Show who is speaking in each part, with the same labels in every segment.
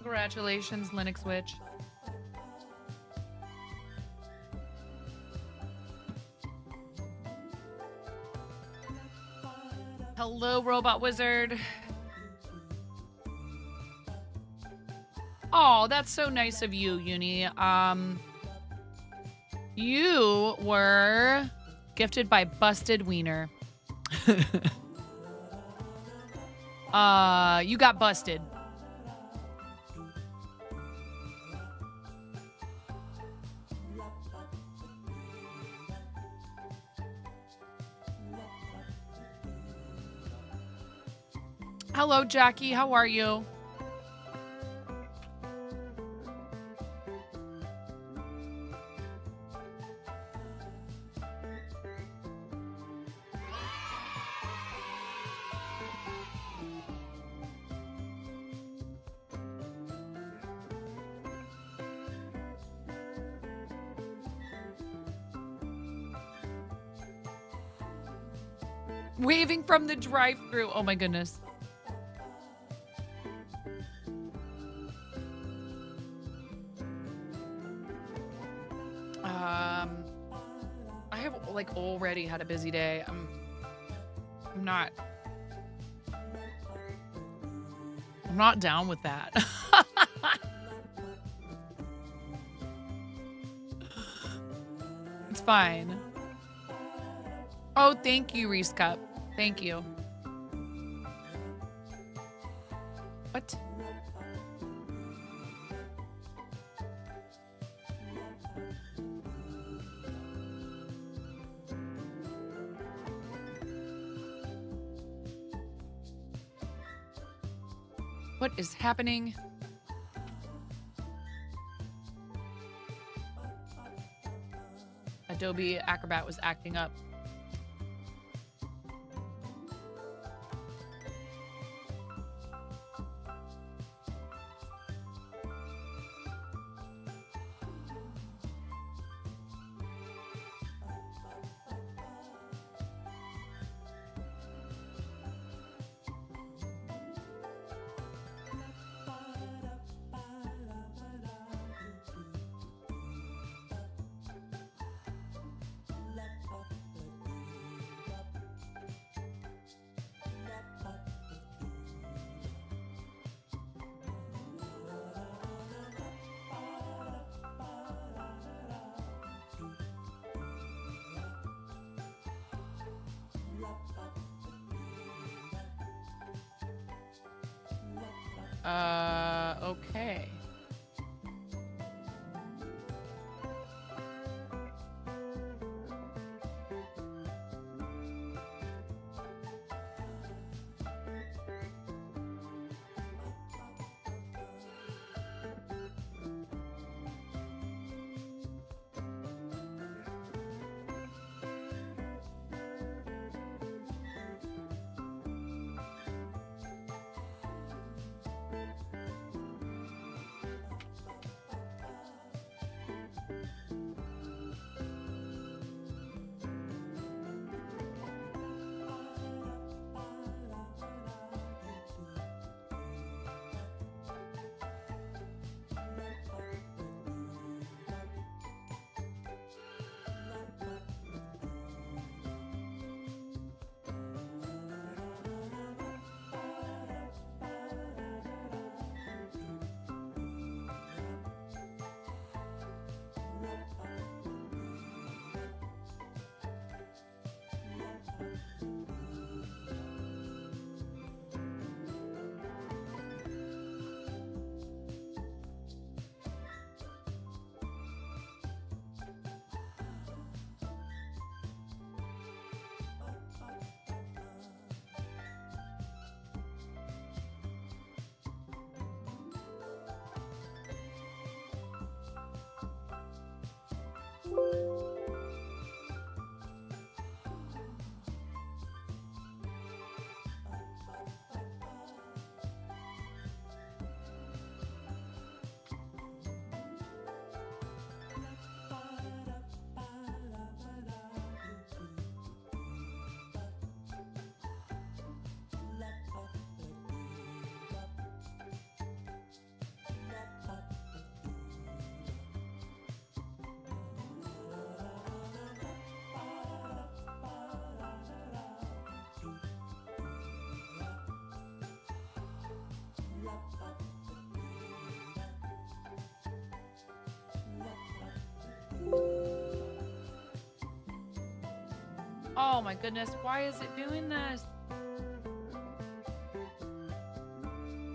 Speaker 1: Congratulations, Linux Witch. Hello, Robot Wizard. Oh, that's so nice of you, Uni. You were gifted by Busted Wiener. You got busted. Hello, Jackie. How are you? Waving from the drive-thru. Oh my goodness. I have like already had a busy day. I'm not down with that. It's fine. Oh, thank you, Reese Cup. Thank you. What? What is happening? Adobe Acrobat was acting up. Okay. Oh my goodness. Why is it doing this?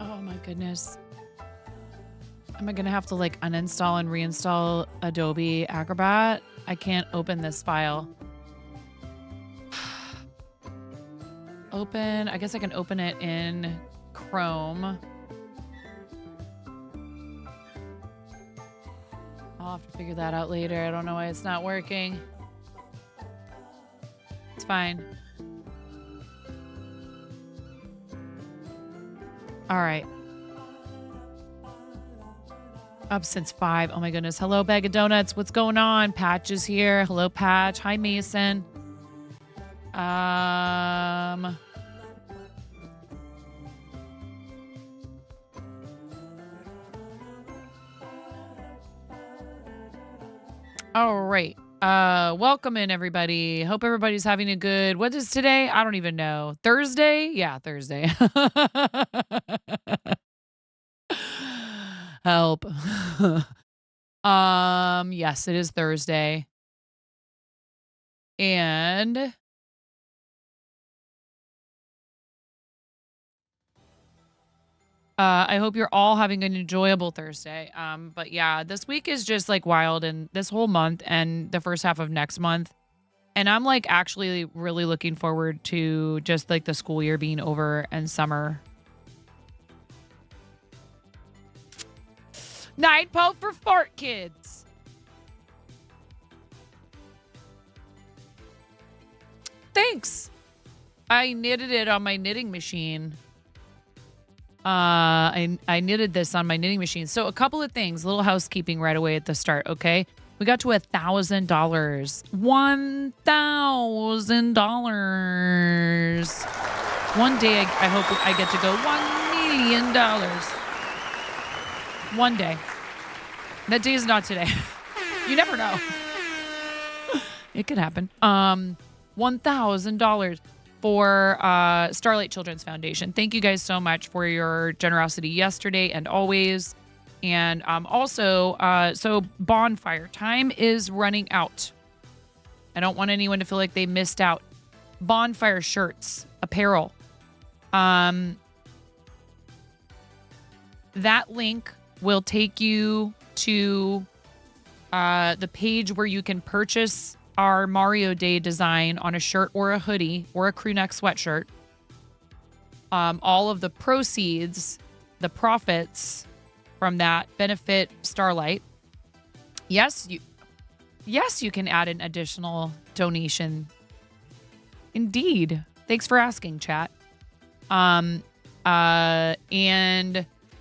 Speaker 1: Oh my goodness. Am I going to have to like uninstall and reinstall Adobe Acrobat? I can't open this file. Open. I guess I can open it in Chrome. I'll have to figure that out later. I don't know why it's not working. It's fine. All right. Up since 5. Oh my goodness. Hello, Bag of Donuts. What's going on? Patch is here. Hello, Patch. Hi, Mason. All right. Welcome in, everybody. Hope everybody's having a good... What is today? I don't even know. Thursday? Yeah, Thursday. Help. Yes, it is Thursday. And I hope you're all having an enjoyable Thursday. But yeah, this week is just like wild, and this whole month and the first half of next month. And I'm like actually really looking forward to just like the school year being over and summer. Night po for fort kids. Thanks. I knitted it on my knitting machine. I knitted this on my knitting machine. So a couple of things, little housekeeping right away at the start. Okay. We got to $1,000. $1,000. One day I hope I get to go $1 million. One day. That day is not today. You never know. It could happen. $1,000 for Starlight Children's Foundation. Thank you guys so much for your generosity yesterday and always. And also, so bonfire time is running out. I don't want anyone to feel like they missed out. Bonfire shirts, apparel. That link will take you to the page where you can purchase our Mario Day design on a shirt or a hoodie or a crew neck sweatshirt. All of the proceeds, the profits from that benefit Starlight. Yes, you can add an additional donation. Indeed. Thanks for asking, chat. And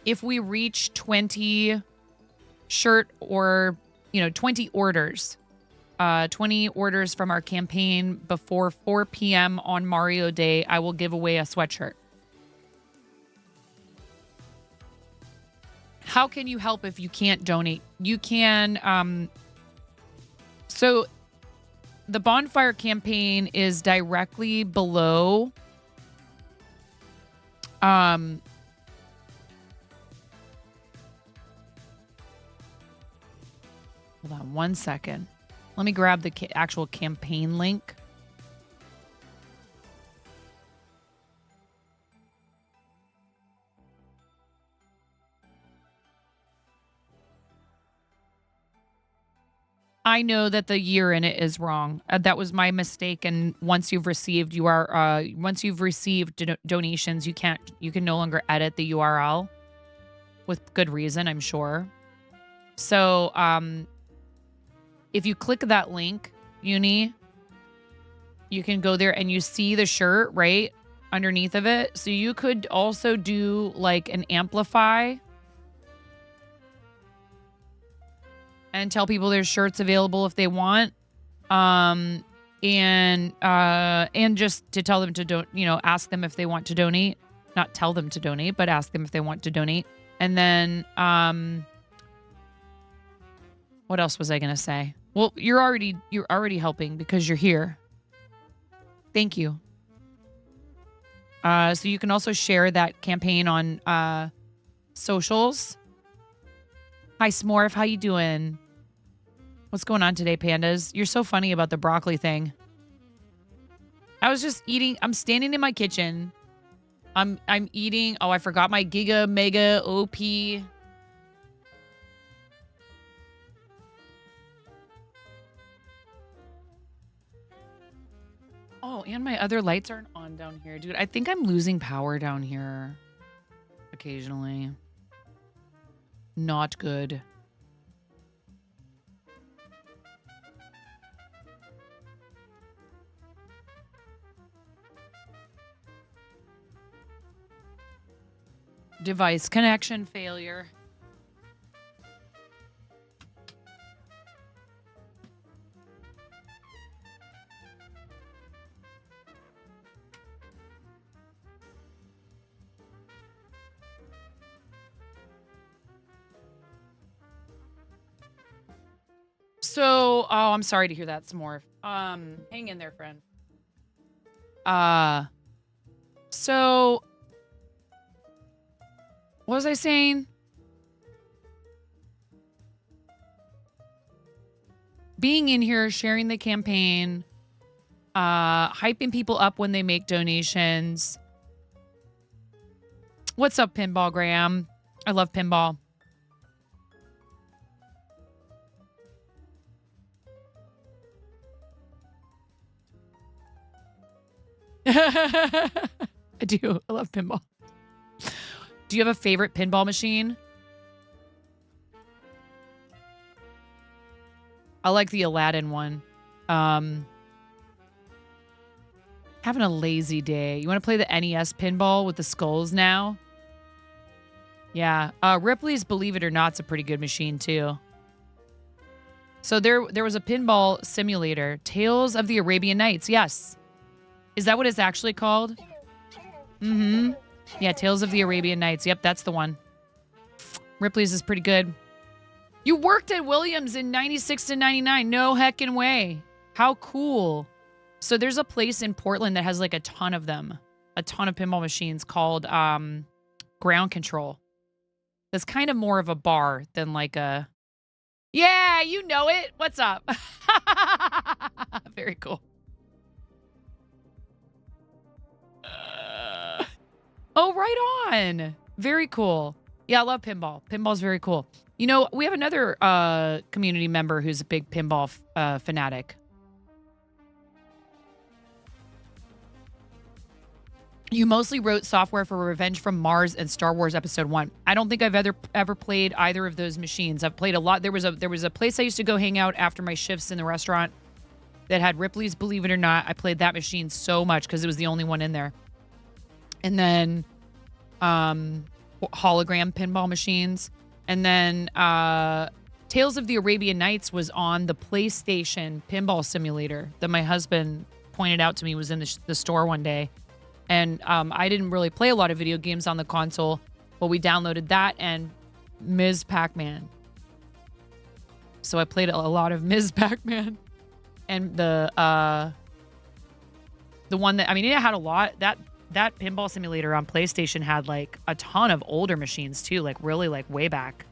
Speaker 1: if we reach 20 shirt or, 20 orders, 20 orders from our campaign before 4 p.m. on Mario Day, I will give away a sweatshirt. How can you help if you can't donate? You can, so the bonfire campaign is directly below, hold on one second. Let me grab the actual campaign link. I know that the year in it is wrong. That was my mistake. And once you've received donations, you can no longer edit the URL with good reason, I'm sure. So, if you click that link, Uni, you can go there and you see the shirt right underneath of it. So you could also do like an amplify and tell people there's shirts available if they want. And just to tell them to ask them if they want to donate. Not tell them to donate, but ask them if they want to donate. And then, what else was I going to say? Well, you're already helping because you're here. Thank you. So you can also share that campaign on socials. Hi, Smorf. How you doing? What's going on today, pandas? You're so funny about the broccoli thing. I was just eating. I'm standing in my kitchen. I'm eating. Oh, I forgot my Giga Mega OP. Oh, and my other lights aren't on down here. Dude, I think I'm losing power down here occasionally. Not good. Device connection failure. So, oh, I'm sorry to hear that some more. Hang in there, friend. So what was I saying? Being in here, sharing the campaign, hyping people up when they make donations. What's up, Pinball Graham? I love pinball. I do. I love pinball. Do you have a favorite pinball machine? I like the Aladdin one. Having a lazy day. You want to play the NES pinball with the skulls now? Yeah. Ripley's Believe It or Not's a pretty good machine too. So there was a pinball simulator. Tales of the Arabian Nights. Yes. Is that what it's actually called? Mm-hmm. Yeah, Tales of the Arabian Nights. Yep, that's the one. Ripley's is pretty good. You worked at Williams in 96 to 99. No heckin' way. How cool. So there's a place in Portland that has like a ton of them. A ton of pinball machines called Ground Control. That's kind of more of a bar than like a... Yeah, you know it. What's up? Very cool. Oh, right on. Very cool. Yeah, I love pinball. Pinball's very cool. You know, we have another community member who's a big pinball fanatic. You mostly wrote software for Revenge from Mars and Star Wars Episode 1. I don't think I've ever played either of those machines. I've played a lot. There was a place I used to go hang out after my shifts in the restaurant that had Ripley's Believe It or Not. I played that machine so much because it was the only one in there. And then hologram pinball machines. And then Tales of the Arabian Nights was on the PlayStation pinball simulator that my husband pointed out to me was in the store one day. And I didn't really play a lot of video games on the console, but we downloaded that and Ms. Pac-Man. So I played a lot of Ms. Pac-Man. And the one that, I mean, it had a lot. That pinball simulator on PlayStation had like a ton of older machines too, like really like way back.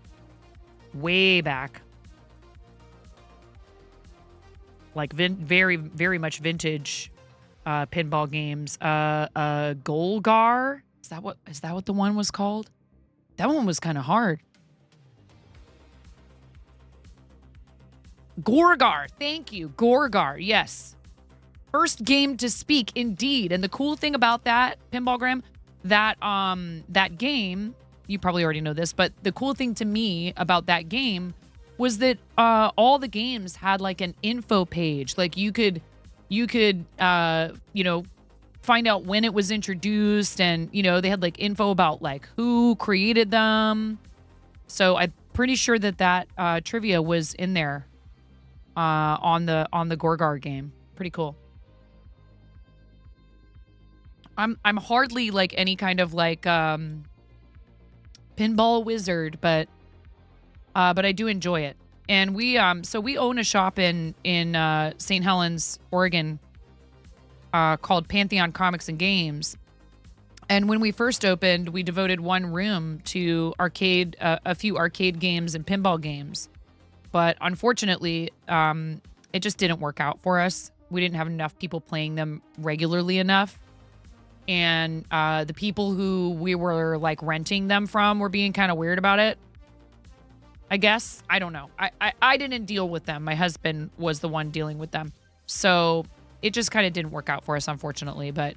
Speaker 1: Way back. Like very, very much vintage pinball games. Golgar? Is that what the one was called? That one was kind of hard. Gorgar. Thank you. Gorgar. Yes. First game to speak, indeed. And the cool thing about that, Pinballgram, that game, you probably already know this, but the cool thing to me about that game was that all the games had like an info page. Like you could find out when it was introduced, and they had like info about like who created them. So I'm pretty sure that trivia was in there on the Gorgar game. Pretty cool. I'm hardly like any kind of like pinball wizard, but I do enjoy it. And we own a shop in St. Helens, Oregon, called Pantheon Comics and Games. And when we first opened, we devoted one room to a few arcade games and pinball games. But unfortunately, it just didn't work out for us. we didn't have enough people playing them regularly enough. And the people who we were like renting them from were being kind of weird about it. I guess. I don't know. I didn't deal with them. My husband was the one dealing with them. So it just kind of didn't work out for us, unfortunately. But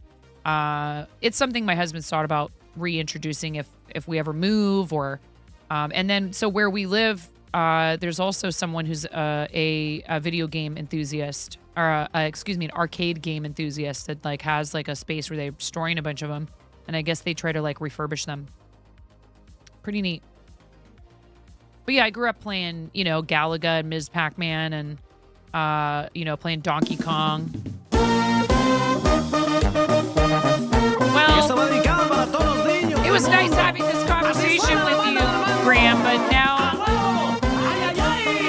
Speaker 1: it's something my husband's thought about reintroducing if we ever move or and then so where we live, there's also someone who's a video game enthusiast or excuse me, an arcade game enthusiast that like has like a space where they're storing a bunch of them. And I guess they try to like refurbish them. Pretty neat. But yeah, I grew up playing, you know, Galaga and Ms. Pac-Man and, you know, playing Donkey Kong. Well, it was nice having this conversation with you, Graham, but now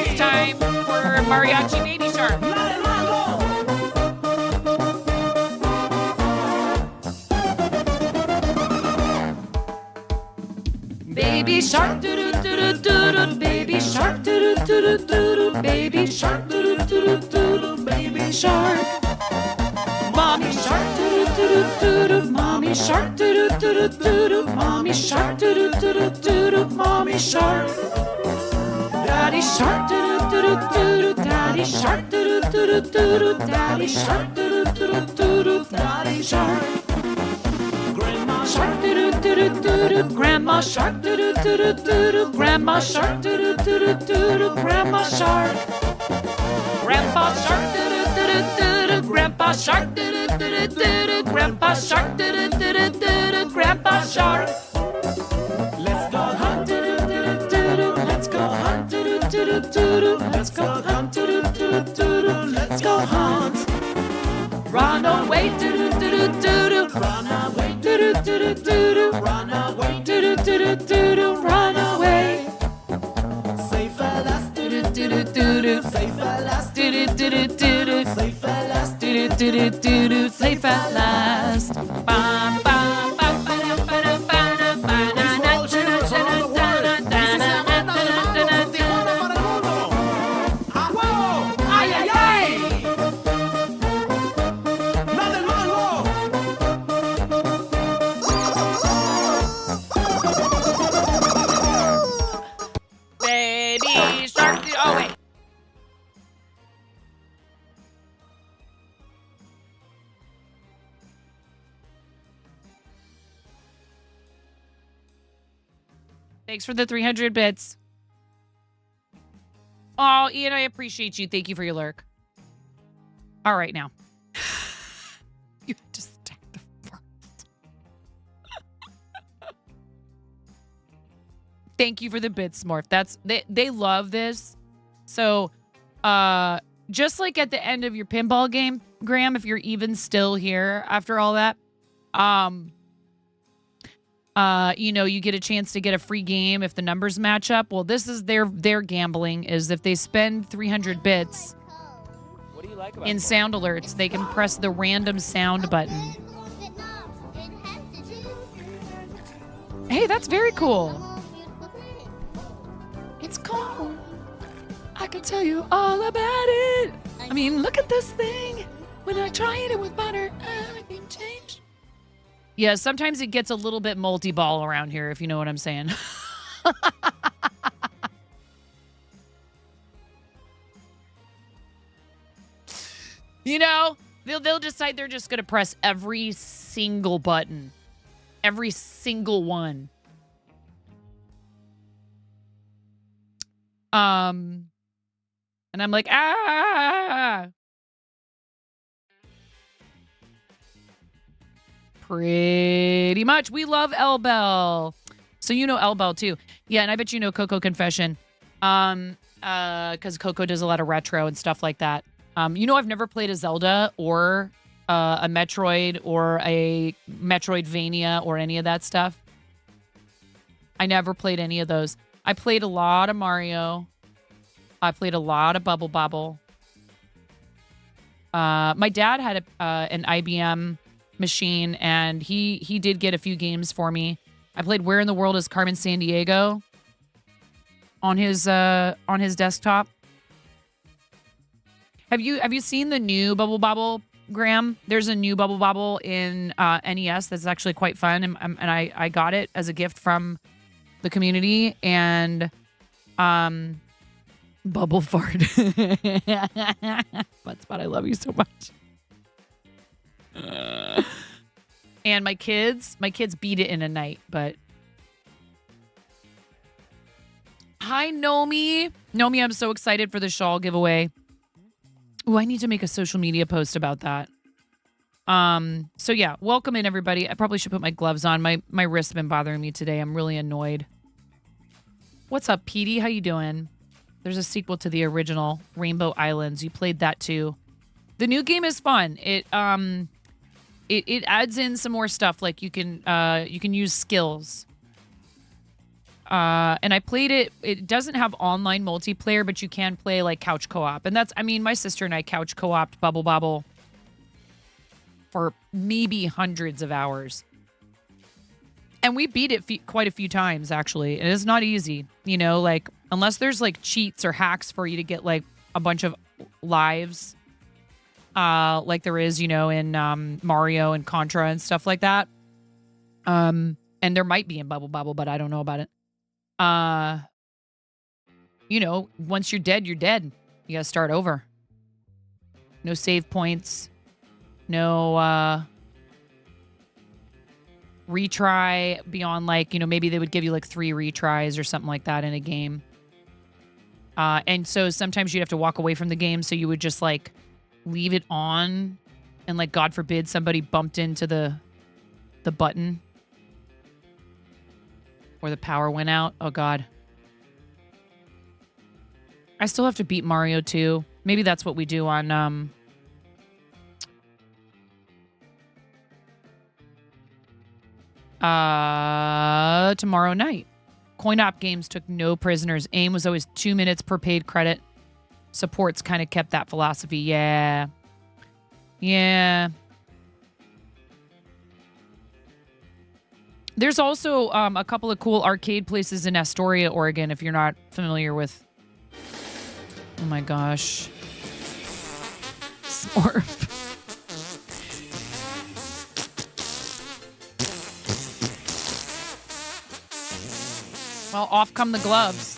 Speaker 1: it's time for Mariachi Baby Shark. Baby shark, doo doo doo doo doo, baby shark, doo doo doo doo doo, baby shark, doo doo doo doo, baby shark. Mommy shark, doo doo doo doo, mommy shark, doo doo doo doo, mommy shark, doo doo doo doo, mommy shark. Daddy shark, doo doo doo doo, daddy shark, doo doo doo doo, daddy shark, doo doo doo doo, daddy shark. Grandma shark, doo doo doo doo, grandma shark, doo doo doo doo, grandma shark, doo doo doo doo, grandma shark. Grandpa shark, doo doo doo doo, grandpa shark, doo doo doo doo, grandpa shark, doo doo doo doo, grandpa shark. Let's go hunt, doo doo doo doo, let's go hunt, doo doo doo doo, let's go hunt, doo doo doo doo, let's go hunt. Run away, doo doo doo doo, run away, doo doo doo doo, run away, doo doo doo doo, run away. Safe at last, doo doo doo doo, safe at last, doo doo doo doo, safe at last, doo doo doo doo, safe at last. Bam bam bam bam bam bam bam. Ay ay ay. Baby shark. Oh, wait. Thanks for the 300 bits. Oh, Ian, I appreciate you. Thank you for your lurk. All right, now. You just attacked the first. Thank you for the bits, Smurf. They love this. So, just like at the end of your pinball game, Graham, if you're even still here after all that, you know, you get a chance to get a free game if the numbers match up. Well, this is their gambling is if they spend 300 bits in sound alerts, they can press the random sound button. Hey, that's very cool. It's cool. I can tell you all about it. I mean, look at this thing. When I tried it with butter, everything changed. Yeah, sometimes it gets a little bit multi-ball around here, if you know what I'm saying. You know, they'll decide they're just going to press every single button. Every single one. And I'm like, ah. Pretty much. We love L-Bell. So you know L-Bell too. Yeah, and I bet you know Coco Confession. Because Coco does a lot of retro and stuff like that. You know, I've never played a Zelda or a Metroid or a Metroidvania or any of that stuff. I never played any of those. I played a lot of Mario. I played a lot of Bubble Bobble. My dad had an IBM machine, and he did get a few games for me. I played Where in the World is Carmen Sandiego on his desktop. Have you seen the new Bubble Bobble, Graham? There's a new Bubble Bobble in NES that's actually quite fun, and I got it as a gift from the community, and Bubble Fart. But Spot, I love you so much. And my kids beat it in a night, but hi, Nomi. Nomi, I'm so excited for the shawl giveaway. Oh, I need to make a social media post about that. So yeah, welcome in everybody. I probably should put my gloves on. My wrist's been bothering me today. I'm really annoyed. What's up, Petey? How you doing? There's a sequel to the original Rainbow Islands. You played that too. The new game is fun. It adds in some more stuff, like you can use skills. And I played it. It doesn't have online multiplayer, but you can play like couch co-op. And that's, I mean, my sister and I couch co-opted Bubble Bobble for maybe hundreds of hours. And we beat it quite a few times, actually. It is not easy, you know, like unless there's like cheats or hacks for you to get like a bunch of lives, like there is, you know, in Mario and Contra and stuff like that. And there might be in Bubble Bobble, but I don't know about it. You know, once you're dead, you're dead. You gotta start over. No save points. No retry beyond, like, you know, maybe they would give you like 3 retries or something like that in a game. And so sometimes you'd have to walk away from the game, so you would just like leave it on, and like God forbid somebody bumped into the button or the power went out. Oh God. I still have to beat Mario 2. Maybe that's what we do on tomorrow night. Coin-op games took no prisoners. Aim was always 2 minutes per paid credit. Supports kind of kept that philosophy. Yeah. Yeah. There's also a couple of cool arcade places in Astoria, Oregon, if you're not familiar with... Oh my gosh. Smurf. Well, off come the gloves.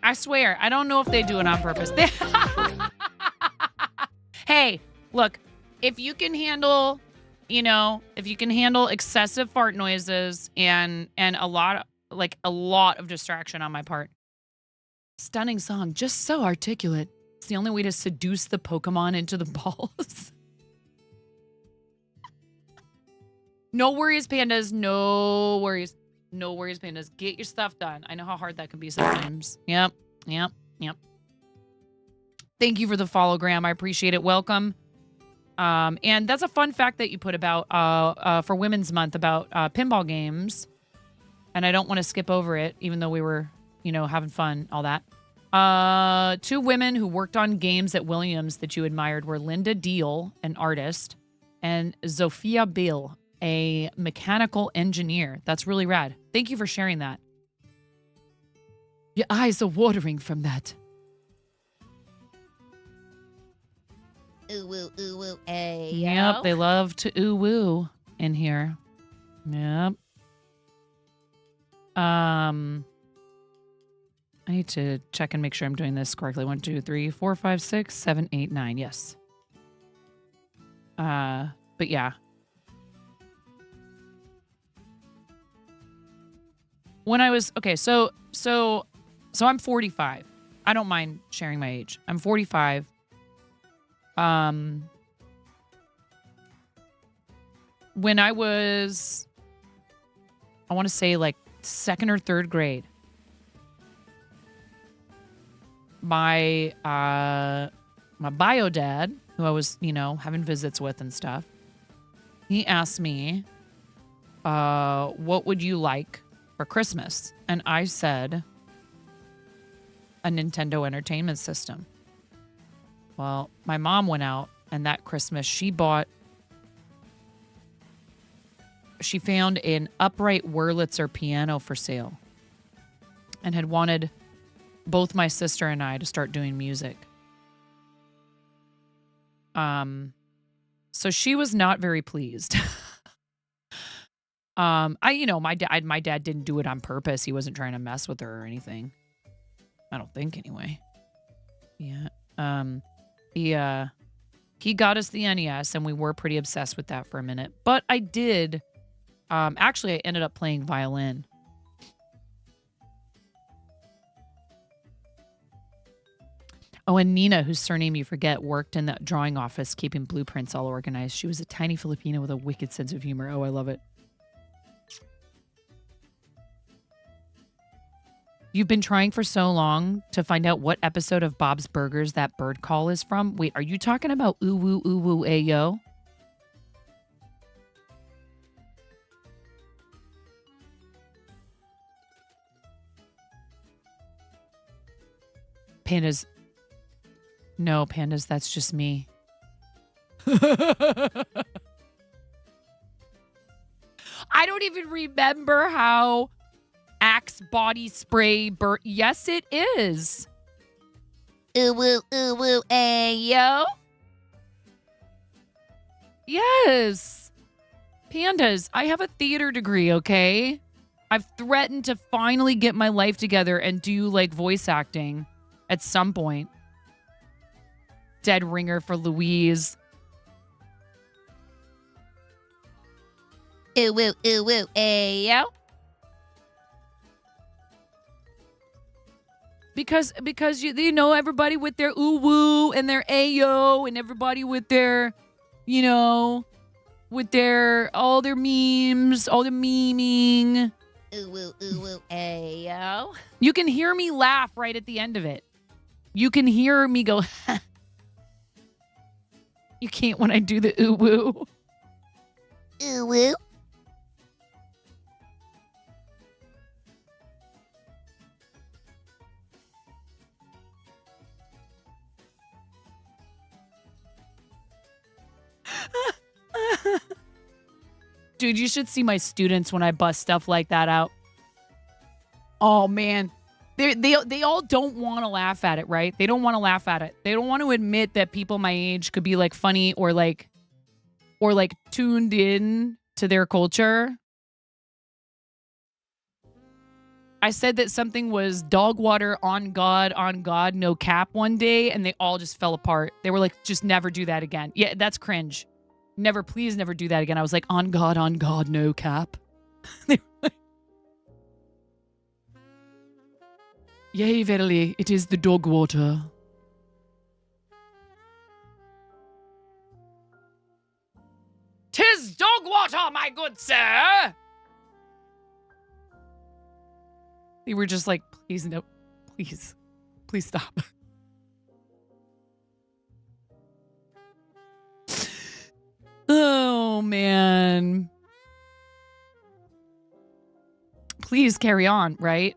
Speaker 1: I swear, I don't know if they do it on purpose. Hey, look, if you can handle, you know, if you can handle excessive fart noises and a lot of distraction on my part. Stunning song, just so articulate. It's the only way to seduce the Pokemon into the balls. No worries, pandas. No worries. No worries, pandas. Get your stuff done. I know how hard that can be sometimes. Yep. Thank you for the follow, Graham. I appreciate it. Welcome. And that's a fun fact that you put about for Women's Month about pinball games. And I don't want to skip over it, even though we were, you know, having fun, all that. 2 women who worked on games at Williams that you admired were Linda Deal, an artist, and Zofia Bill, a mechanical engineer. That's really rad. Thank you for sharing that. Your eyes are watering from that.
Speaker 2: Ooh woo, ay,
Speaker 1: Yep, they love to ooh woo in here. Yep. I need to check and make sure I'm doing this correctly. 1, 2, 3, 4, 5, 6, 7, 8, 9. Yes. But yeah. When I was so I'm 45. I don't mind sharing my age. I'm 45. When I was, I want to say like 2nd or 3rd grade, my bio dad, who I was, having visits with and stuff, he asked me, what would you like for Christmas? And I said, a Nintendo Entertainment System. Well, my mom went out, and that Christmas she found an upright Wurlitzer piano for sale and had wanted both my sister and I to start doing music. So she was not very pleased. My dad didn't do it on purpose. He wasn't trying to mess with her or anything. I don't think anyway. Yeah. He got us the NES and we were pretty obsessed with that for a minute. But I did actually I ended up playing violin. Oh, and Nina, whose surname you forget, worked in the drawing office keeping blueprints all organized. She was a tiny Filipino with a wicked sense of humor. Oh, I love it. You've been trying for so long to find out what episode of Bob's Burgers that bird call is from. Wait, are you talking about ooh woo ayo? Pandas. No, Pandas, that's just me. I don't even remember how Axe body spray burnt. Yes, it is.
Speaker 2: Ooh woo, ayo.
Speaker 1: Yes. Pandas, I have a theater degree, okay? I've threatened to finally get my life together and do like voice acting at some point. Dead ringer for Louise.
Speaker 2: Ooh woo, ayo.
Speaker 1: Because you know everybody with their ooh woo and their ayo and everybody with their, with their all their memes, all the memeing.
Speaker 2: Ooh woo, ayo.
Speaker 1: You can hear me laugh right at the end of it. You can hear me go. You can't when I do the ooh woo.
Speaker 2: Ooh woo.
Speaker 1: Dude, you should see my students when I bust stuff like that out. Oh man, they all don't want to laugh at it, right? They don't want to laugh at it. They don't want to admit that people my age could be like funny or like tuned in to their culture. I said that something was dog water on God, no cap one day, and they all just fell apart. They were like, just never do that again. Yeah, that's cringe. Please never do that again. I was like, on God, no cap. Yea, verily, it is the dog water. "'Tis dog water, my good sir!" They were just like, please, no, please stop. Oh, man. Please carry on, right?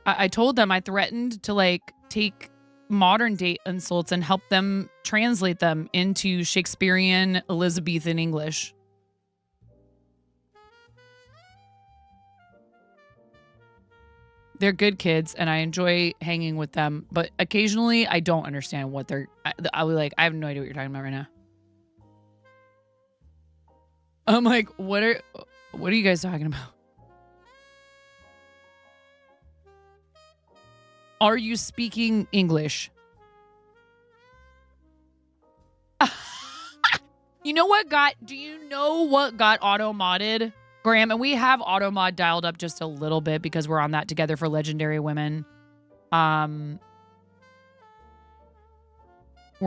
Speaker 1: I told them I threatened to like take modern day insults and help them translate them into Shakespearean Elizabethan English. They're good kids, and I enjoy hanging with them. But occasionally, I don't understand what they're. I'll be like, I have no idea what you're talking about right now. I'm like, what are you guys talking about? Are you speaking English? Do you know what got auto modded, Graham? And we have auto mod dialed up just a little bit because we're on that Together for Legendary Women. We're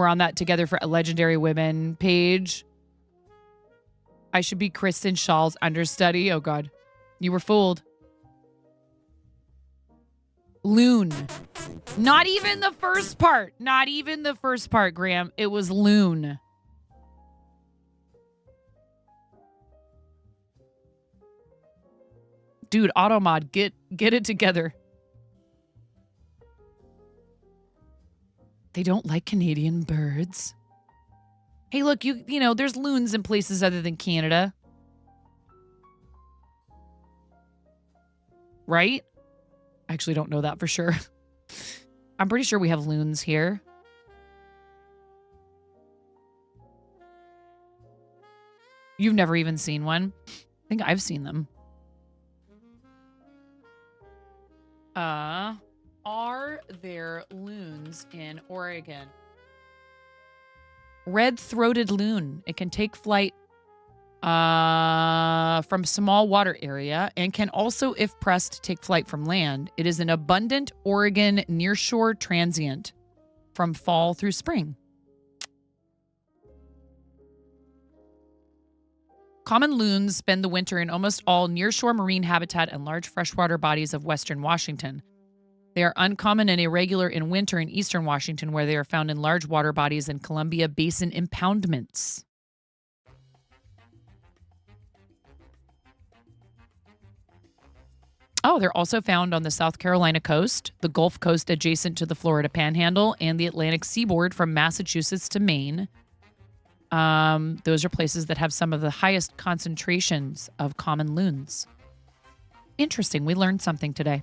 Speaker 1: on that Together for Legendary Women page. I should be Kristen Shaw's understudy. Oh God, you were fooled. Loon. Not even the first part. Not even the first part, Graham. It was Loon. Dude, Automod, get it together. They don't like Canadian birds. Hey, look, you know, there's loons in places other than Canada. Right? I actually don't know that for sure. I'm pretty sure we have loons here. You've never even seen one? I think I've seen them. Are there loons in Oregon? Red-throated loon. It can take flight from small water area and can also, if pressed, take flight from land. It is an abundant Oregon nearshore transient from fall through spring. Common loons spend the winter in almost all nearshore marine habitat and large freshwater bodies of western Washington. They are uncommon and irregular in winter in eastern Washington, where they are found in large water bodies and Columbia Basin impoundments. Oh, they're also found on the South Carolina coast, the Gulf Coast adjacent to the Florida Panhandle, and the Atlantic seaboard from Massachusetts to Maine. Those are places that have some of the highest concentrations of common loons. Interesting. We learned something today.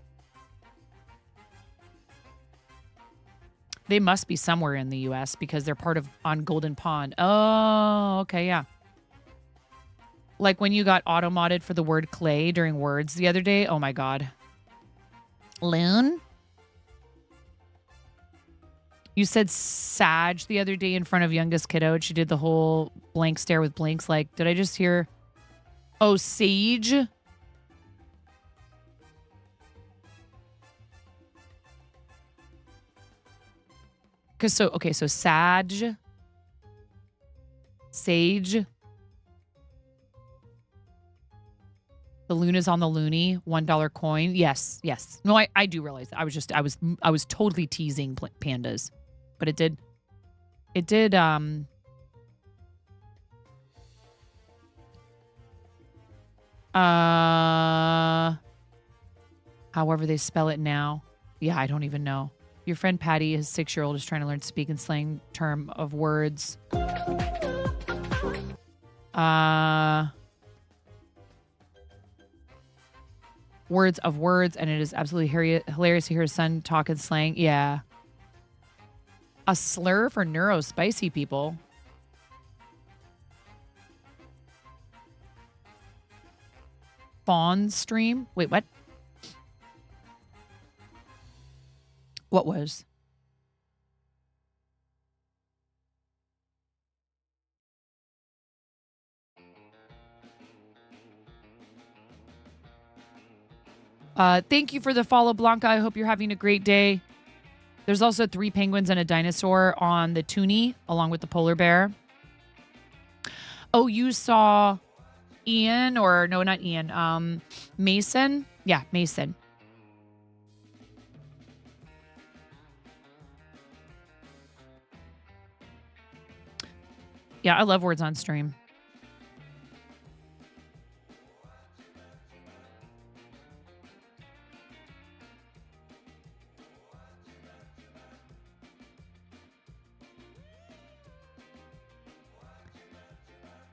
Speaker 1: They must be somewhere in the U.S. because they're part of on Golden Pond. Oh, okay, yeah. Like when you got auto-modded for the word clay during words the other day. Oh, my God.
Speaker 2: Loon?
Speaker 1: You said Sag the other day in front of youngest kiddo. And she did the whole blank stare with blinks. Like, did I just hear? Oh, Sage? So Sag. Sage. The loon is on the loony, $1 coin. Yes. No, I do realize that. I was totally teasing pandas. But it did however they spell it now. Yeah, I don't even know. Your friend Patty, his 6-year-old, is trying to learn to speak and slang term of words. Words of words, and it is absolutely hilarious to hear his son talk in slang. Yeah. A slur for neurospicy people. Fawn stream. Wait, what? What was? Thank you for the follow, Blanca. I hope you're having a great day. There's also 3 penguins and a dinosaur on the Toonie, along with the polar bear. Oh, you saw Ian, or no, not Ian. Mason? Yeah, Mason. Yeah, I love words on stream.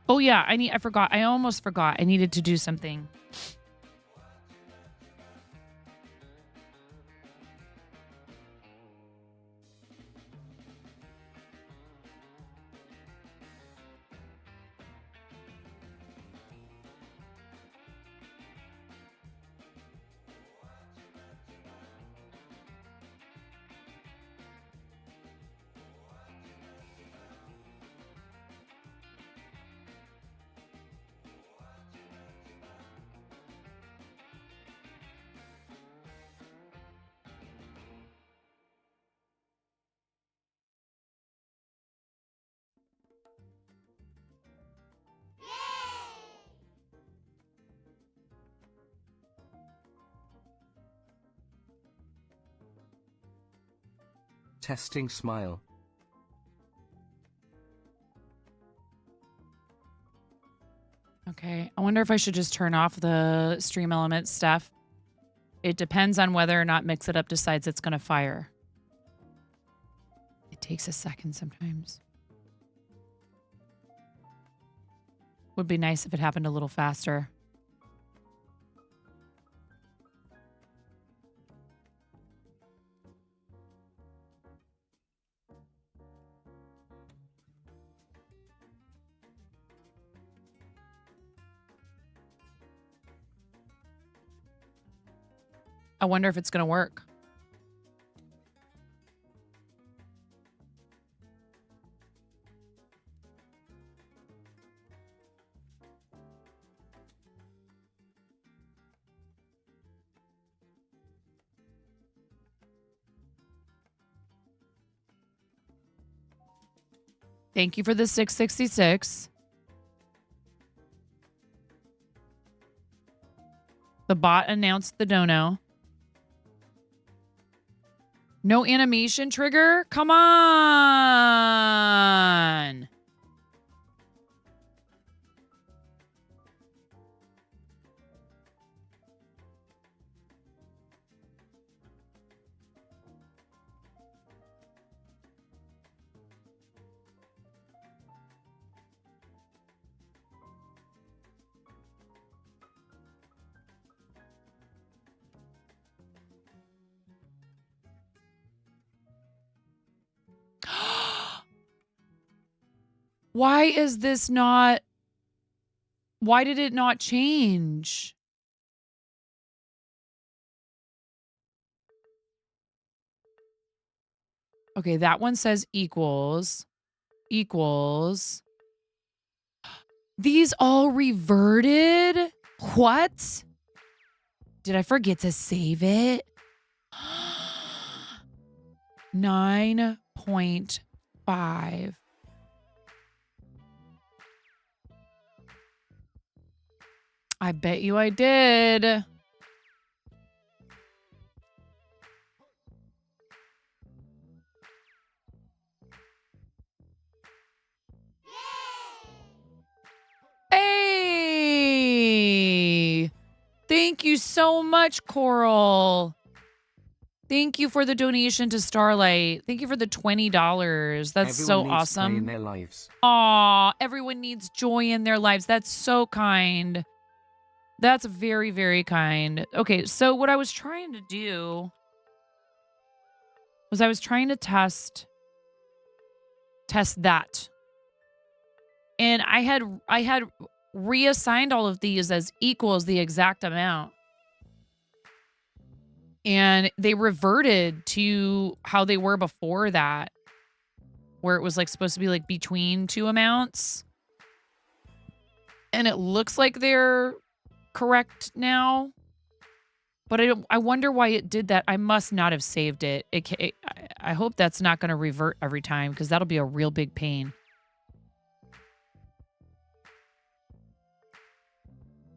Speaker 1: Oh yeah, I forgot. I almost forgot. I needed to do something.
Speaker 3: Testing smile.
Speaker 1: Okay. I wonder if I should just turn off the stream element stuff. It depends on whether or not Mix It Up decides it's going to fire. It takes a second sometimes. Would be nice if it happened a little faster. I wonder if it's going to work. Thank you for the 666. The bot announced the dono. No animation trigger? Come on. Why is this not... Why did it not change? Okay, that one says equals. Equals. These all reverted? What? Did I forget to save it? 9.5. I bet you I did. Hey! Thank you so much, Coral. Thank you for the donation to Starlight. Thank you for the $20. That's so awesome.
Speaker 3: In their lives.
Speaker 1: Aw, everyone needs joy in their lives. That's so kind. That's very, very kind. Okay, so what I was trying to do was I was trying to test that. And I had reassigned all of these as equals the exact amount. And they reverted to how they were before that, where it was like supposed to be like between two amounts. And it looks like they're correct now. But I wonder why it did that. I must not have saved it. I hope that's not going to revert every time, because that'll be a real big pain.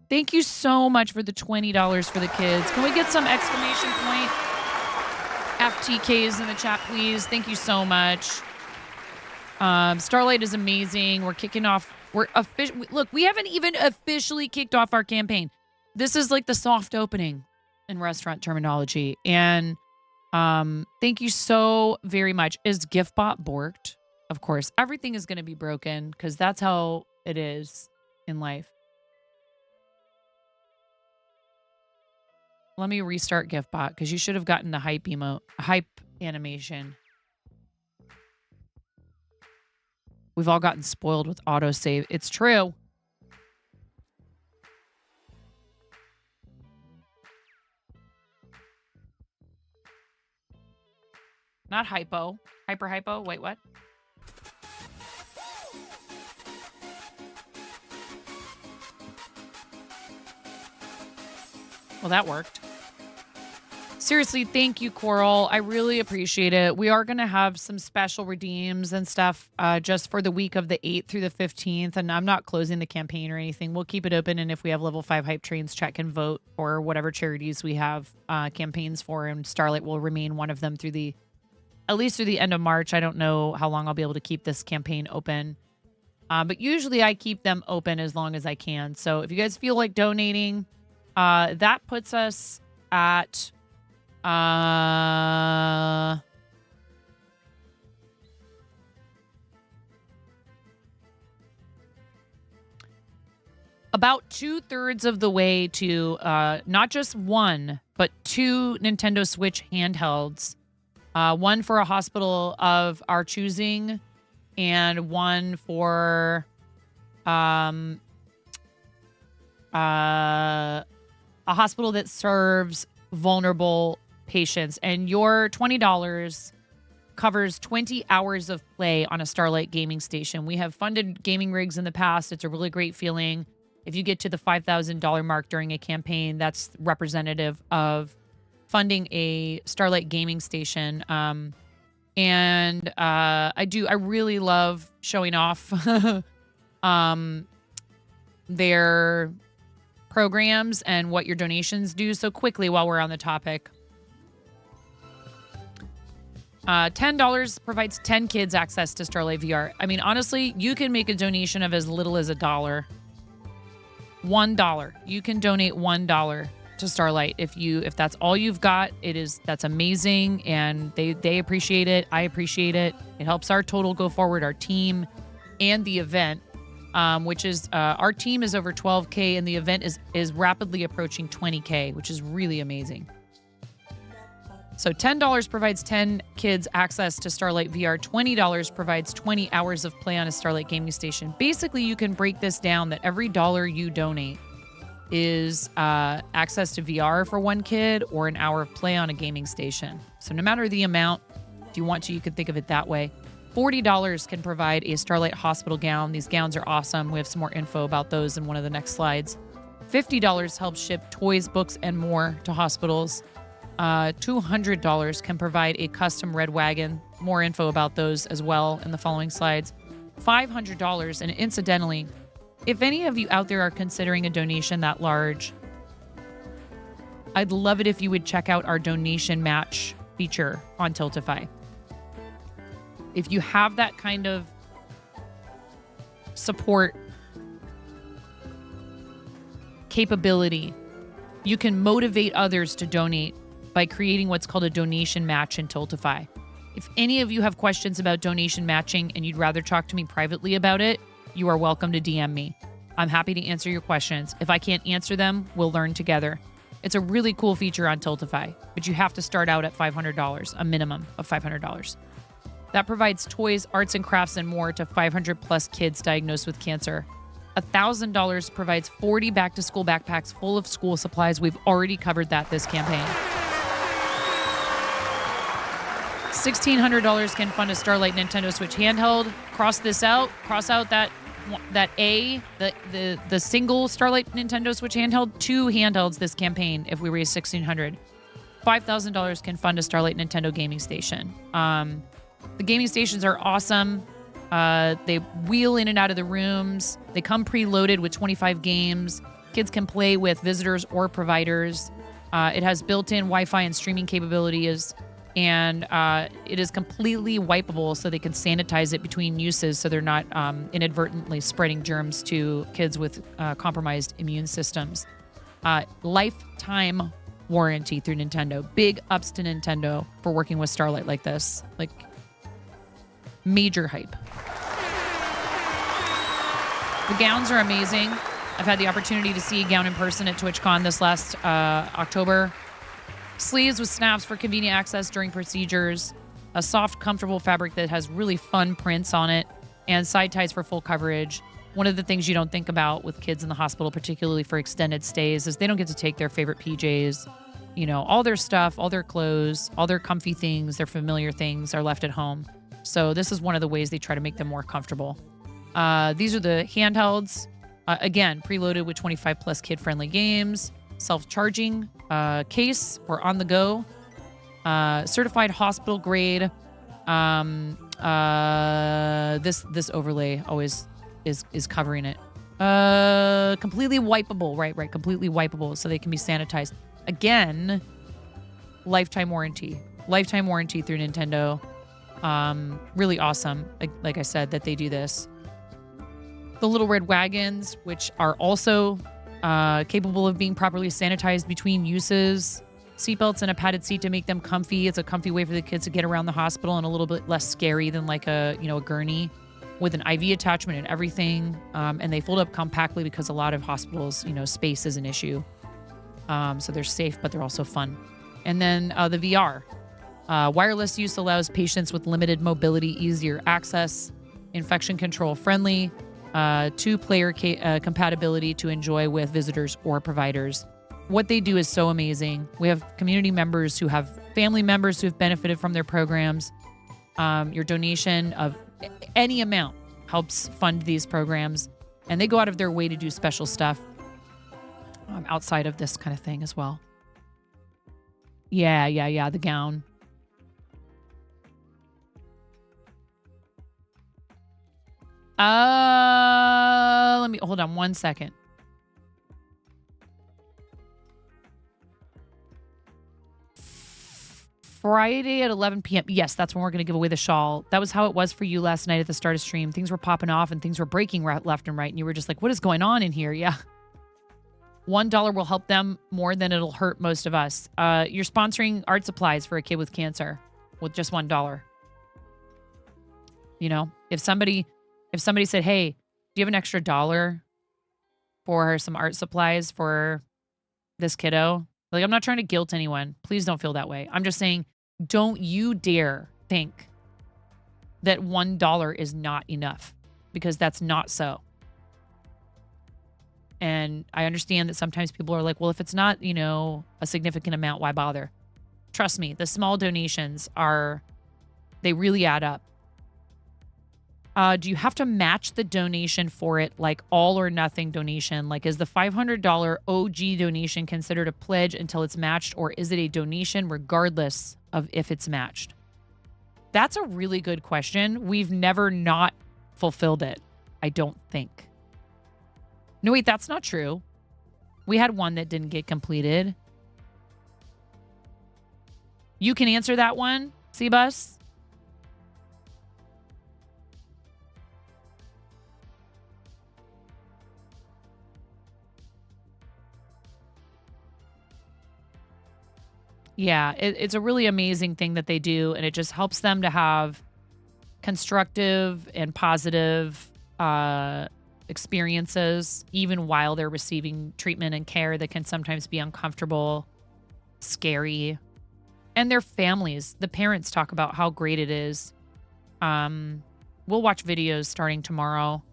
Speaker 1: Thank you so much for the $20 for the kids. Can we get some exclamation point FTKs in the chat, please? Thank you so much. Starlight is amazing. We're kicking off. Look, we haven't even officially kicked off our campaign. This is like the soft opening in restaurant terminology. And thank you so very much. Is GiftBot borked? Of course, everything is going to be broken because that's how it is in life. Let me restart GiftBot because you should have gotten the hype emote, hype animation. We've all gotten spoiled with autosave. It's true. Not hypo. Hyper. Wait, what? Well, that worked. Seriously, thank you, Coral. I really appreciate it. We are going to have some special redeems and stuff just for the week of the 8th through the 15th. And I'm not closing the campaign or anything. We'll keep it open. And if we have level 5 hype trains, chat can vote for whatever charities we have campaigns for. And Starlight will remain one of them through the at least through the end of March. I don't know how long I'll be able to keep this campaign open. But usually I keep them open as long as I can. So if you guys feel like donating, that puts us at about 2/3 of the way to not just one, but 2 Nintendo Switch handhelds. One for a hospital of our choosing, and one for a hospital that serves vulnerable patients. And your $20 covers 20 hours of play on a Starlight gaming station. We have funded gaming rigs in the past. It's a really great feeling. If you get to the $5,000 mark during a campaign, that's representative of funding a Starlight gaming station. I really love showing off their programs and what your donations do. So quickly, while we're on the topic, $10 provides 10 kids access to Starlight VR. I mean, honestly, you can make a donation of as little as $1. $1. You can donate $1 to Starlight if that's all you've got. That's amazing, and they appreciate it. I appreciate it. It helps our total go forward, our team, and the event, which is our team is over 12K, and the event is rapidly approaching 20K, which is really amazing. So $10 provides 10 kids access to Starlight VR. $20 provides 20 hours of play on a Starlight gaming station. Basically, you can break this down that every dollar you donate is access to VR for one kid or an hour of play on a gaming station. So no matter the amount, if you want to, you could think of it that way. $40 can provide a Starlight hospital gown. These gowns are awesome. We have some more info about those in one of the next slides. $50 helps ship toys, books, and more to hospitals. $200 can provide a custom red wagon. More info about those as well in the following slides. $500, and incidentally, if any of you out there are considering a donation that large, I'd love it if you would check out our donation match feature on Tiltify. If you have that kind of support capability, you can motivate others to donate by creating what's called a donation match in Tiltify. If any of you have questions about donation matching and you'd rather talk to me privately about it, you are welcome to DM me. I'm happy to answer your questions. If I can't answer them, we'll learn together. It's a really cool feature on Tiltify, but you have to start out at $500, a minimum of $500. That provides toys, arts and crafts, and more to 500 plus kids diagnosed with cancer. $1,000 provides 40 back-to-school backpacks full of school supplies. We've already covered that this campaign. $1,600 can fund a Starlight Nintendo Switch handheld. Cross this out. Cross out that the single Starlight Nintendo Switch handheld. 2 handhelds this campaign if we raise $1,600. $5,000 can fund a Starlight Nintendo gaming station. The gaming stations are awesome. They wheel in and out of the rooms. They come preloaded with 25 games. Kids can play with visitors or providers. It has built-in Wi-Fi and streaming capabilities. And it is completely wipeable, so they can sanitize it between uses so they're not inadvertently spreading germs to kids with compromised immune systems. Lifetime warranty through Nintendo. Big ups to Nintendo for working with Starlight like this. Like, major hype. The gowns are amazing. I've had the opportunity to see a gown in person at TwitchCon this last October. Sleeves with snaps for convenient access during procedures, a soft, comfortable fabric that has really fun prints on it, and side ties for full coverage. One of the things you don't think about with kids in the hospital, particularly for extended stays, is they don't get to take their favorite PJs. You know, all their stuff, all their clothes, all their comfy things, their familiar things are left at home. So this is one of the ways they try to make them more comfortable. These are the handhelds. Again, preloaded with 25 plus kid-friendly games. Self-charging case or on the go, certified hospital grade. This overlay always is covering it. Completely wipeable, right, completely wipeable, so they can be sanitized. Again, lifetime warranty through Nintendo. Really awesome. Like I said, that they do this. The little red wagons, which are also capable of being properly sanitized between uses. Seatbelts and a padded seat to make them comfy. It's a comfy way for the kids to get around the hospital and a little bit less scary than like a gurney with an IV attachment and everything. And they fold up compactly because a lot of hospitals, space is an issue. So they're safe, but they're also fun. And then the VR. Wireless use allows patients with limited mobility easier access, infection control friendly, two-player compatibility to enjoy with visitors or providers. What they do is so amazing. We have community members who have family members who have benefited from their programs. Your donation of any amount helps fund these programs. And they go out of their way to do special stuff outside of this kind of thing as well. Yeah, the gown. Let me hold on one second. Friday at 11 p.m. Yes, that's when we're going to give away the shawl. That was how it was for you last night at the start of stream. Things were popping off and things were breaking left and right. And you were just like, what is going on in here? Yeah. $1 will help them more than it'll hurt most of us. You're sponsoring art supplies for a kid with cancer with just $1. If somebody said, hey, do you have an extra $1 for some art supplies for this kiddo? Like, I'm not trying to guilt anyone. Please don't feel that way. I'm just saying, don't you dare think that $1 is not enough, because that's not so. And I understand that sometimes people are like, well, if it's not, a significant amount, why bother? Trust me, the small donations they really add up. Do you have to match the donation for it, like all or nothing donation? Like, is the $500 OG donation considered a pledge until it's matched, or is it a donation regardless of if it's matched? That's a really good question. We've never not fulfilled it, I don't think. No, wait, that's not true. We had one that didn't get completed. You can answer that one, Cbus? Yeah, it's a really amazing thing that they do, and it just helps them to have constructive and positive experiences, even while they're receiving treatment and care that can sometimes be uncomfortable, scary. And their families, the parents talk about how great it is. We'll watch videos starting tomorrow.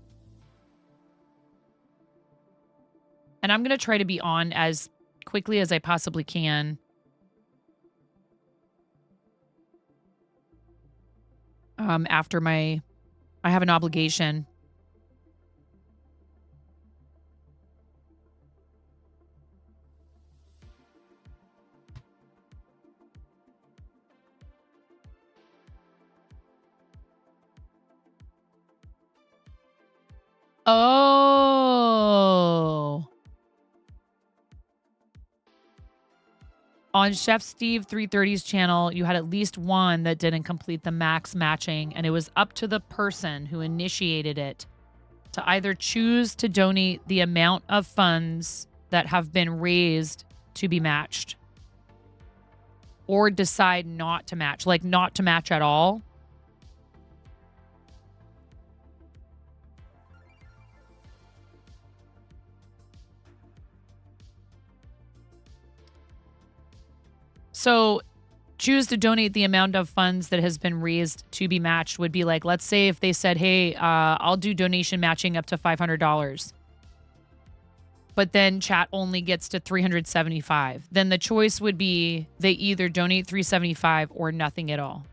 Speaker 1: And I'm going to try to be on as quickly as I possibly can. After I have an obligation. Oh. On Chef Steve 330's channel, you had at least one that didn't complete the max matching, and it was up to the person who initiated it to either choose to donate the amount of funds that have been raised to be matched, or decide not to match, like not to match at all. So choose to donate the amount of funds that has been raised to be matched would be like, let's say if they said, hey, I'll do donation matching up to $500. But then chat only gets to $375. Then the choice would be they either donate $375 or nothing at all.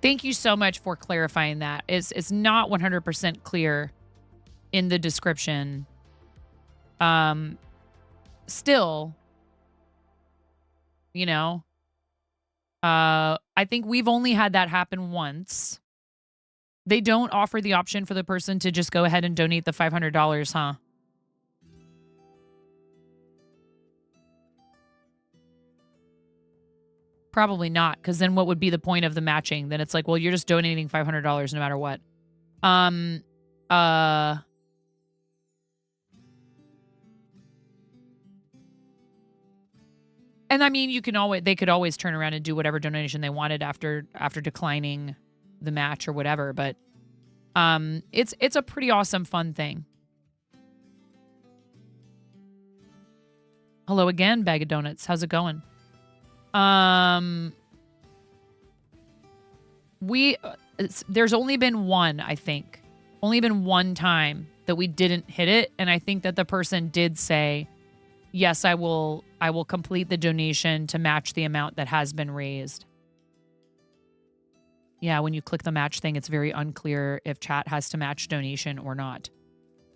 Speaker 1: Thank you so much for clarifying that. It's not 100% clear in the description. Still, I think we've only had that happen once. They don't offer the option for the person to just go ahead and donate the $500, huh? Probably not, because then what would be the point of the matching? Then it's like, well, you're just donating $500 no matter what. Um, uh, and I mean, they could always turn around and do whatever donation they wanted after declining the match or whatever. But it's a pretty awesome, fun thing. Hello again, Bag of Donuts. How's it going? There's only been one, I think. Only been one time that we didn't hit it, and I think that the person did say, "Yes, I will complete the donation to match the amount that has been raised." Yeah, when you click the match thing, it's very unclear if chat has to match donation or not.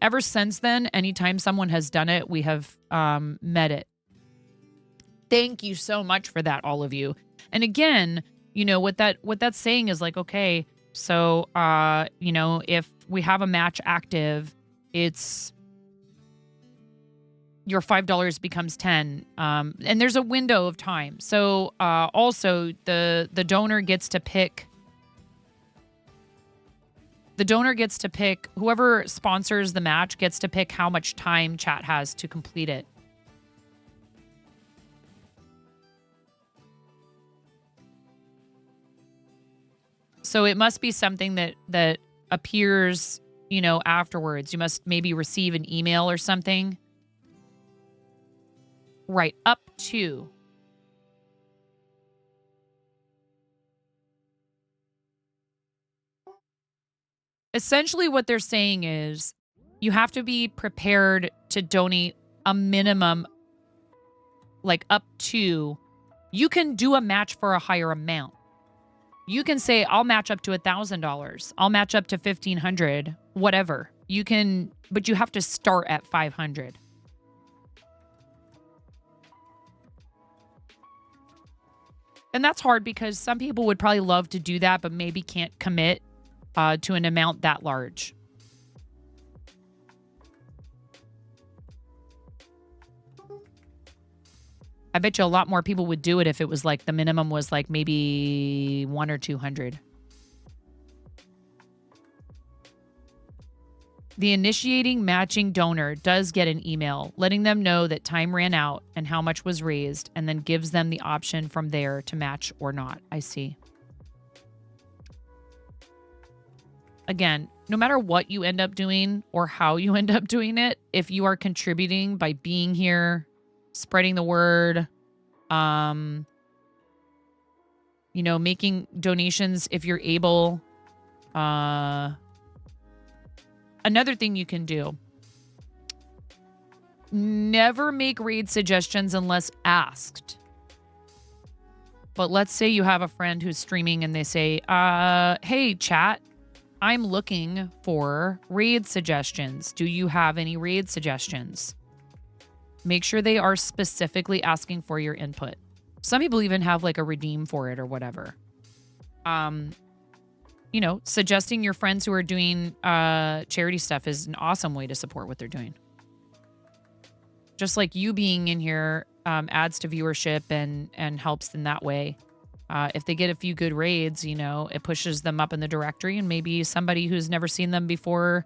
Speaker 1: Ever since then, anytime someone has done it, we have met it. Thank you so much for that, all of you. And again, what that's saying is like, okay, so if we have a match active, it's your $5 becomes 10, and there's a window of time. So also the donor gets to pick. The donor gets to pick, whoever sponsors the match gets to pick how much time chat has to complete it. So it must be something that appears, afterwards. You must maybe receive an email or something. Right, up to. Essentially what they're saying is you have to be prepared to donate a minimum, like up to. You can do a match for a higher amount. You can say, I'll match up to $1,000. I'll match up to $1,500, whatever. You can, but you have to start at $500. And that's hard because some people would probably love to do that, but maybe can't commit to an amount that large. I bet you a lot more people would do it if it was like the minimum was like maybe 100 or 200. The initiating matching donor does get an email letting them know that time ran out and how much was raised, and then gives them the option from there to match or not. I see. Again, no matter what you end up doing or how you end up doing it, if you are contributing by being here, spreading the word, making donations if you're able. Another thing you can do, never make raid suggestions unless asked. But let's say you have a friend who's streaming and they say, hey, chat, I'm looking for raid suggestions. Do you have any raid suggestions? Make sure they are specifically asking for your input. Some people even have like a redeem for it or whatever. Suggesting your friends who are doing charity stuff is an awesome way to support what they're doing. Just like you being in here adds to viewership and helps in that way. If they get a few good raids, it pushes them up in the directory, and maybe somebody who's never seen them before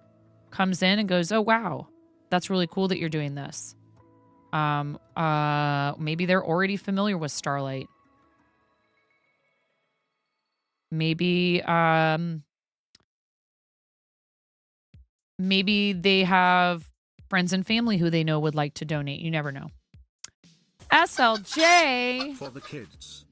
Speaker 1: comes in and goes, oh, wow, that's really cool that you're doing this. Maybe they're already familiar with Starlight. Maybe they have friends and family who they know would like to donate. You never know. SLJ.
Speaker 3: For the kids.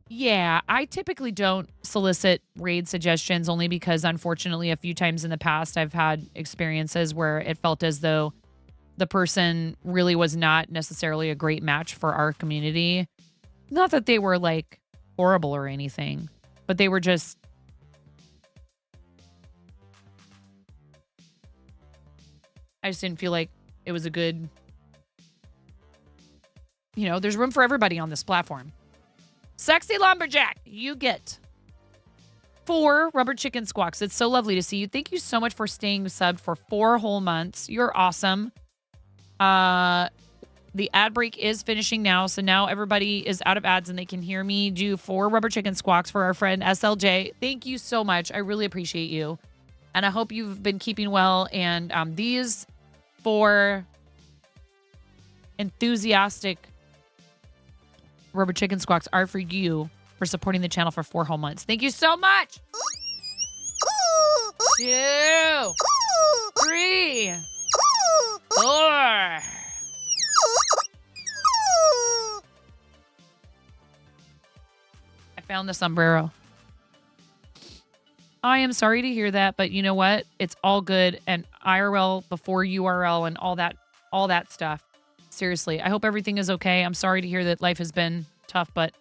Speaker 1: Yeah, I typically don't solicit raid suggestions only because, unfortunately, a few times in the past, I've had experiences where it felt as though the person really was not necessarily a great match for our community. Not that they were like horrible or anything, but they were just, I just didn't feel like it was a good, there's room for everybody on this platform. Sexy Lumberjack, you get 4 rubber chicken squawks. It's so lovely to see you. Thank you so much for staying subbed for 4 whole months. You're awesome. the ad break is finishing now. So now everybody is out of ads and they can hear me do 4 rubber chicken squawks for our friend SLJ. Thank you so much. I really appreciate you. And I hope you've been keeping well. And these 4 enthusiastic rubber chicken squawks are for you for supporting the channel for 4 whole months. Thank you so much. 2, 3, 4. I found the sombrero. I am sorry to hear that, but you know what? It's all good. And IRL before URL and all that stuff. Seriously, I hope everything is okay. I'm sorry to hear that life has been tough, but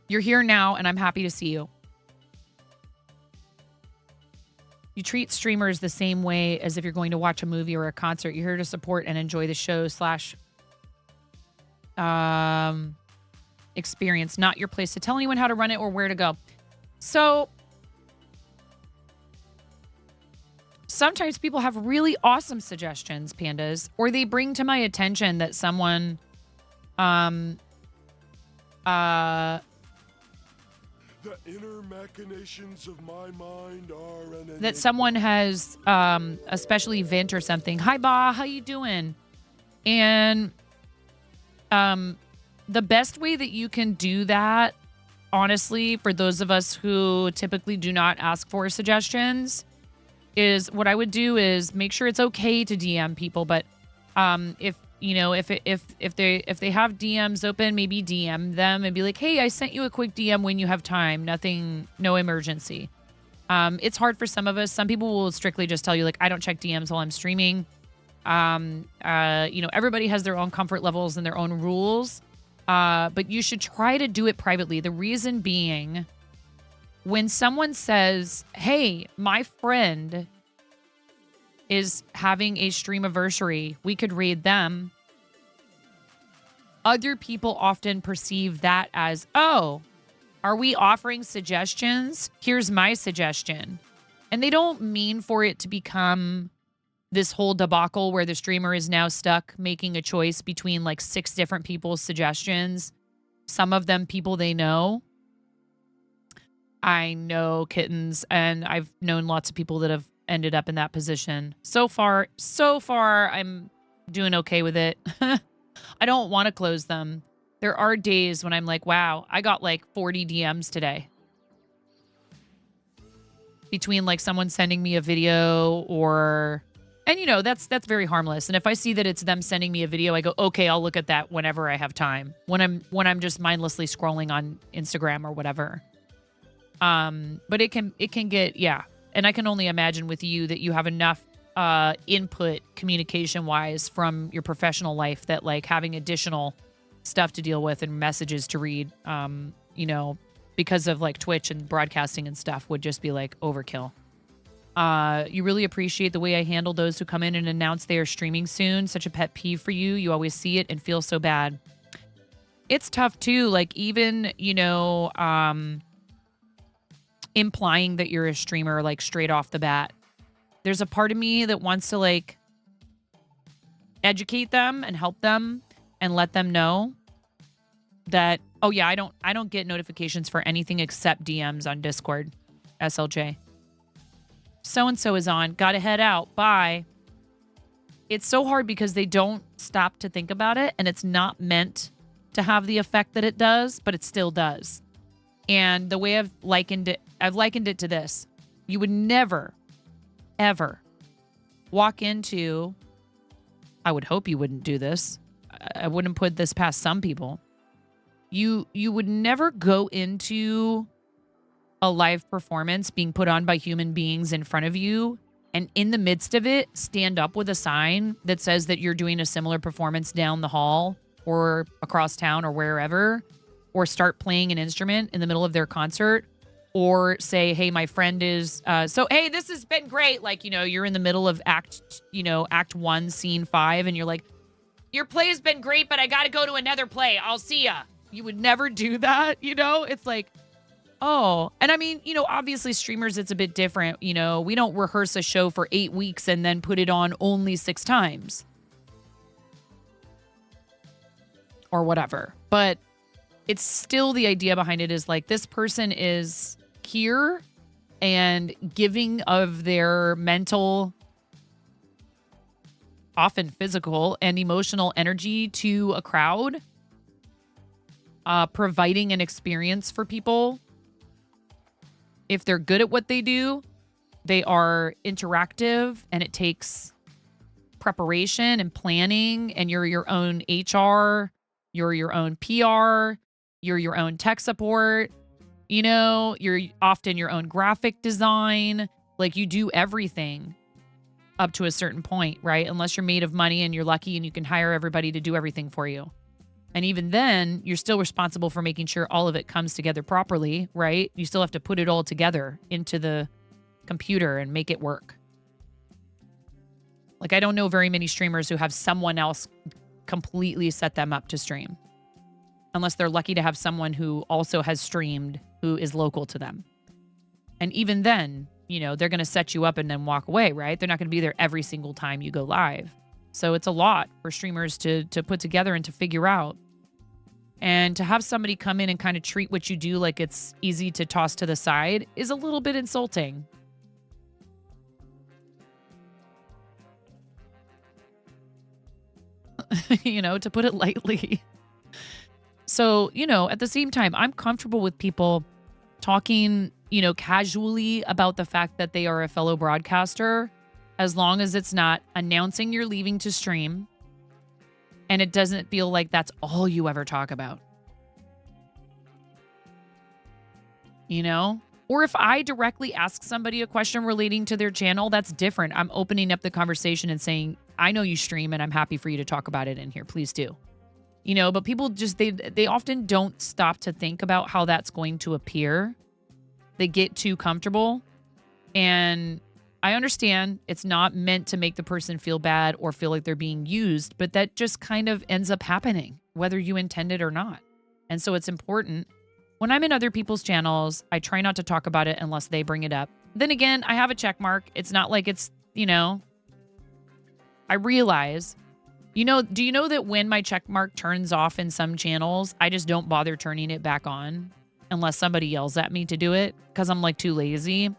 Speaker 1: you're here now, and I'm happy to see you. You treat streamers the same way as if you're going to watch a movie or a concert. You're here to support and enjoy the show / experience, not your place to tell anyone how to run it or where to go. So sometimes people have really awesome suggestions, pandas, or they bring to my attention that someone
Speaker 3: the inner machinations of my mind are an
Speaker 1: that someone has a special event or something. Hi, Ba, how you doing? And the best way that you can do that, honestly, for those of us who typically do not ask for suggestions, is what I would do is make sure it's okay to DM people. But if they have DMs open, maybe DM them and be like, hey, I sent you a quick DM when you have time. No emergency. It's hard for some of us. Some people will strictly just tell you, like, I don't check DMs while I'm streaming. Everybody has their own comfort levels and their own rules. But you should try to do it privately. The reason being, when someone says, hey, my friend is having a stream anniversary, we could raid them. Other people often perceive that as, oh, are we offering suggestions? Here's my suggestion. And they don't mean for it to become this whole debacle where the streamer is now stuck making a choice between like 6 different people's suggestions. Some of them people they know. I know kittens, and I've known lots of people that have ended up in that position. So far, I'm doing okay with it. I don't want to close them. There are days when I'm like, wow, I got like 40 DMs today. Between like someone sending me a video or... And, that's very harmless. And if I see that it's them sending me a video, I go, okay, I'll look at that whenever I have time. When I'm just mindlessly scrolling on Instagram or whatever. But it can get, yeah. And I can only imagine with you that you have enough input communication-wise from your professional life that, like, having additional stuff to deal with and messages to read, because of, like, Twitch and broadcasting and stuff would just be, like, overkill. You really appreciate the way I handle those who come in and announce they are streaming soon. Such a pet peeve for you. You always see it and feel so bad. It's tough too. Like even, implying that you're a streamer, like straight off the bat. There's a part of me that wants to like educate them and help them and let them know that, oh yeah, I don't get notifications for anything except DMs on Discord. SLJ. So-and-so is on. Gotta head out. Bye. It's so hard because they don't stop to think about it, and it's not meant to have the effect that it does, but it still does. And the way I've likened it to this. You would never, ever walk into... I would hope you wouldn't do this. I wouldn't put this past some people. You would never go into a live performance being put on by human beings in front of you and in the midst of it stand up with a sign that says that you're doing a similar performance down the hall or across town or wherever, or start playing an instrument in the middle of their concert, or say, hey, my friend is hey, this has been great. Like, you're in the middle of act 1, scene 5, and you're like, your play has been great, but I got to go to another play. I'll see ya. You would never do that. It's like, Oh, and I mean, obviously streamers, it's a bit different. We don't rehearse a show for 8 weeks and then put it on only 6 times or whatever. But it's still, the idea behind it is like, this person is here and giving of their mental, often physical and emotional energy to a crowd, providing an experience for people. If they're good at what they do, they are interactive, and it takes preparation and planning, and you're your own HR, you're your own PR, you're your own tech support, you're often your own graphic design. Like, you do everything up to a certain point, right? Unless you're made of money and you're lucky and you can hire everybody to do everything for you. And even then, you're still responsible for making sure all of it comes together properly, right? You still have to put it all together into the computer and make it work. Like, I don't know very many streamers who have someone else completely set them up to stream, unless they're lucky to have someone who also has streamed who is local to them. And even then, they're going to set you up and then walk away, right? They're not going to be there every single time you go live. So it's a lot for streamers to put together and to figure out. And to have somebody come in and kind of treat what you do like it's easy to toss to the side is a little bit insulting. To put it lightly. So, at the same time, I'm comfortable with people talking, casually about the fact that they are a fellow broadcaster, as long as it's not announcing you're leaving to stream and it doesn't feel like that's all you ever talk about. Or if I directly ask somebody a question relating to their channel, that's different. I'm opening up the conversation and saying, I know you stream and I'm happy for you to talk about it in here. Please do. But people just, they often don't stop to think about how that's going to appear. They get too comfortable. And I understand it's not meant to make the person feel bad or feel like they're being used, but that just kind of ends up happening, whether you intend it or not. And so it's important. When I'm in other people's channels, I try not to talk about it unless they bring it up. Then again, I have a check mark. It's not like it's, I realize, do you know that when my check mark turns off in some channels, I just don't bother turning it back on unless somebody yells at me to do it because I'm like too lazy.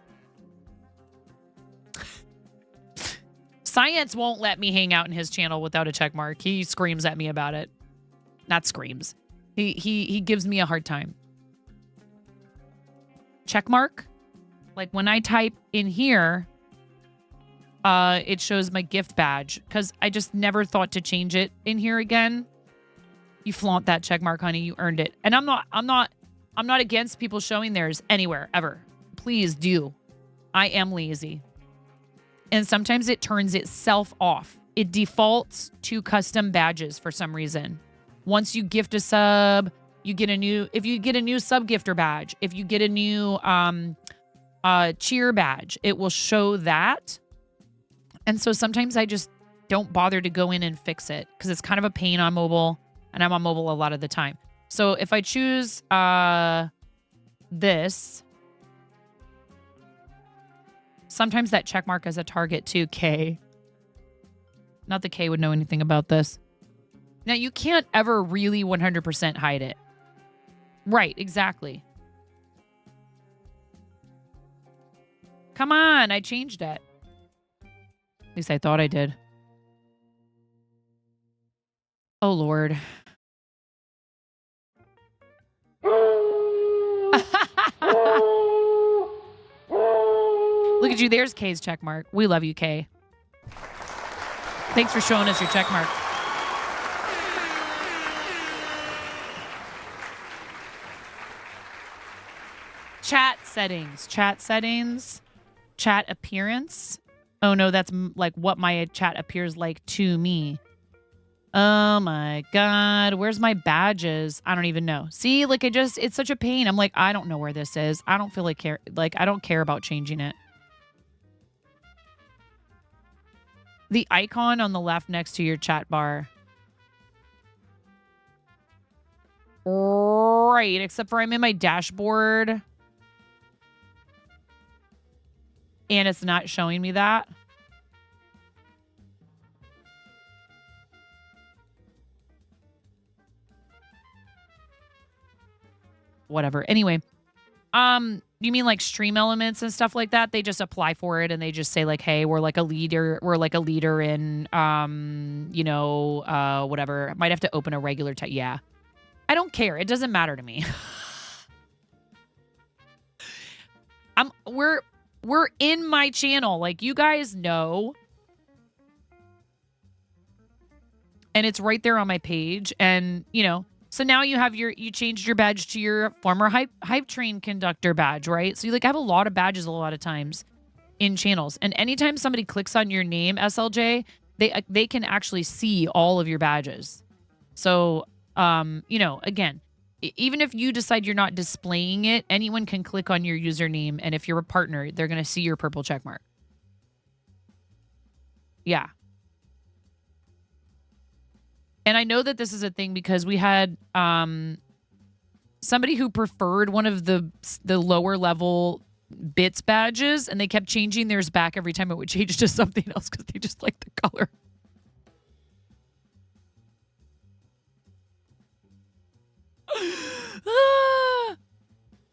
Speaker 1: Science won't let me hang out in his channel without a check mark. He screams at me about it. Not screams. He gives me a hard time. Check mark? Like when I type in here, it shows my gift badge because I just never thought to change it in here again. You flaunt that check mark, honey. You earned it. And I'm not against people showing theirs anywhere, ever. Please do. I am lazy. And sometimes it turns itself off. It defaults to custom badges for some reason. Once you gift a sub, you get if you get a new sub gifter badge, if you get a new cheer badge, it will show that. And so sometimes I just don't bother to go in and fix it because it's kind of a pain on mobile, and I'm on mobile a lot of the time. So if I choose this, sometimes that check mark as a target too, K. Not that K would know anything about this. Now, you can't ever really 100% hide it. Right, exactly. Come on, I changed it. At least I thought I did. Oh, Lord. Look at you. There's K's check mark. We love you, K. Thanks for showing us your check mark. Chat settings. Chat settings. Chat appearance. Oh, no, that's like what my chat appears like to me. Oh, my God. Where's my badges? I don't even know. See, like it's such a pain. I'm like, I don't know where this is. I don't feel like I don't care about changing it. The icon on the left next to your chat bar. Right, except for I'm in my dashboard. and it's not showing me that. Whatever. Anyway, you mean like stream elements and stuff like that? They just apply for it and they just say like, "Hey, we're like a leader. We're like a leader in, whatever." Might have to open a regular tab. Yeah, I don't care. It doesn't matter to me. We're in my channel, like you guys know, and it's right there on my page, and so now you changed your badge to your former hype train conductor badge, right? So you like have a lot of badges a lot of times in channels. And anytime somebody clicks on your name, SLJ, they can actually see all of your badges. So again, even if you decide you're not displaying it, anyone can click on your username, and if you're a partner, they're going to see your purple check mark. Yeah. And I know that this is a thing because we had somebody who preferred one of the lower level bits badges, and they kept changing theirs back every time it would change to something else because they just liked the color.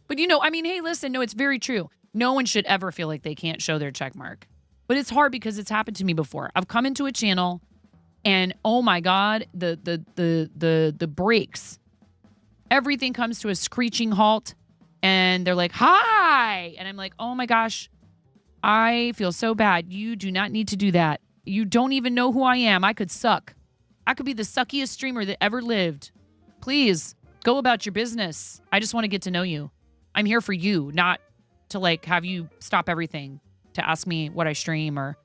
Speaker 1: But hey, listen, no, it's very true. No one should ever feel like they can't show their check mark. But it's hard because it's happened to me before. I've come into a channel and oh my God, the brakes. Everything comes to a screeching halt and they're like, "Hi." And I'm like, "Oh my gosh, I feel so bad. You do not need to do that. You don't even know who I am. I could suck. I could be the suckiest streamer that ever lived. Please go about your business. I just want to get to know you. I'm here for you, not to like have you stop everything to ask me what I stream or,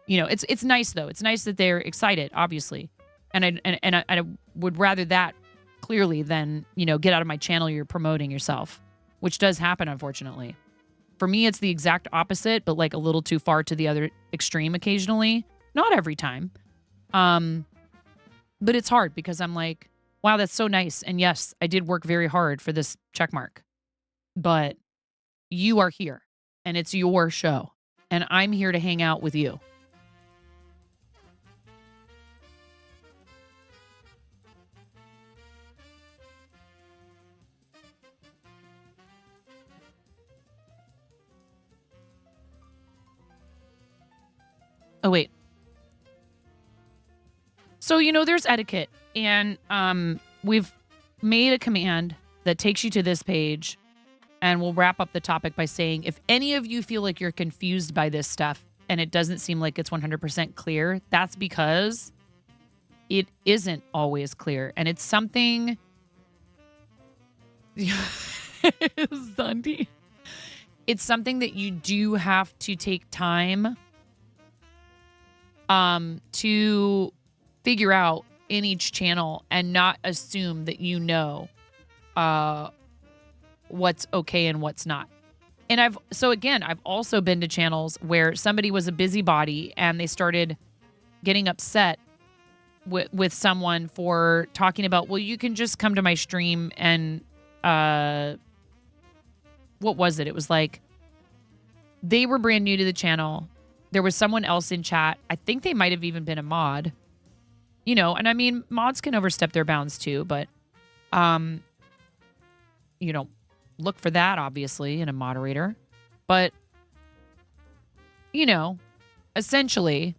Speaker 1: it's nice though. It's nice that they're excited, obviously. And I would rather that clearly than, get out of my channel. You're promoting yourself, which does happen, unfortunately. For me, it's the exact opposite, but like a little too far to the other extreme occasionally. Not every time. But it's hard because I'm like, wow, that's so nice. And yes, I did work very hard for this check mark. But you are here and it's your show. And I'm here to hang out with you. Oh, wait. So, there's etiquette. And we've made a command that takes you to this page. And we'll wrap up the topic by saying, if any of you feel like you're confused by this stuff and it doesn't seem like it's 100% clear, that's because it isn't always clear. And it's something... Sunday. It's something that you do have to take time to figure out in each channel and not assume that what's okay and what's not. And I've also been to channels where somebody was a busybody and they started getting upset with someone for talking about, well, you can just come to my stream and what was it? It was like they were brand new to the channel. There was someone else in chat. I think they might have even been a mod. And mods can overstep their bounds too, but look for that obviously in a moderator. But essentially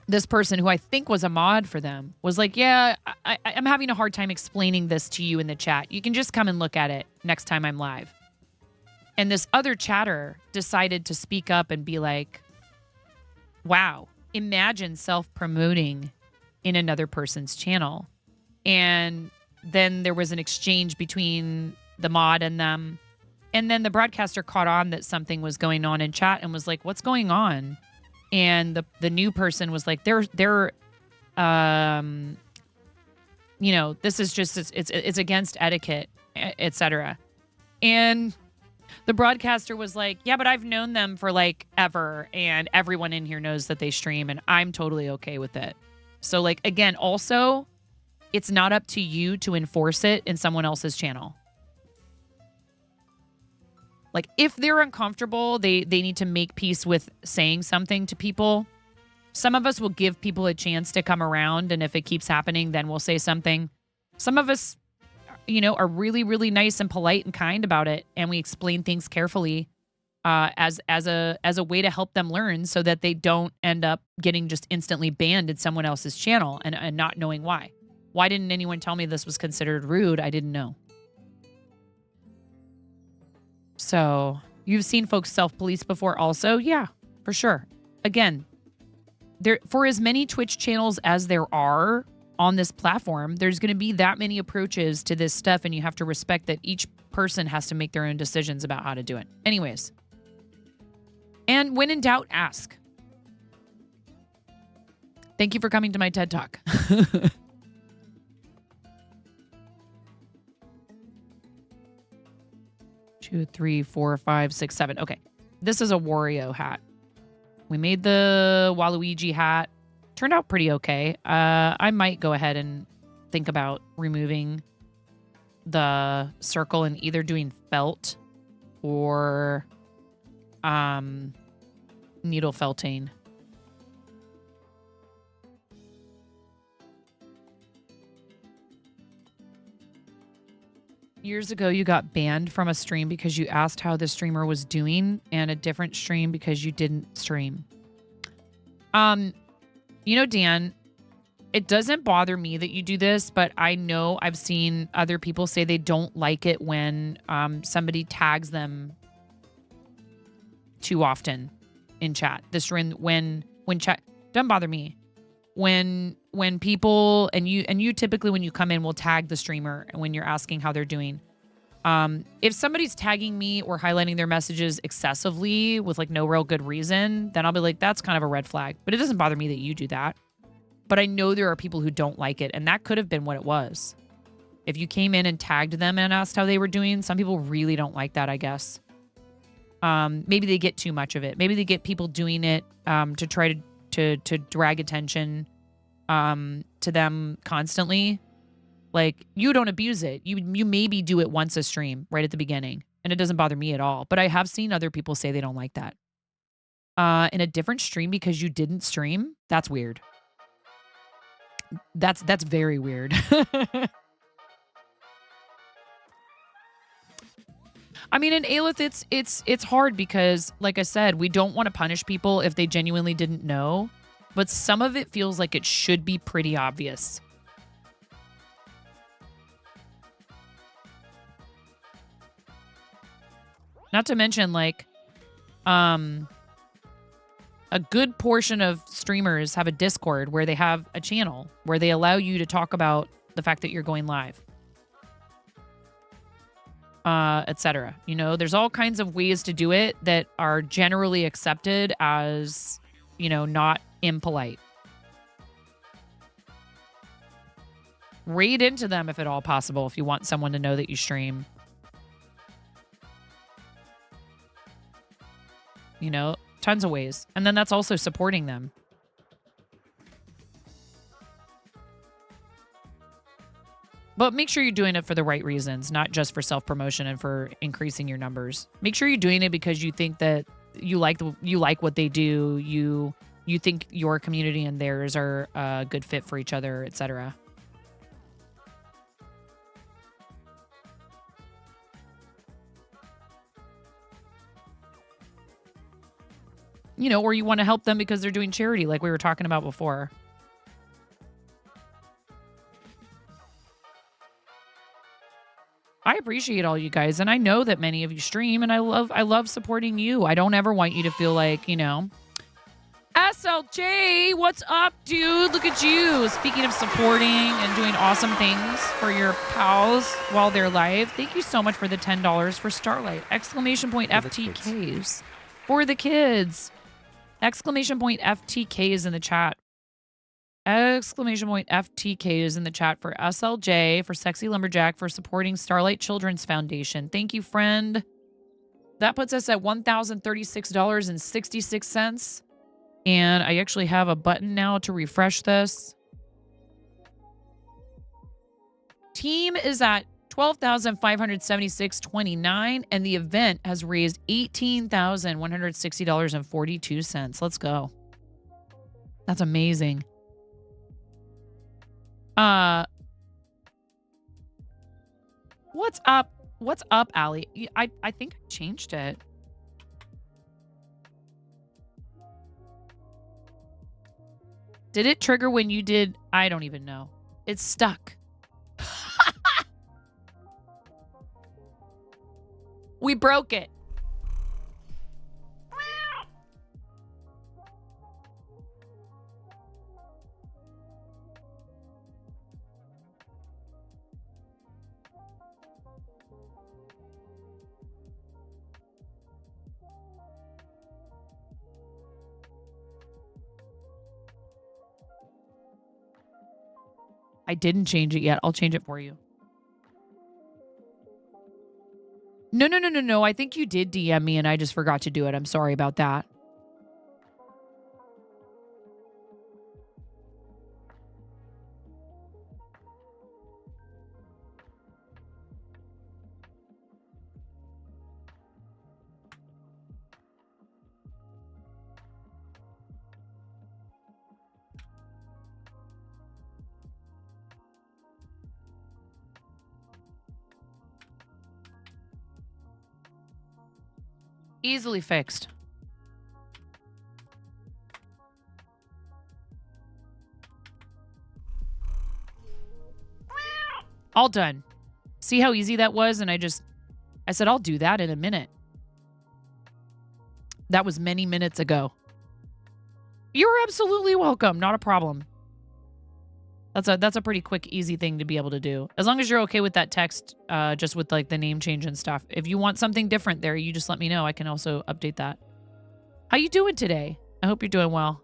Speaker 1: this person who I think was a mod for them was like, yeah, I'm having a hard time explaining this to you in the chat. You can just come and look at it next time I'm live. And this other chatter decided to speak up and be like, wow, imagine self-promoting in another person's channel. And then there was an exchange between the mod and them. And then the broadcaster caught on that something was going on in chat and was like, what's going on? And the new person was like, they're this is just, it's against etiquette, etc. And the broadcaster was like, yeah, but I've known them for like ever. And everyone in here knows that they stream and I'm totally okay with it. So like, again, also, it's not up to you to enforce it in someone else's channel. Like if they're uncomfortable, they need to make peace with saying something to people. Some of us will give people a chance to come around, and if it keeps happening, then we'll say something. Some of us, are really, really nice and polite and kind about it, and we explain things carefully as a way to help them learn, so that they don't end up getting just instantly banned in someone else's channel and not knowing why. Why didn't anyone tell me this was considered rude? I didn't know. So you've seen folks self-police before also? Yeah, for sure. Again, for as many Twitch channels as there are on this platform, there's going to be that many approaches to this stuff, and you have to respect that each person has to make their own decisions about how to do it. Anyways. And when in doubt, ask. Thank you for coming to my TED Talk. 2, 3, 4, 5, 6, 7. Okay. This is a Wario hat. We made the Waluigi hat. Turned out pretty okay. I might go ahead and think about removing the circle and either doing felt or needle felting. Years ago, you got banned from a stream because you asked how the streamer was doing, and a different stream because you didn't stream. Dan, it doesn't bother me that you do this, but I know I've seen other people say they don't like it when somebody tags them too often in chat. When chat doesn't bother me. When people and you typically when you come in will tag the streamer when you're asking how they're doing. If somebody's tagging me or highlighting their messages excessively with like no real good reason, then I'll be like, that's kind of a red flag. But it doesn't bother me that you do that. But I know there are people who don't like it, and that could have been what it was. If you came in and tagged them and asked how they were doing, some people really don't like that, I guess. Maybe they get too much of it. Maybe they get people doing it to try to drag attention to them constantly. Like, you don't abuse it. You maybe do it once a stream right at the beginning, and it doesn't bother me at all. But I have seen other people say they don't like that. In a different stream because you didn't stream? That's weird. That's very weird. I mean, in Aelith, it's hard because, like I said, we don't want to punish people if they genuinely didn't know. But some of it feels like it should be pretty obvious. Not to mention, like, a good portion of streamers have a Discord where they have a channel where they allow you to talk about the fact that you're going live, etc. There's all kinds of ways to do it that are generally accepted as, not impolite. Raid into them if at all possible if you want someone to know that you stream. Tons of ways. And then that's also supporting them. But make sure you're doing it for the right reasons, not just for self-promotion and for increasing your numbers. Make sure you're doing it because you think that you like what they do, you think your community and theirs are a good fit for each other, etc. Or you want to help them because they're doing charity like we were talking about before. I appreciate all you guys, and I know that many of you stream, and I love supporting you. I don't ever want you to feel like, SLJ, what's up, dude? Look at you. Speaking of supporting and doing awesome things for your pals while they're live, thank you so much for the $10 for Starlight. Exclamation point FTKs. For the kids. Exclamation point FTKs in the chat. Exclamation point FTKs in the chat for SLJ, for Sexy Lumberjack, for supporting Starlight Children's Foundation. Thank you, friend. That puts us at $1,036.66. And I actually have a button now to refresh this. Team is at $12,576.29, and the event has raised $18,160.42. Let's go. That's amazing. What's up? What's up, Allie? I think I changed it. Did it trigger when you did? I don't even know. It's stuck. We broke it. I didn't change it yet. I'll change it for you. No. I think you did DM me and I just forgot to do it. I'm sorry about that. Easily fixed. All done. See how easy that was? And I said, I'll do that in a minute. That was many minutes ago. You're absolutely welcome. Not a problem. That's a pretty quick, easy thing to be able to do. As long as you're okay with that text, just with like the name change and stuff. If you want something different there, you just let me know. I can also update that. How you doing today? I hope you're doing well.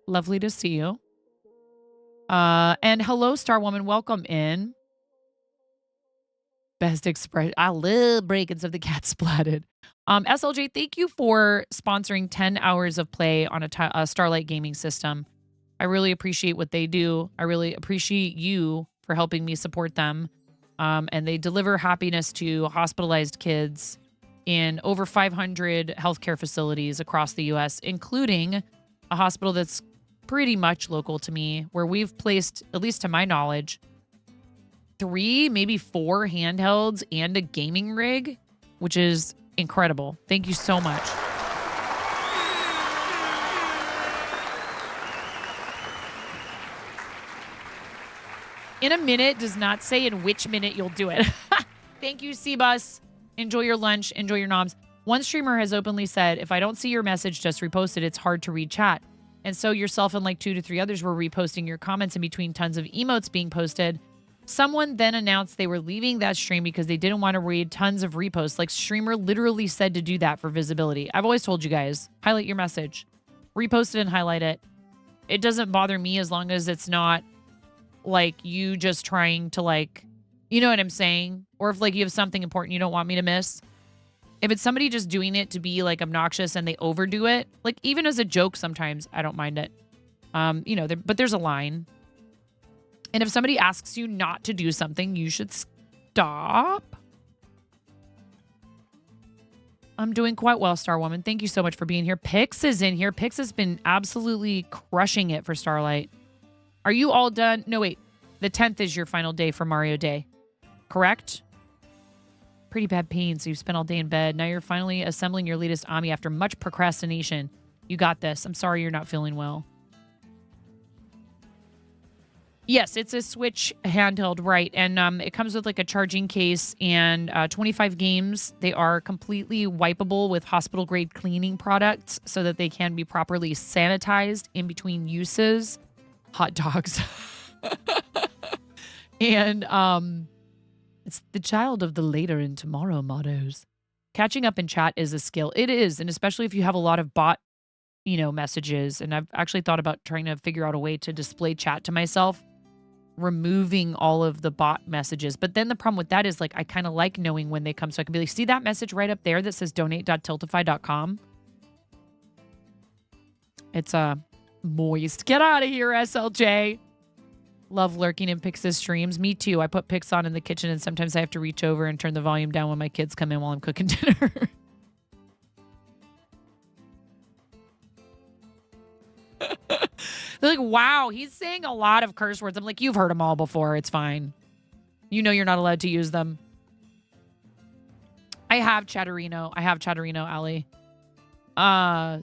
Speaker 1: Lovely to see you. And hello, Star Woman. Welcome in. Best expression. I love break-ins of the cat splatted. SLJ, thank you for sponsoring 10 hours of play on a Starlight gaming system. I really appreciate what they do. I really appreciate you for helping me support them. And they deliver happiness to hospitalized kids in over 500 healthcare facilities across the U.S., including a hospital that's pretty much local to me, where we've placed, at least to my knowledge, 3, maybe 4 handhelds and a gaming rig, which is incredible. Thank you so much. In a minute does not say in which minute you'll do it. Thank you, Cbus. Enjoy your lunch. Enjoy your noms. One streamer has openly said, if I don't see your message, just repost it. It's hard to read chat. And so yourself and like 2 to 3 others were reposting your comments in between tons of emotes being posted. Someone then announced they were leaving that stream because they didn't want to read tons of reposts. Like, streamer literally said to do that for visibility. I've always told you guys, highlight your message. Repost it and highlight it. It doesn't bother me as long as it's not like you just trying to like, you know what I'm saying? Or if like you have something important you don't want me to miss. If it's somebody just doing it to be like obnoxious and they overdo it, like even as a joke sometimes, I don't mind it. You know, but there's a line. And if somebody asks you not to do something, you should stop. I'm doing quite well, Star Woman. Thank you so much for being here. Pix is in here. Pix has been absolutely crushing it for Starlight. Are you all done? No, wait. The 10th is your final day for Mario Day. Correct? Pretty bad pain, so you spent all day in bed. Now you're finally assembling your latest Ami after much procrastination. You got this. I'm sorry you're not feeling well. Yes, it's a Switch handheld, right? And it comes with like a charging case and 25 games. They are completely wipeable with hospital-grade cleaning products so that they can be properly sanitized in between uses. Hot dogs. And it's the child of the later and tomorrow mottos. Catching up in chat is a skill. It is, and especially if you have a lot of bot, messages. And I've actually thought about trying to figure out a way to display chat to myself, removing all of the bot messages. But then the problem with that is like I kind of like knowing when they come, so I can be like, see that message right up there that says donate.tiltify.com? It's moist. Get out of here, SLJ. Love lurking in Pix's streams. Me too. I put Pix on in the kitchen and sometimes I have to reach over and turn the volume down when my kids come in while I'm cooking dinner. They're like, wow, he's saying a lot of curse words. I'm like, you've heard them all before. It's fine. You know you're not allowed to use them. I have Chatterino, Ali.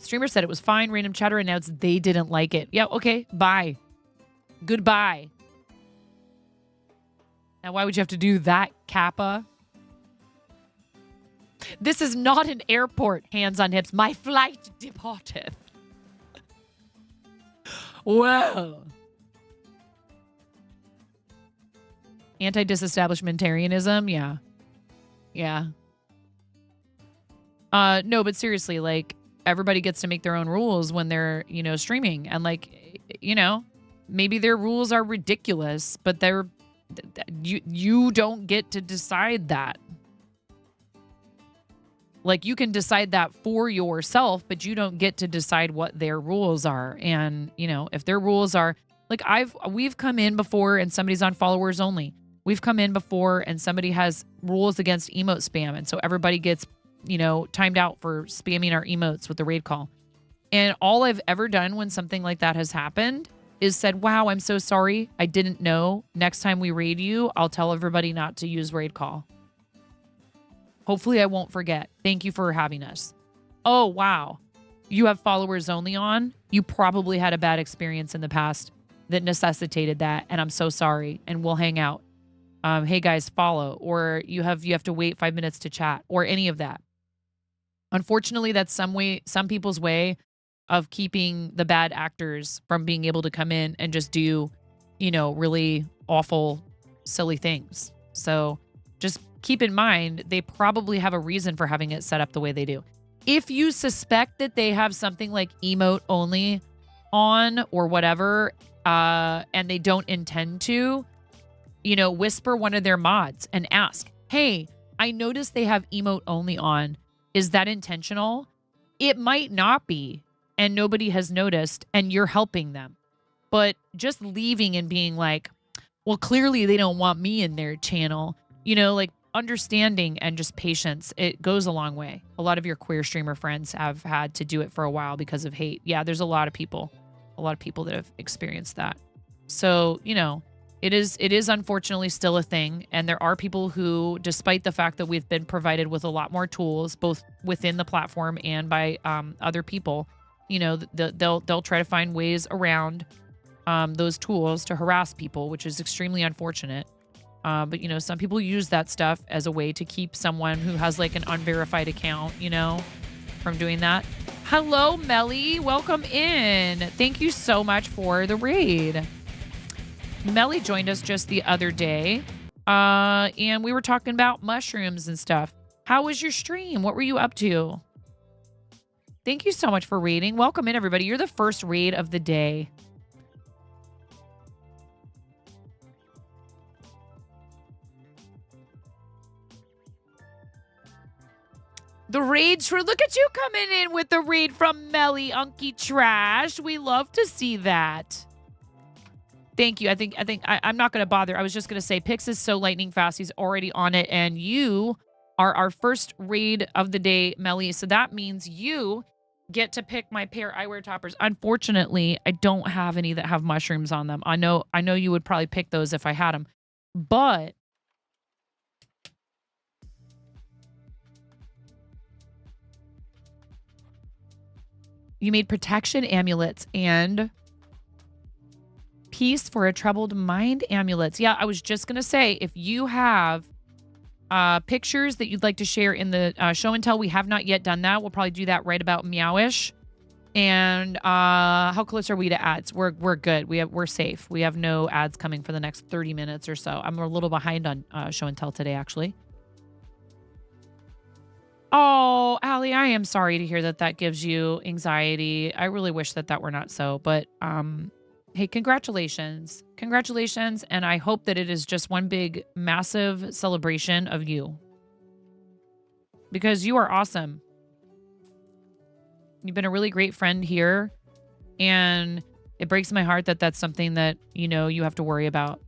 Speaker 1: Streamer said it was fine. Random chatter announced they didn't like it. Yeah, okay. Bye. Goodbye. Now, why would you have to do that, Kappa? This is not an airport. Hands on hips. My flight departed. Well. Anti-disestablishmentarianism? Yeah. Yeah. No, but seriously, like, everybody gets to make their own rules when they're, you know, streaming. And, like, you know, maybe their rules are ridiculous, but you don't get to decide that. Like, you can decide that for yourself, but you don't get to decide what their rules are. And, you know, if their rules are, like, we've come in before and somebody's on followers only. We've come in before and somebody has rules against emote spam. And so everybody gets, you know, timed out for spamming our emotes with the raid call. And all I've ever done when something like that has happened is said, wow, I'm so sorry. I didn't know. Next time we raid you, I'll tell everybody not to use raid call. Hopefully I won't forget. Thank you for having us. Oh, wow. You have followers only on? You probably had a bad experience in the past that necessitated that. And I'm so sorry. And we'll hang out. Hey guys, follow. Or you have to wait 5 minutes to chat or any of that. Unfortunately, that's some people's way of keeping the bad actors from being able to come in and just do, you know, really awful, silly things. So just keep in mind, they probably have a reason for having it set up the way they do. If you suspect that they have something like emote only on or whatever, and they don't intend to, you know, whisper one of their mods and ask, hey, I noticed they have emote only on. Is that intentional? It might not be, and nobody has noticed, and you're helping them. But just leaving and being like, well, clearly they don't want me in their channel, you know, like, understanding and just patience, it goes a long way. A lot of your queer streamer friends have had to do it for a while because of hate. Yeah, there's a lot of people that have experienced that. So, you know, it is unfortunately still a thing. And there are people who, despite the fact that we've been provided with a lot more tools, both within the platform and by other people, you know, they'll try to find ways around those tools to harass people, which is extremely unfortunate. But, you know, some people use that stuff as a way to keep someone who has like an unverified account, you know, from doing that. Hello, Melly. Welcome in. Thank you so much for the raid. Melly joined us just the other day, and we were talking about mushrooms and stuff. How was your stream? What were you up to? Thank you so much for raiding. Welcome in, everybody. You're the first raid of the day. The raids for, look at you coming in with the raid from Melly Unky Trash. We love to see that. Thank you. I'm not going to bother. I was just going to say Pix is so lightning fast. He's already on it. And you are our first raid of the day, Melly. So that means you get to pick my pair eyewear toppers. Unfortunately, I don't have any that have mushrooms on them. I know you would probably pick those if I had them. But you made protection amulets and peace for a troubled mind amulets. Yeah, I was just going to say, if you have pictures that you'd like to share in the show and tell, we have not yet done that. We'll probably do that right about meowish. And how close are we to ads? We're good. We're safe. We have no ads coming for the next 30 minutes or so. I'm a little behind on show and tell today, actually. Oh, Allie, I am sorry to hear that gives you anxiety. I really wish that were not so, but hey, congratulations. Congratulations, and I hope that it is just one big, massive celebration of you. Because you are awesome. You've been a really great friend here, and It breaks my heart that that's something that, you know, you have to worry about.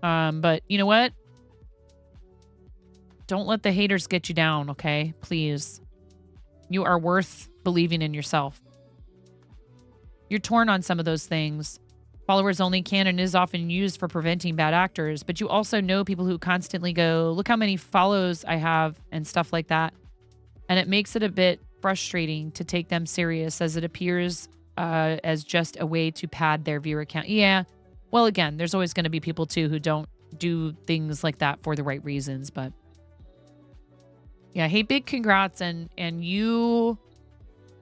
Speaker 1: But you know what? Don't let the haters get you down, okay? Please. You are worth believing in yourself. You're torn on some of those things. Followers only can and is often used for preventing bad actors, but you also know people who constantly go, look how many follows I have and stuff like that. And it makes it a bit frustrating to take them serious as it appears as just a way to pad their viewer count. Yeah. Well, again, there's always going to be people too who don't do things like that for the right reasons, but yeah, hey, big congrats and you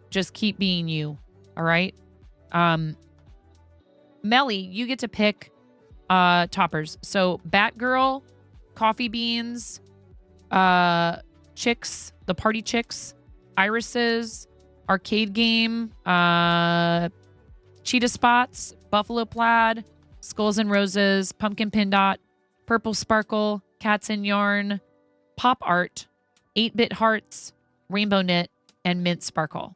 Speaker 1: just keep being you. All right. Melly, you get to pick toppers. So Batgirl, Coffee Beans, Chicks, the Party Chicks, Irises, Arcade Game, Cheetah Spots, Buffalo Plaid, Skulls and Roses, Pumpkin Pin Dot, Purple Sparkle, Cats and Yarn, Pop Art, 8-Bit Hearts, Rainbow Knit, and Mint Sparkle.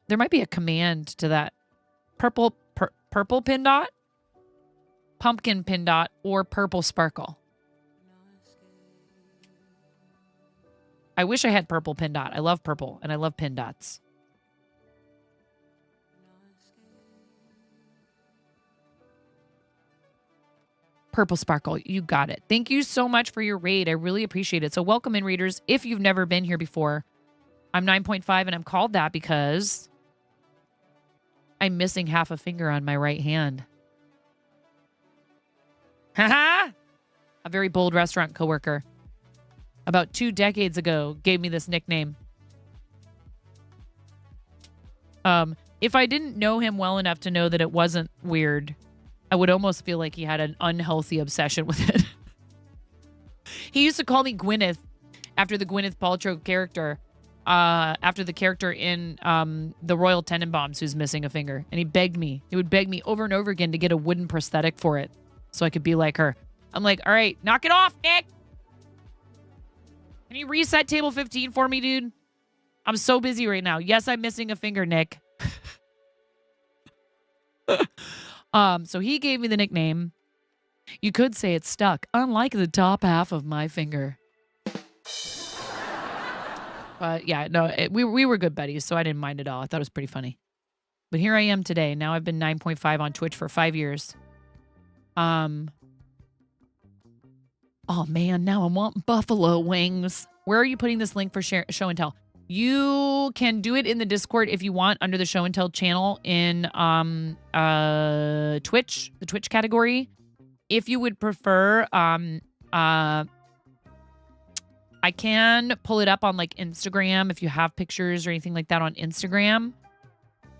Speaker 1: There might be a command to that. Purple Pin Dot, Pumpkin Pin Dot, or Purple Sparkle. I wish I had Purple Pin Dot. I love purple, and I love pin dots. Purple Sparkle, you got it. Thank you so much for your raid. I really appreciate it. So welcome in, readers. If you've never been here before, I'm 9.5, and I'm called that because I'm missing half a finger on my right hand. Haha! A very bold restaurant coworker about 2 decades ago gave me this nickname. If I didn't know him well enough to know that it wasn't weird, I would almost feel like he had an unhealthy obsession with it. He used to call me Gwyneth after the Gwyneth Paltrow character, after the character in the Royal Tenenbaums who's missing a finger. And he begged me. He would beg me over and over again to get a wooden prosthetic for it so I could be like her. I'm like, all right, knock it off, Nick. Can you reset table 15 for me, dude? I'm so busy right now. Yes, I'm missing a finger, Nick. So he gave me the nickname. You could say it's stuck, unlike the top half of my finger. But yeah, no, we were good buddies, so I didn't mind at all. I thought it was pretty funny. But here I am today. Now I've been 9.5 on Twitch for 5 years. Oh man, now I want buffalo wings. Where are you putting this link for show and tell? You can do it in the Discord if you want under the show and tell channel in Twitch, the Twitch category. If you would prefer, I can pull it up on like Instagram if you have pictures or anything like that on Instagram.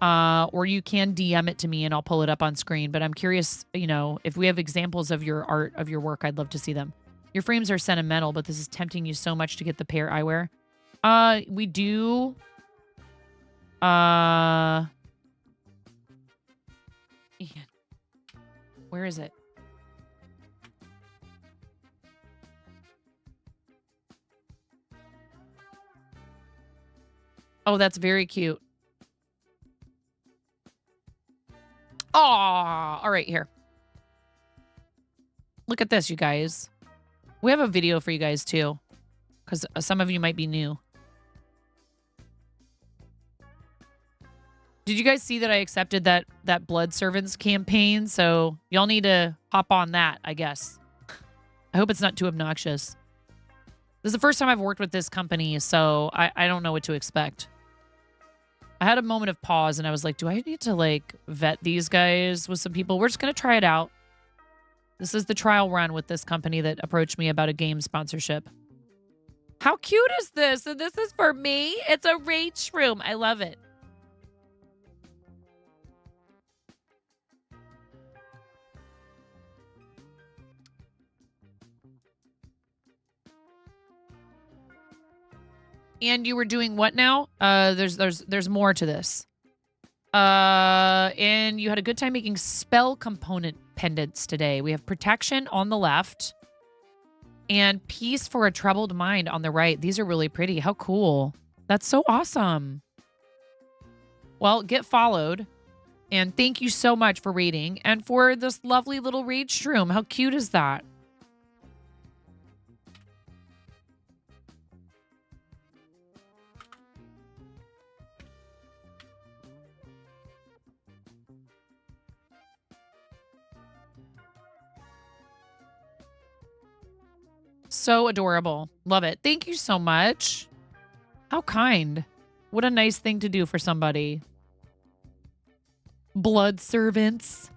Speaker 1: Or you can DM it to me and I'll pull it up on screen. But I'm curious, you know, if we have examples of your art, of your work, I'd love to see them. Your frames are sentimental, but this is tempting you so much to get the pair I wear. We do. Where is it? Oh, that's very cute. Oh, all right, here. Look at this, you guys. We have a video for you guys, too, because some of you might be new. Did you guys see that I accepted that Blood Servants campaign? So y'all need to hop on that, I guess. I hope it's not too obnoxious. This is the first time I've worked with this company, so I don't know what to expect. I had a moment of pause, and I was like, do I need to, like, vet these guys with some people? We're just going to try it out. This is the trial run with this company that approached me about a game sponsorship. How cute is this? And this is for me? It's a raid shroom. I love it. And you were doing what now? There's more to this. And you had a good time making spell component pendants today. We have protection on the left and peace for a troubled mind on the right. These are really pretty. How cool. That's so awesome. Well, get followed. And thank you so much for reading and for this lovely little read shroom. How cute is that? So adorable. Love it. Thank you so much. How kind. What a nice thing to do for somebody. Blood servants.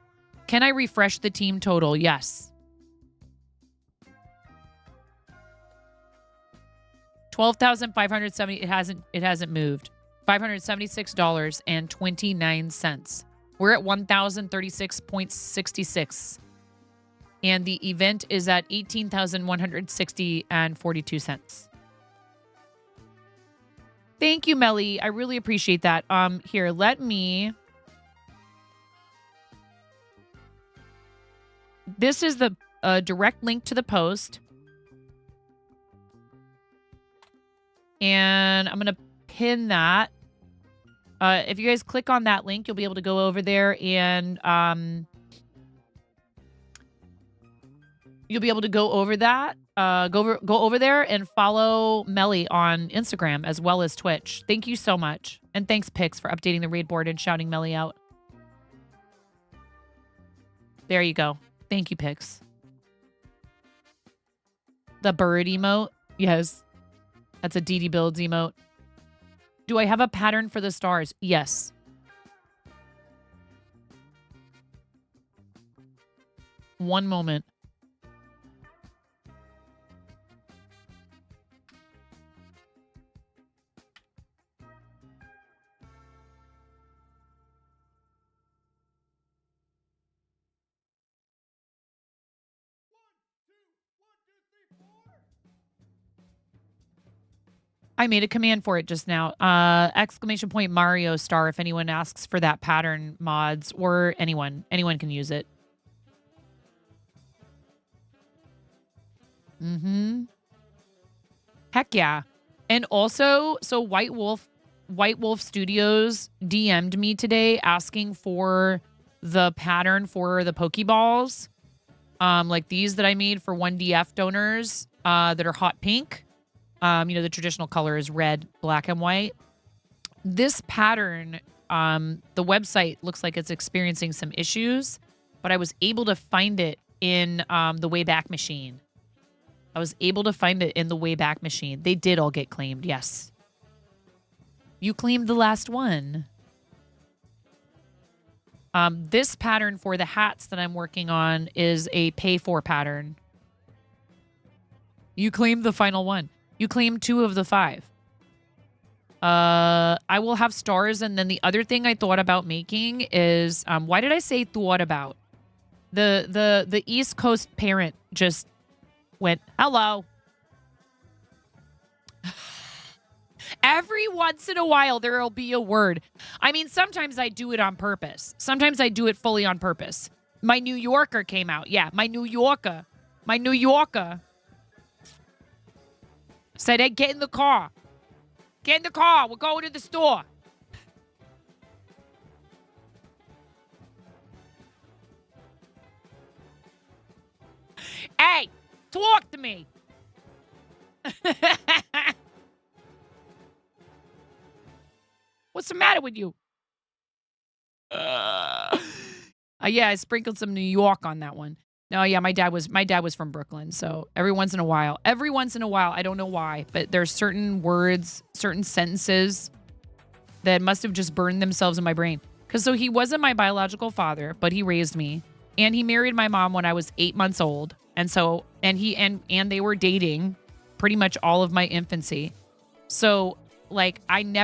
Speaker 1: Can I refresh the team total? Yes. 12,570. It hasn't moved. $576.29. We're at 1,036.66. And the event is at 18,160 and 42 cents. Thank you, Melly. I really appreciate that. Here, let me. This is the direct link to the post. And I'm going to pin that. If you guys click on that link, you'll be able to go over there and you'll be able to go over that. Go over there and follow Melly on Instagram as well as Twitch. Thank you so much. And thanks, Pix, for updating the raid board and shouting Melly out. There you go. Thank you, Pix. The bird emote. Yes. That's a DD Builds emote. Do I have a pattern for the stars? Yes. One moment. I made a command for it just now. Exclamation point Mario star if anyone asks for that pattern, mods, or anyone. Anyone can use it. Mm-hmm. Heck yeah. And also, so White Wolf Studios DM'd me today asking for the pattern for the Pokeballs. Like these that I made for 1DF donors that are hot pink. The traditional color is red, black, and white. This pattern, the website looks like it's experiencing some issues, but I was able to find it in the Wayback Machine. They did all get claimed, yes. You claimed the last one. This pattern for the hats that I'm working on is a pay for pattern. You claimed the final one. You claimed 2 of the 5. I will have stars. And then the other thing I thought about making is, why did I say thought about? The East Coast parent just went, hello. Every once in a while, there'll be a word. I mean, sometimes I do it on purpose. Sometimes I do it fully on purpose. My New Yorker came out. Yeah, my New Yorker. Said, hey, get in the car. Get in the car. We're going to the store. Hey, talk to me. What's the matter with you? Yeah, I sprinkled some New York on that one. No, yeah, my dad was from Brooklyn, so every once in a while, I don't know why, but there's certain words, certain sentences that must have just burned themselves in my brain. Because so he wasn't my biological father, but he raised me, and he married my mom when I was 8 months old, and so and they were dating pretty much all of my infancy. So like and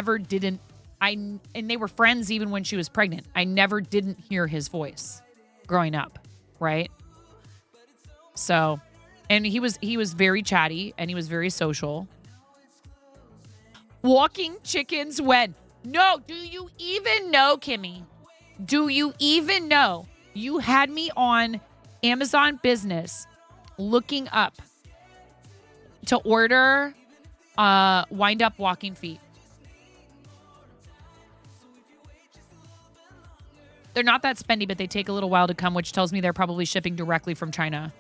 Speaker 1: they were friends even when she was pregnant. I never didn't hear his voice growing up, right? So, and he was very chatty and he was very social. Walking chickens when? No, do you even know, Kimmy? Do you even know? You had me on Amazon Business looking up to order wind up walking feet. They're not that spendy, but they take a little while to come, which tells me they're probably shipping directly from China.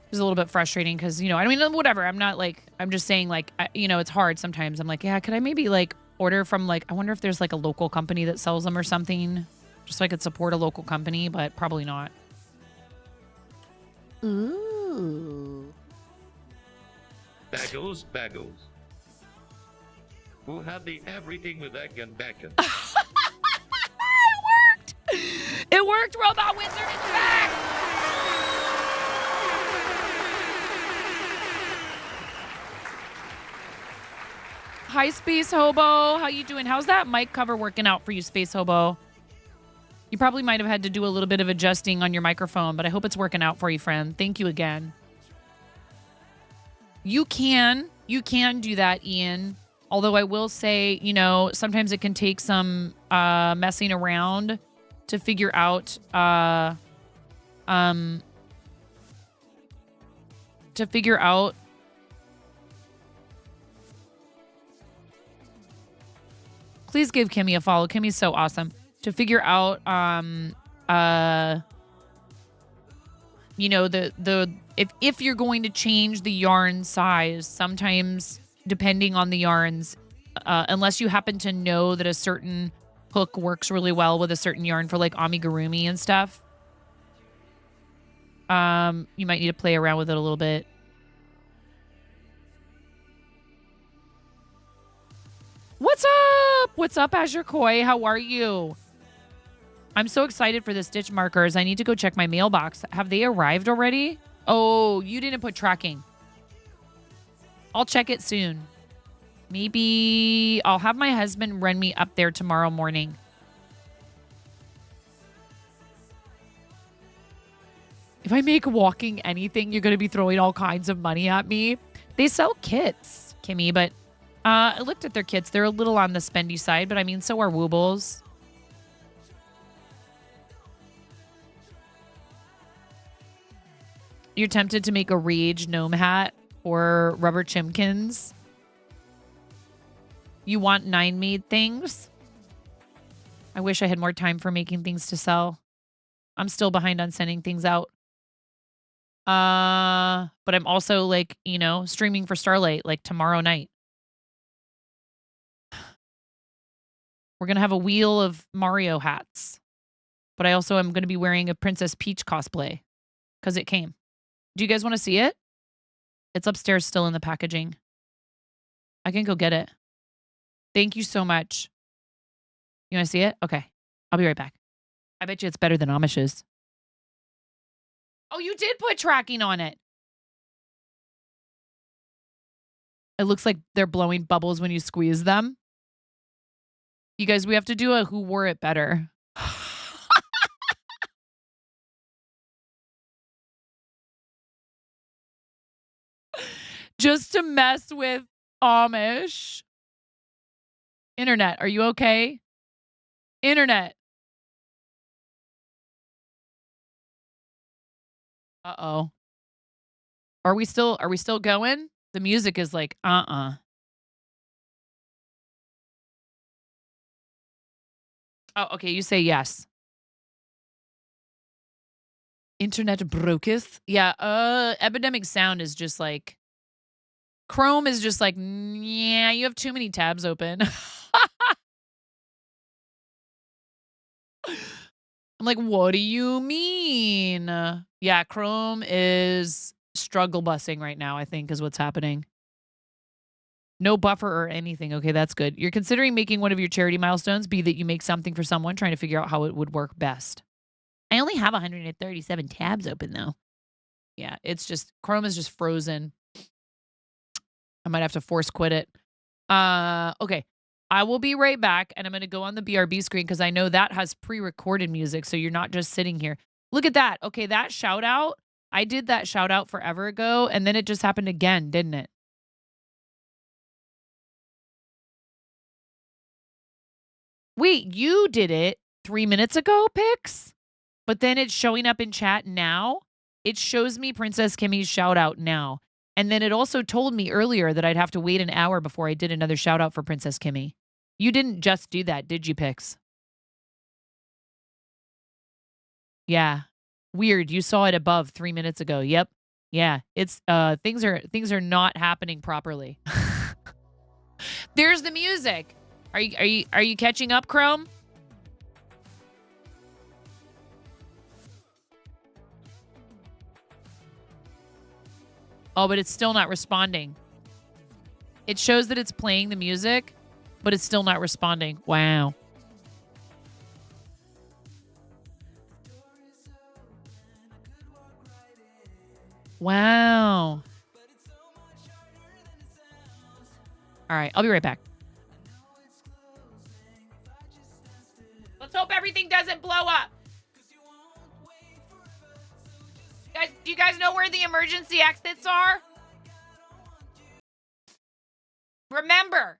Speaker 1: It's a little bit frustrating because, I mean, whatever. I'm not like, I'm just saying like, it's hard sometimes. I'm like, yeah, could I maybe like order from like, I wonder if there's like a local company that sells them or something, just so I could support a local company, but probably not.
Speaker 2: Ooh.
Speaker 4: Bagels. Who had the everything with egg and bacon?
Speaker 1: It worked! It worked! Robot Wizard is back! Hi, Space Hobo. How you doing? How's that mic cover working out for you, Space Hobo? You probably might have had to do a little bit of adjusting on your microphone, but I hope it's working out for you, friend. Thank you again. You can do that, Ian. Although I will say, sometimes it can take some messing around to figure out Please give Kimmy a follow. Kimmy's so awesome. To figure out if you're going to change the yarn size, sometimes depending on the yarns, unless you happen to know that a certain hook works really well with a certain yarn for like amigurumi and stuff, you might need to play around with it a little bit. What's up? What's up, Azure Koi? How are you? I'm so excited for the stitch markers. I need to go check my mailbox. Have they arrived already? Oh, you didn't put tracking. I'll check it soon. Maybe I'll have my husband run me up there tomorrow morning. If I make walking anything, you're going to be throwing all kinds of money at me. They sell kits, Kimmy, but I looked at their kits. They're a little on the spendy side, but I mean, so are Woobles. You're tempted to make a Rage gnome hat or rubber chimkins. You want 9 made things? I wish I had more time for making things to sell. I'm still behind on sending things out. But I'm also like, streaming for Starlight like tomorrow night. We're going to have a wheel of Mario hats. But I also am going to be wearing a Princess Peach cosplay because it came. Do you guys want to see it? It's upstairs still in the packaging. I can go get it. Thank you so much. You want to see it? Okay. I'll be right back. I bet you it's better than Amish's. Oh, you did put tracking on it. It looks like they're blowing bubbles when you squeeze them. You guys, we have to do a who wore it better. Just to mess with Amish. Internet, are you okay? Internet. Uh-oh. Are we still going? The music is like, uh-uh. Oh, okay, you say yes. Internet broketh? Yeah, Epidemic Sound is just like, Chrome is just like, yeah, you have too many tabs open. I'm like, what do you mean? Yeah, Chrome is struggle busing right now, I think is what's happening. No buffer or anything. Okay, that's good. You're considering making one of your charity milestones be that you make something for someone, trying to figure out how it would work best. I only have 137 tabs open though. Yeah, it's just, Chrome is just frozen. I might have to force quit it. Okay. I will be right back, and I'm going to go on the BRB screen because I know that has pre-recorded music, so you're not just sitting here. Look at that. Okay, that shout out, I did that shout out forever ago, and then it just happened again, didn't it? Wait, you did it 3 minutes ago, Pix? But then it's showing up in chat now? It shows me Princess Kimmy's shout out now. And then it also told me earlier that I'd have to wait an hour before I did another shout out for Princess Kimmy. You didn't just do that, did you, Pix? Yeah. Weird. You saw it above 3 minutes ago. Yep. Yeah. It's things are not happening properly. There's the music. Are you catching up, Chrome? Oh, but it's still not responding. It shows that it's playing the music, but it's still not responding. Wow. Wow. All right, I'll be right back. Let's hope everything doesn't blow up. Guys, do you guys know where the emergency exits are? Remember,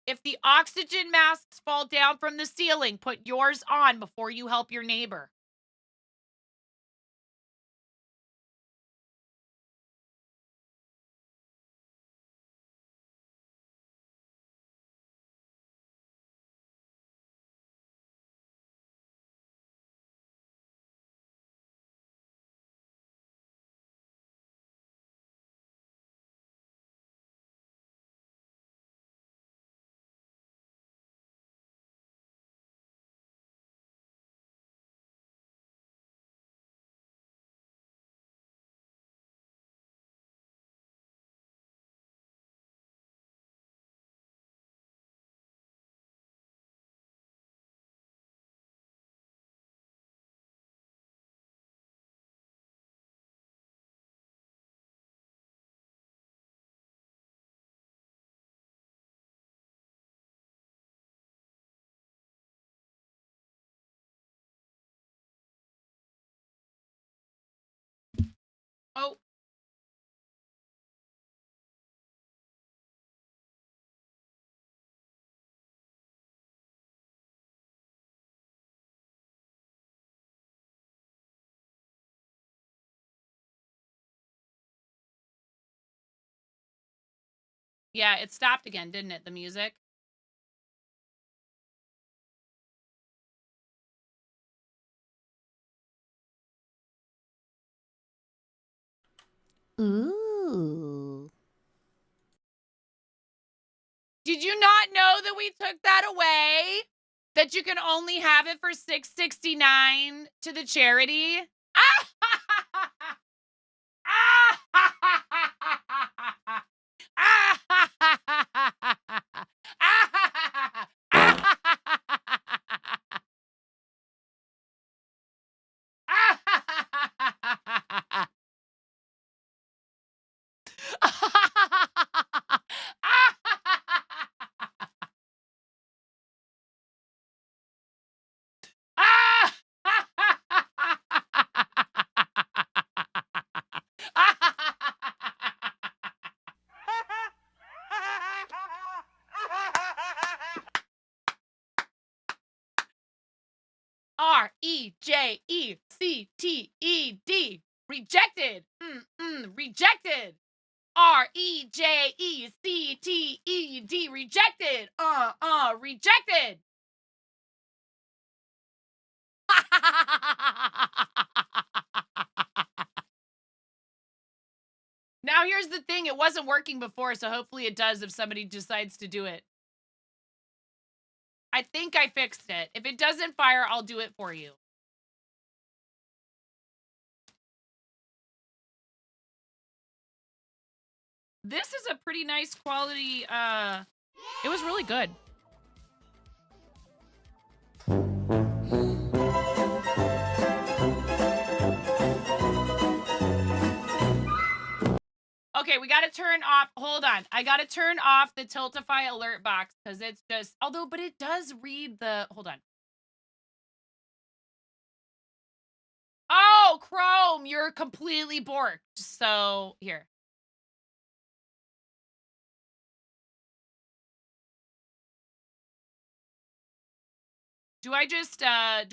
Speaker 1: if the oxygen masks fall down from the ceiling, put yours on before you help your neighbor. Oh. Yeah, it stopped again, didn't it? The music.
Speaker 2: Ooh.
Speaker 1: Did you not know that we took that away? That you can only have it for $6.69 to the charity? Rejected. Rejected. Rejected. Rejected. Rejected. Rejected. Now here's the thing, it wasn't working before, so hopefully it does if somebody decides to do it. I think I fixed it. If it doesn't fire, I'll do it for you. This is a pretty nice quality, it was really good. Okay, we gotta turn off, hold on. I gotta turn off the Tiltify alert box because it's just, but it does read the, hold on. Oh, Chrome, you're completely borked. So, here. Do I just, do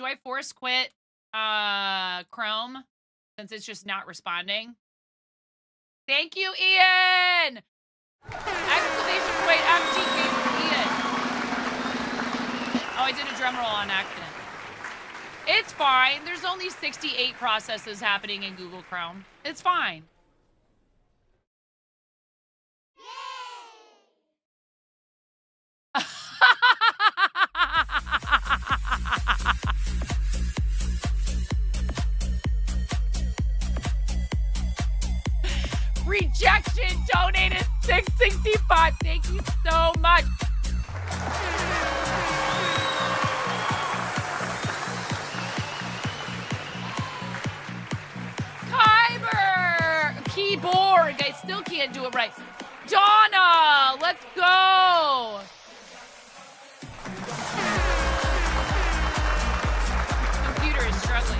Speaker 1: I force quit, Chrome since it's just not responding? Thank you, Ian! Exclamation point MTK for Ian. Oh, I did a drum roll on accident. It's fine. There's only 68 processes happening in Google Chrome. It's fine. Rejection donated $6.65. Thank you so much. Timer! Keyboard. I still can't do it right. Donna, let's go. Computer is struggling.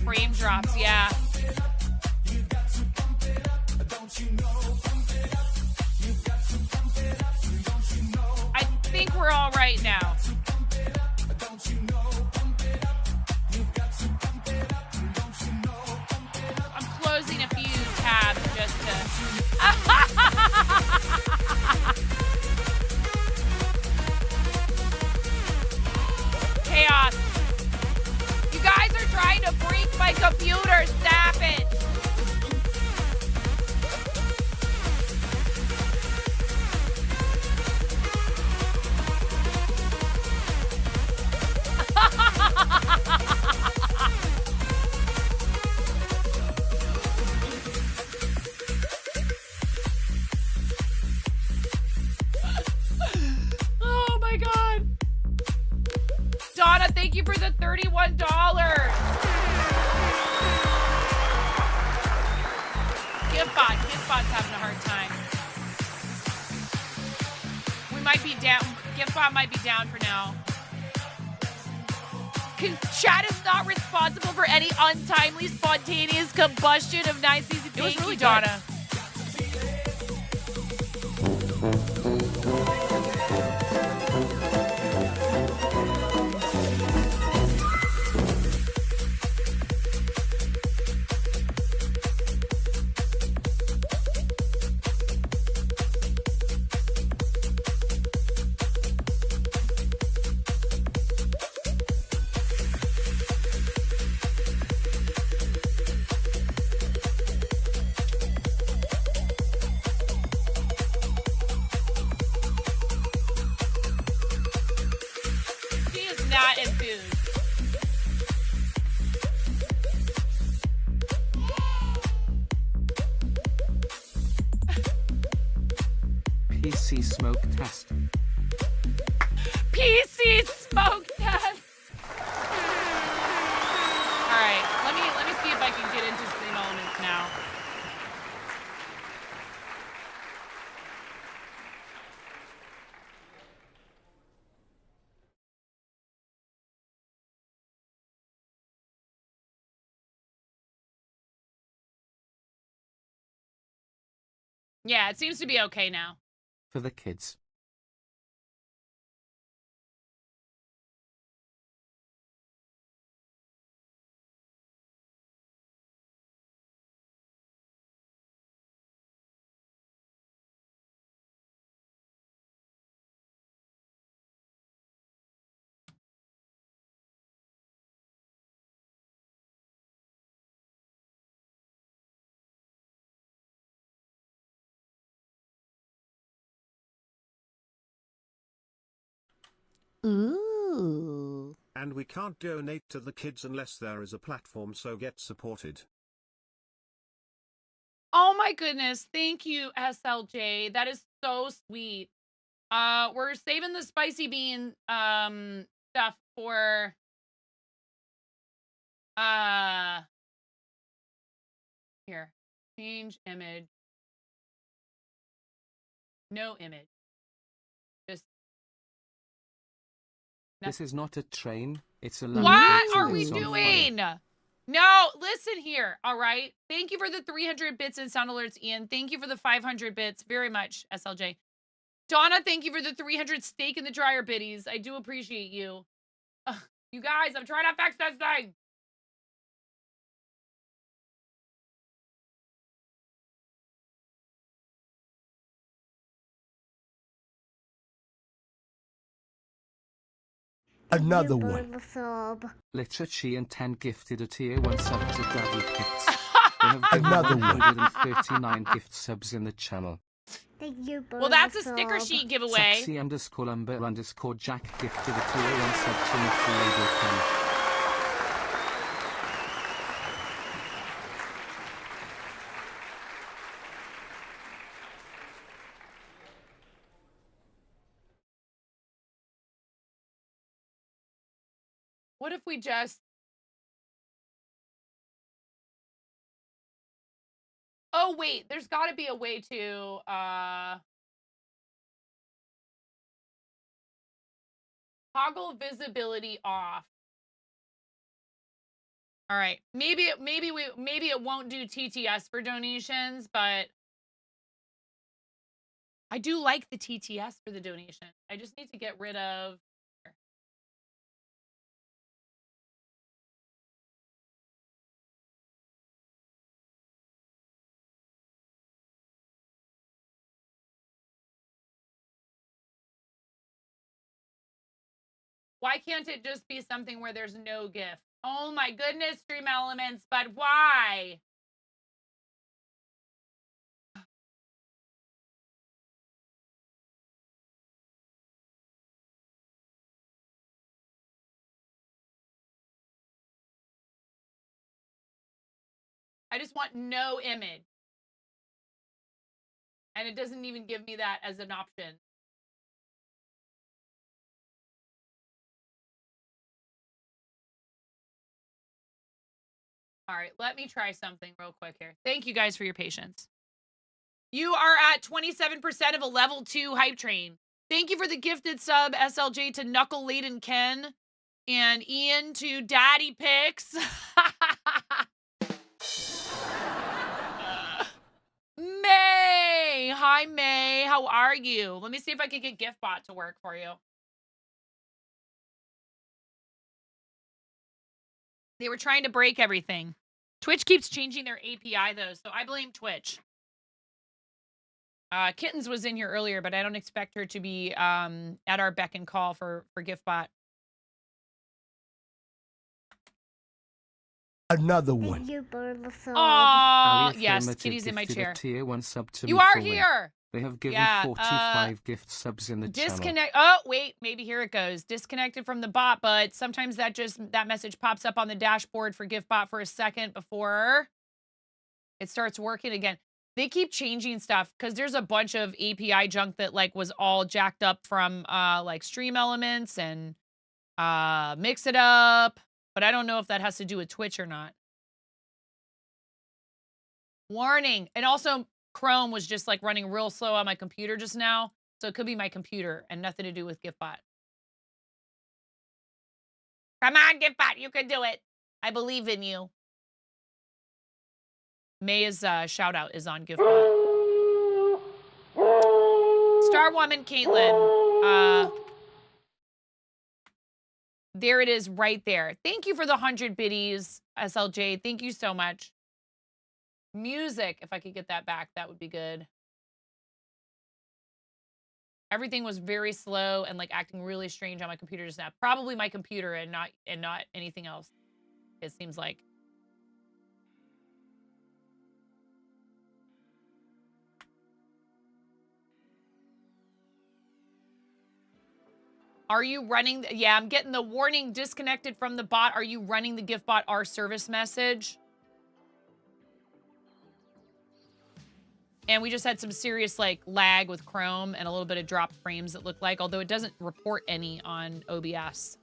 Speaker 1: Frame drops, yeah. I think we're all right now. I'm closing a few tabs just to... Chaos. You guys are trying to break my computer. Stop it. Oh my God. Donna, thank you for the $31. Giftbot's having a hard time. We might be down. Giftbot might be down for now. Chat is not responsible for any untimely, spontaneous combustion of nice easy. Thank you, Donna. She is not enthused.
Speaker 5: PC smoke test.
Speaker 1: PC smoke test. All right, let me see if I can get into Stream Elements now. Yeah, it seems to be okay now.
Speaker 5: For the kids.
Speaker 2: Ooh.
Speaker 6: And we can't donate to the kids unless there is a platform, so get supported.
Speaker 1: Oh my goodness. Thank you, SLJ. That is so sweet. We're saving the spicy bean stuff for here. Change image. No image. Just
Speaker 5: This is not a train, it's a
Speaker 1: what
Speaker 5: laboratory
Speaker 1: are we
Speaker 5: that's on
Speaker 1: doing?
Speaker 5: fire.
Speaker 1: No, listen here. All right. Thank you for the 300 bits and sound alerts, Ian. Thank you for the 500 bits very much, SLJ. Donna, thank you for the 300 steak in the dryer biddies. I do appreciate you. You guys, I'm trying to fix this thing.
Speaker 3: Another one.
Speaker 5: Literature and 10 gifted a tier 1 sub to Daddy Pits. They have given
Speaker 3: Another one.
Speaker 5: 139 gift subs in the channel.
Speaker 1: Well, that's a sticker sheet giveaway.
Speaker 5: Sexy_Umber_Jack gifted a tier 1 sub to Mr. Label Pen.
Speaker 1: What if we just... Oh, wait. There's got to be a way to... toggle visibility off. All right. Maybe it won't do TTS for donations, but I do like the TTS for the donation. I just need to get rid of... Why can't it just be something where there's no gift? Oh my goodness, Stream Elements, but why? I just want no image. And it doesn't even give me that as an option. All right, let me try something real quick here. Thank you guys for your patience. You are at 27% of a level 2 hype train. Thank you for the gifted sub, SLJ, to Knuckle Laden Ken and Ian to Daddy Picks. May! Hi, May. How are you? Let me see if I can get GiftBot to work for you. They were trying to break everything. Twitch keeps changing their API, though, so I blame Twitch. Kittens was in here earlier, but I don't expect her to be at our beck and call for GiftBot.
Speaker 3: Another one.
Speaker 1: Oh, yes, Kitty's in my chair.
Speaker 5: Tier 1 sub to
Speaker 1: You
Speaker 5: me
Speaker 1: are
Speaker 5: for win.
Speaker 1: here.
Speaker 5: They have given
Speaker 1: Yeah,
Speaker 5: 45 gift subs in the channel.
Speaker 1: Oh, wait, maybe here it goes. Disconnected from the bot, but sometimes that message pops up on the dashboard for GiftBot for a second before it starts working again. They keep changing stuff because there's a bunch of API junk that like was all jacked up from like Stream Elements and Mix It Up, but I don't know if that has to do with Twitch or not. Warning. And also Chrome was just like running real slow on my computer just now. So it could be my computer and nothing to do with GiftBot. Come on, GiftBot, you can do it. I believe in you. May's shout out is on GiftBot. Star Woman Caitlin. There it is right there. Thank you for the 100 biddies, SLJ. Thank you so much. Music, if I could get that back, that would be good. Everything was very slow and like acting really strange on my computer just now. Probably my computer and not anything else. It seems like. Are you running? Yeah, I'm getting the warning disconnected from the bot. Are you running the GiftBot R service message? And we just had some serious like lag with Chrome and a little bit of dropped frames it looked like, although it doesn't report any on OBS.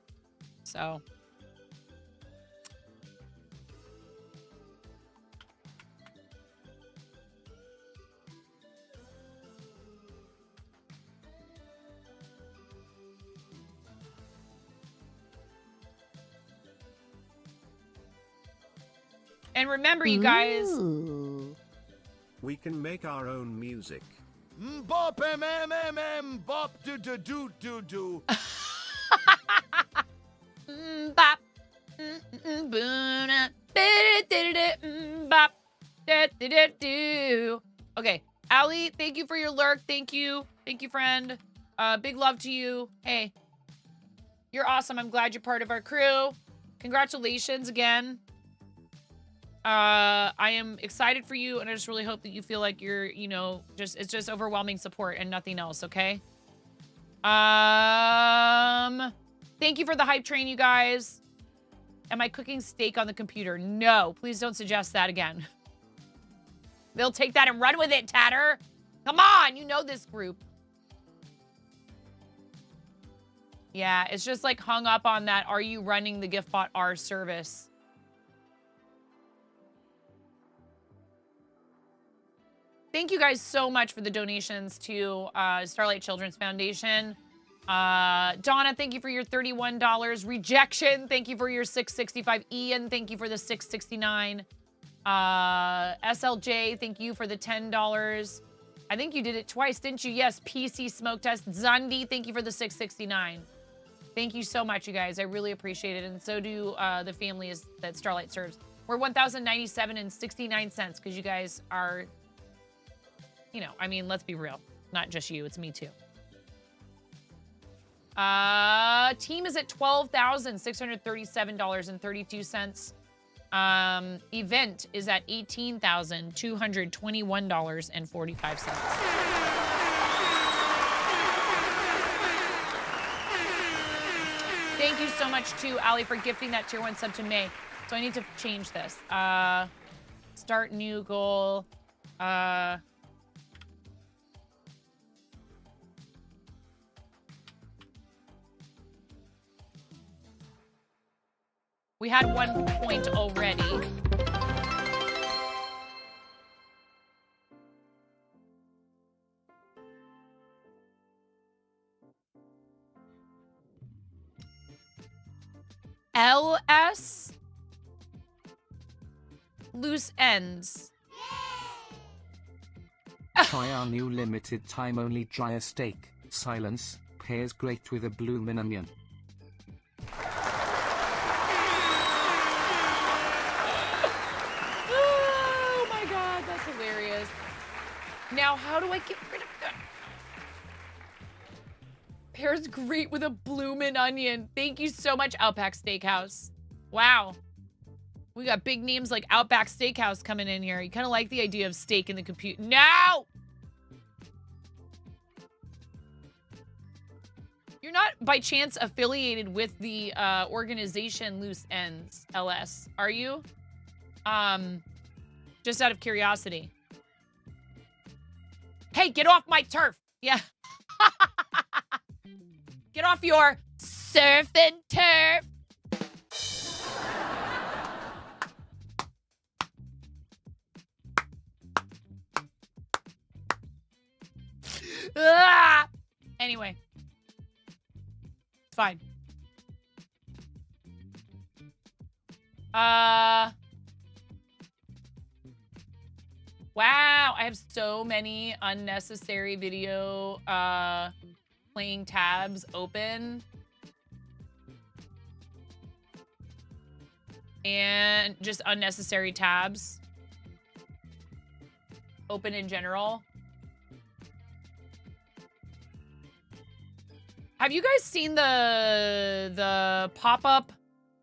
Speaker 1: So. And remember, you guys.
Speaker 2: Ooh.
Speaker 6: We can make our own music.
Speaker 3: Bop bop do do do do do.
Speaker 1: Bop. Bop. Okay, Ali, thank you for your lurk. Thank you. Thank you, friend. Big love to you. Hey. You're awesome. I'm glad you're part of our crew. Congratulations again. I am excited for you, and I just really hope that you feel like you're, you know, it's just overwhelming support and nothing else, okay? Thank you for the hype train, you guys. Am I cooking steak on the computer? No, please don't suggest that again. They'll take that and run with it, Tatter. Come on, you know this group. Yeah, it's just like hung up on that. Are you running the GiftBot R service? Thank you guys so much for the donations to Starlight Children's Foundation. Donna, thank you for your $31. Rejection, thank you for your $6.65. Ian, thank you for the $6.69. SLJ, thank you for the $10. I think you did it twice, didn't you? Yes, PC Smoke Test. Zundi, thank you for the $6.69. Thank you so much, you guys. I really appreciate it, and so do the families that Starlight serves. We're $1,097.69 because you guys are, you know, I mean, let's be real. Not just you, it's me too. Team is at $12,637.32. Event is at $18,221.45. Thank you so much to Ali for gifting that tier 1 sub to May. So I need to change this. Start new goal. We had 1 point already. LS loose ends.
Speaker 5: Try our new limited time only dryer steak. Silence pairs great with a bloomin' onion.
Speaker 1: Oh my god, that's hilarious. Now, how do I get rid of that? Pairs great with a bloomin' onion. Thank you so much, Outback Steakhouse. Wow. We got big names like Outback Steakhouse coming in here. You kind of like the idea of steak in the computer. No! You're not, by chance, affiliated with the organization Loose Ends, LS, are you? Just out of curiosity. Hey, get off my turf! Yeah. Get off your surf and turf! Ah! Anyway. It's fine. Wow, I have so many unnecessary video playing tabs open. And just unnecessary tabs open in general. Have you guys seen the pop-up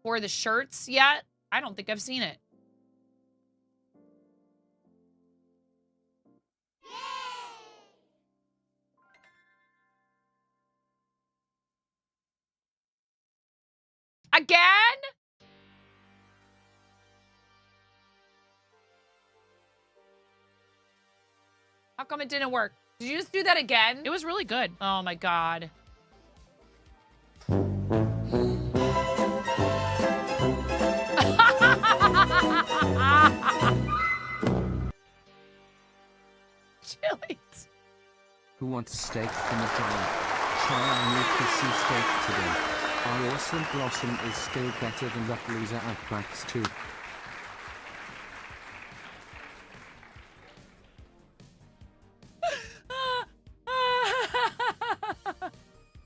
Speaker 1: for the shirts yet? I don't think I've seen it. Again? How come it didn't work? Did you just do that again? It was really good. Oh my god. Chilies.
Speaker 5: Who wants steak from a giant? Try our new PC steak today. Our awesome blossom is still better than that loser Outbacks too.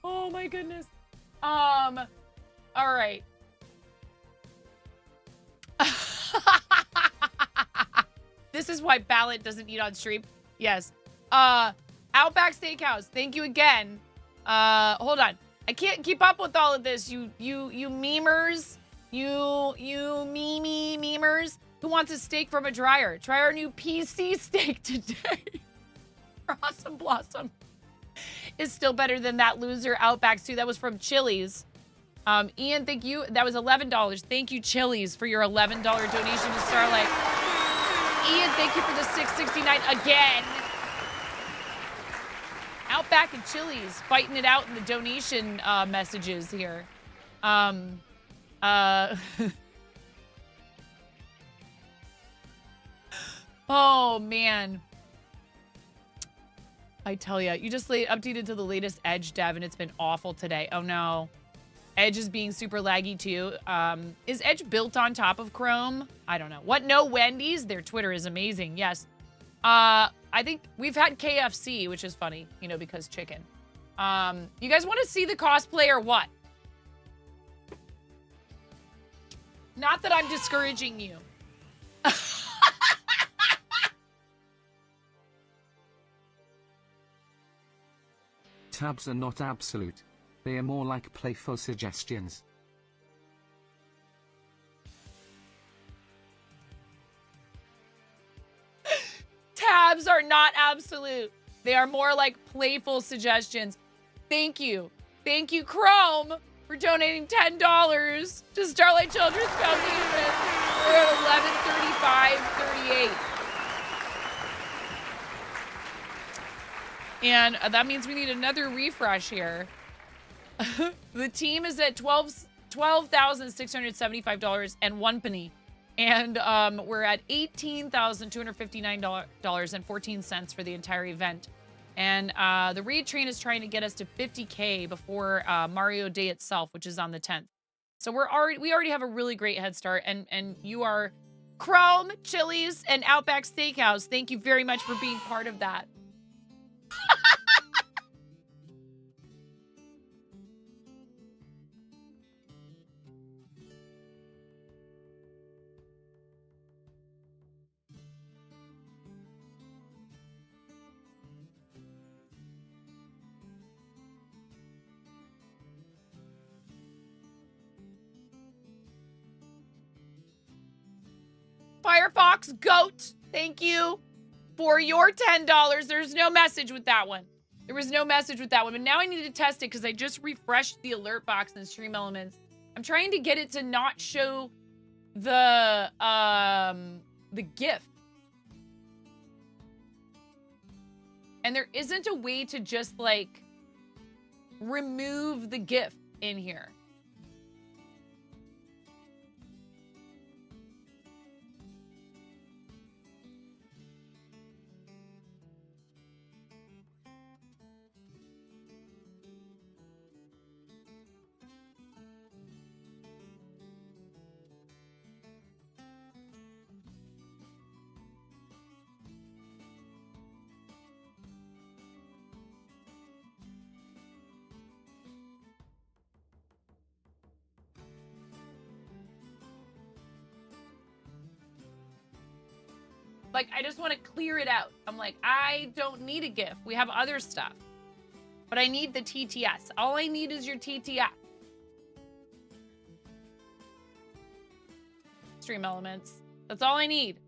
Speaker 1: Oh my goodness. All right. This is why Ballot doesn't eat on stream. Yes. Outback Steakhouse. Thank you again. Hold on. I can't keep up with all of this. You memers. You memers. Who wants a steak from a dryer? Try our new PC steak today. Awesome Blossom is still better than that loser Outback stew. That was from Chili's. Ian, thank you. That was $11. Thank you, Chili's, for your $11 donation to Starlight. Ian, thank you for the $6.69 again. Outback and Chili's fighting it out in the donation messages here. Oh, man. I tell you, you just updated to the latest Edge dev, and it's been awful today. Oh, no. Edge is being super laggy, too. Is Edge built on top of Chrome? I don't know. What? No Wendy's? Their Twitter is amazing. Yes. I think we've had KFC, which is funny, you know, because chicken. You guys want to see the cosplay or what? Not that I'm discouraging you.
Speaker 5: Tabs are not absolute. They are more like playful suggestions.
Speaker 1: Tabs are not absolute. They are more like playful suggestions. Thank you. Thank you, Chrome, for donating $10 to Starlight Children's Foundation. We're at 11:35:38. And that means we need another refresh here. The team is at $12,675 and 1 penny. And we're at $18,259.14 for the entire event. And the raid train is trying to get us to 50K before Mario Day itself, which is on the 10th. So we already have a really great head start. And you are Chrome, Chili's, and Outback Steakhouse. Thank you very much for being part of that. Firefox Goat, thank you for your $10. There's no message with that one. There was no message with that one, but now I need to test it because I just refreshed the alert box in Stream Elements. I'm trying to get it to not show the GIF. And there isn't a way to just like remove the GIF in here. Like, I just want to clear it out. I'm like, I don't need a GIF. We have other stuff. But I need the TTS. All I need is your TTS. Stream Elements. That's all I need.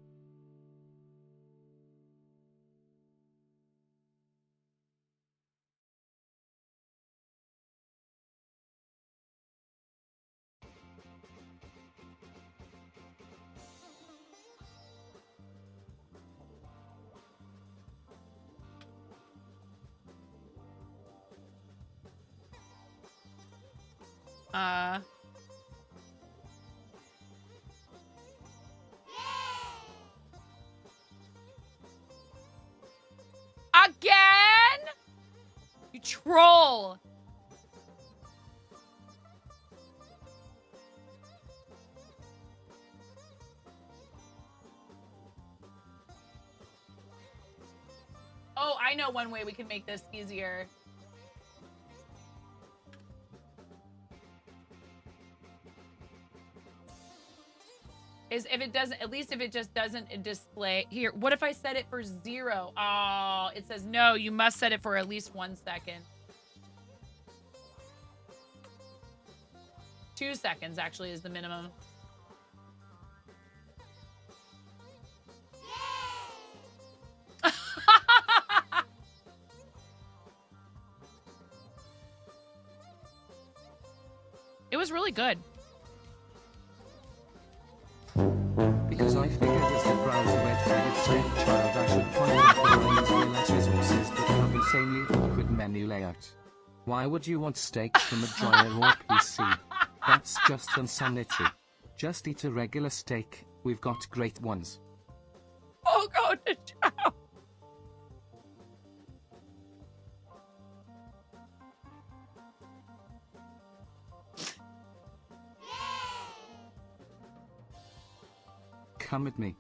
Speaker 1: Again? You troll. Oh, I know one way we can make this easier. Is if it doesn't, at least if it just doesn't display here. What if I set it for 0? Oh, it says no, you must set it for at least 1 second. 2 seconds actually is the minimum. It was really good.
Speaker 5: Because I figured as the browser red-headed state child I should point out the brains way less resources but have insanely awkward menu layout. Why would you want steak from a dryer or PC? That's just insanity. Just eat a regular steak, we've got great ones.
Speaker 1: Oh, go to chow.
Speaker 5: Come at me.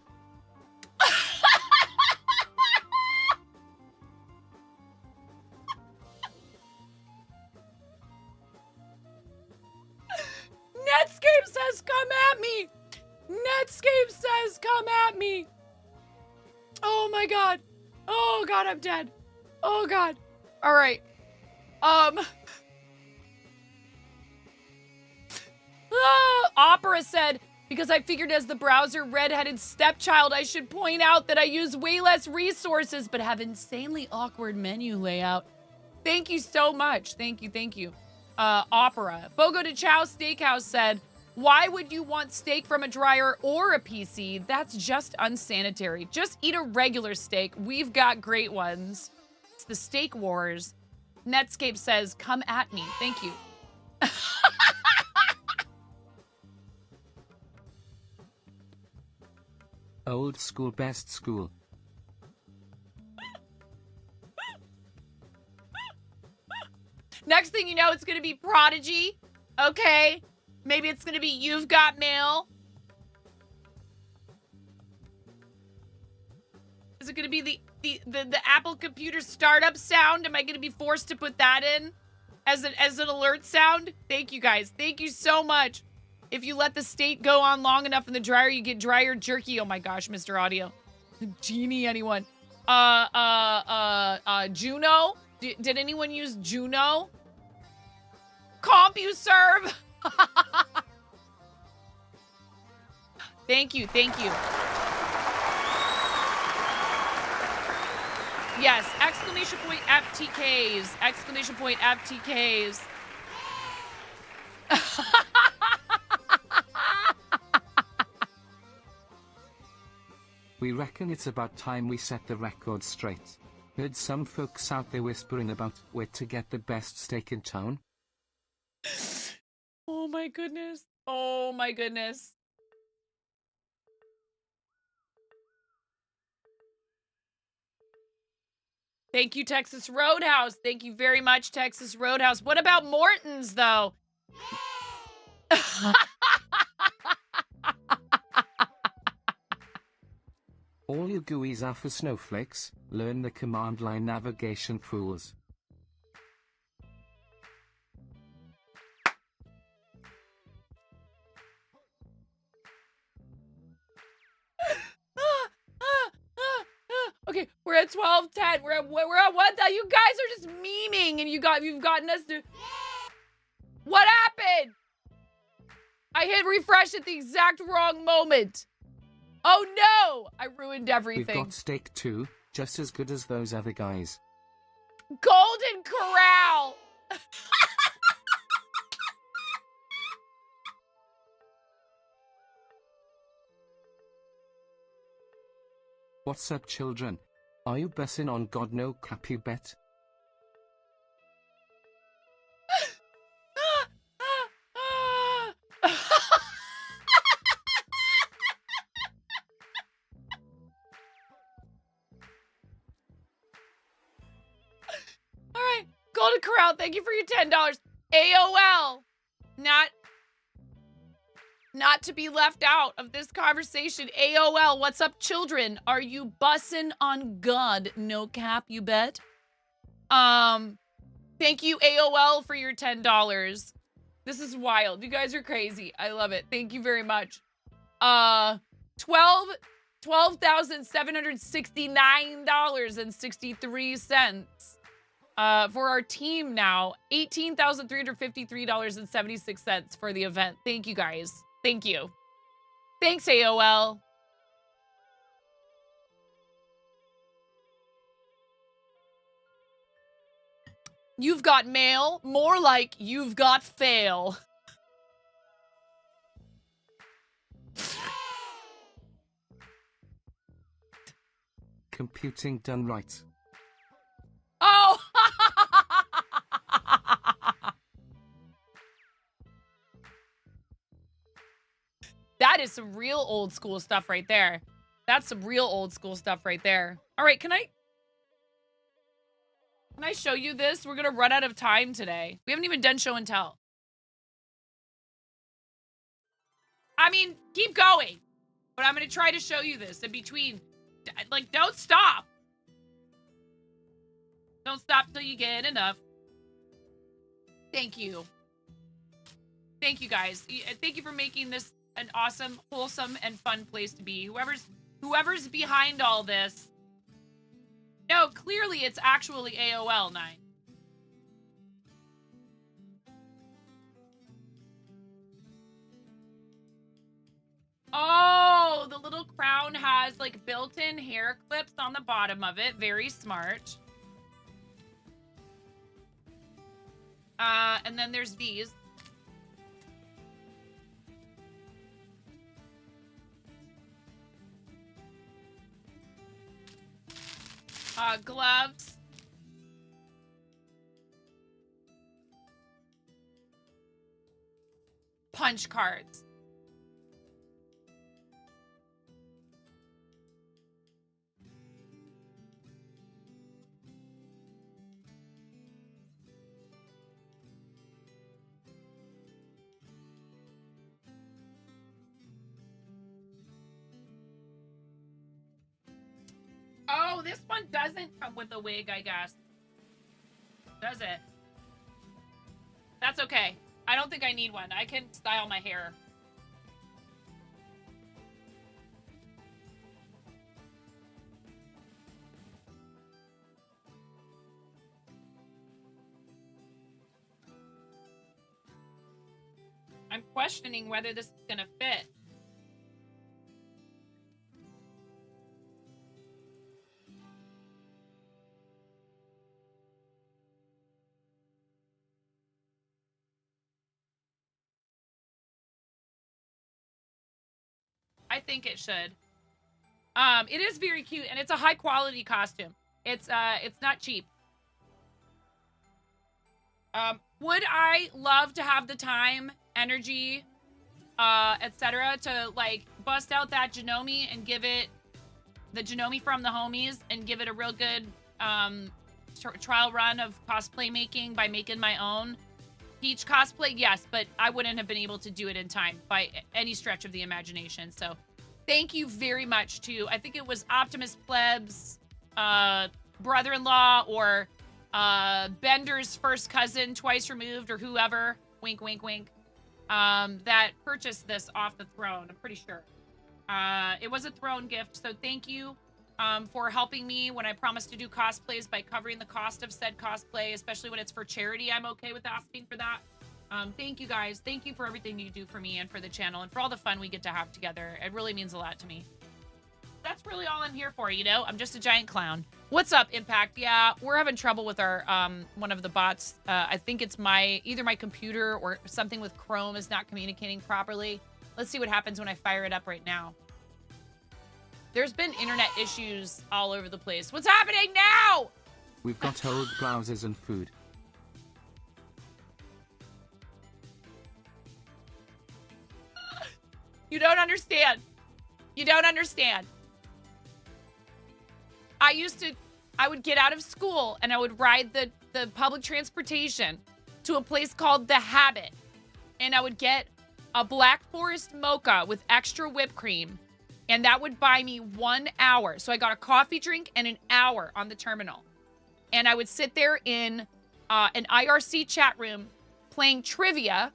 Speaker 1: Netscape says, come at me. Netscape says, come at me. Oh my God. Oh God, I'm dead. Oh God. All right. Opera said, because I figured as the browser redheaded stepchild, I should point out that I use way less resources, but have insanely awkward menu layout. Thank you so much. Thank you, thank you. Opera. Fogo de Chao Steakhouse said, why would you want steak from a dryer or a PC? That's just unsanitary. Just eat a regular steak. We've got great ones. It's the Steak Wars. Netscape says, come at me. Thank you.
Speaker 5: Old school, best school.
Speaker 1: Next thing you know, it's going to be Prodigy. Okay. Maybe it's going to be You've Got Mail. Is it going to be the Apple computer startup sound? Am I going to be forced to put that in as an alert sound? Thank you guys. Thank you so much. If you let the state go on long enough in the dryer, you get dryer jerky. Oh my gosh, Mr. Audio. Genie, anyone? Juno? Did anyone use Juno? CompuServe. Thank you, thank you. Yes, exclamation point FTKs. Exclamation point FTKs.
Speaker 5: We reckon it's about time we set the record straight. Heard some folks out there whispering about where to get the best steak in town.
Speaker 1: Oh my goodness. Oh my goodness. Thank you, Texas Roadhouse. Thank you very much, Texas Roadhouse. What about Morton's, though?
Speaker 5: All you GUIs are for snowflakes, learn the command line navigation, fools.
Speaker 1: Okay, we're at 12:10. We're at what? You guys are just memeing, and you've gotten us to. What happened? I hit refresh at the exact wrong moment. Oh no! I ruined everything.
Speaker 5: We've got steak too, just as good as those other guys.
Speaker 1: Golden Corral.
Speaker 5: What's up, children? Are you bussing on God no crap, you bet?
Speaker 1: All right, Golden Corral, thank you for your $10. AOL, not to be left out of this conversation. AOL, what's up, children? Are you bussin' on God? No cap, you bet. Thank you, AOL, for your $10. This is wild. You guys are crazy. I love it. Thank you very much. $12,769.63. for our team now. $18,353.76 for the event. Thank you guys. Thank you. Thanks, AOL. You've got mail, more like you've got fail.
Speaker 5: Computing done right.
Speaker 1: Oh! That is some real old school stuff right there. That's some real old school stuff right there. All right, can I show you this? We're going to run out of time today. We haven't even done show and tell. I mean, keep going. But I'm going to try to show you this in between. Like, don't stop. Don't stop till you get enough. Thank you. Thank you, guys. Thank you for making this an awesome, wholesome, and fun place to be. Whoever's behind all this. No, clearly it's actually AOL 9. Oh, the little crown has like built-in hair clips on the bottom of it. Very smart. And then there's these. Gloves. Punch cards. Oh, this one doesn't come with a wig, I guess. Does it? That's okay. I don't think I need one. I can style my hair. I'm questioning whether this is gonna fit. I think it should. It is very cute, and it's a high quality costume. It's not cheap. Would I love to have the time, energy, etc. to like bust out that Janome and give it the Janome from the homies and give it a real good trial run of cosplay making by making my own Peach cosplay? Yes, but I wouldn't have been able to do it in time by any stretch of the imagination. So thank you very much to, I think it was Optimus Pleb's brother-in-law or Bender's first cousin, twice removed, or whoever, wink, wink, wink, that purchased this off the throne. I'm pretty sure. It was a throne gift, so thank you for helping me when I promised to do cosplays by covering the cost of said cosplay, especially when it's for charity. I'm okay with asking for that. Thank you guys. Thank you for everything you do for me and for the channel and for all the fun we get to have together. It really means a lot to me. That's really all I'm here for, you know? I'm just a giant clown. What's up, Impact? Yeah, we're having trouble with our one of the bots. I think it's either my computer or something with Chrome is not communicating properly. Let's see what happens when I fire it up right now. There's been internet issues all over the place. What's happening now?
Speaker 5: We've got old blouses and food.
Speaker 1: You don't understand. You don't understand. I would get out of school and I would ride the public transportation to a place called The Habit. And I would get a Black Forest mocha with extra whipped cream. And that would buy me 1 hour. So I got a coffee drink and an hour on the terminal. And I would sit there in an IRC chat room playing trivia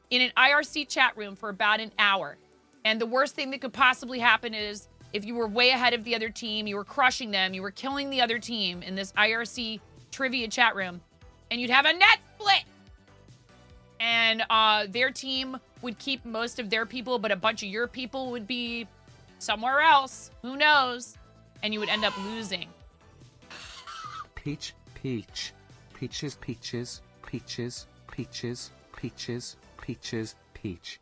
Speaker 1: in an IRC chat room for about an hour. And the worst thing that could possibly happen is if you were way ahead of the other team, you were crushing them, you were killing the other team in this IRC trivia chat room, and you'd have a net split. And their team would keep most of their people, but a bunch of your people would be somewhere else. Who knows? And you would end up losing.
Speaker 5: Peach, peach. Peaches, peaches, peaches, peaches, peaches, peaches, peach.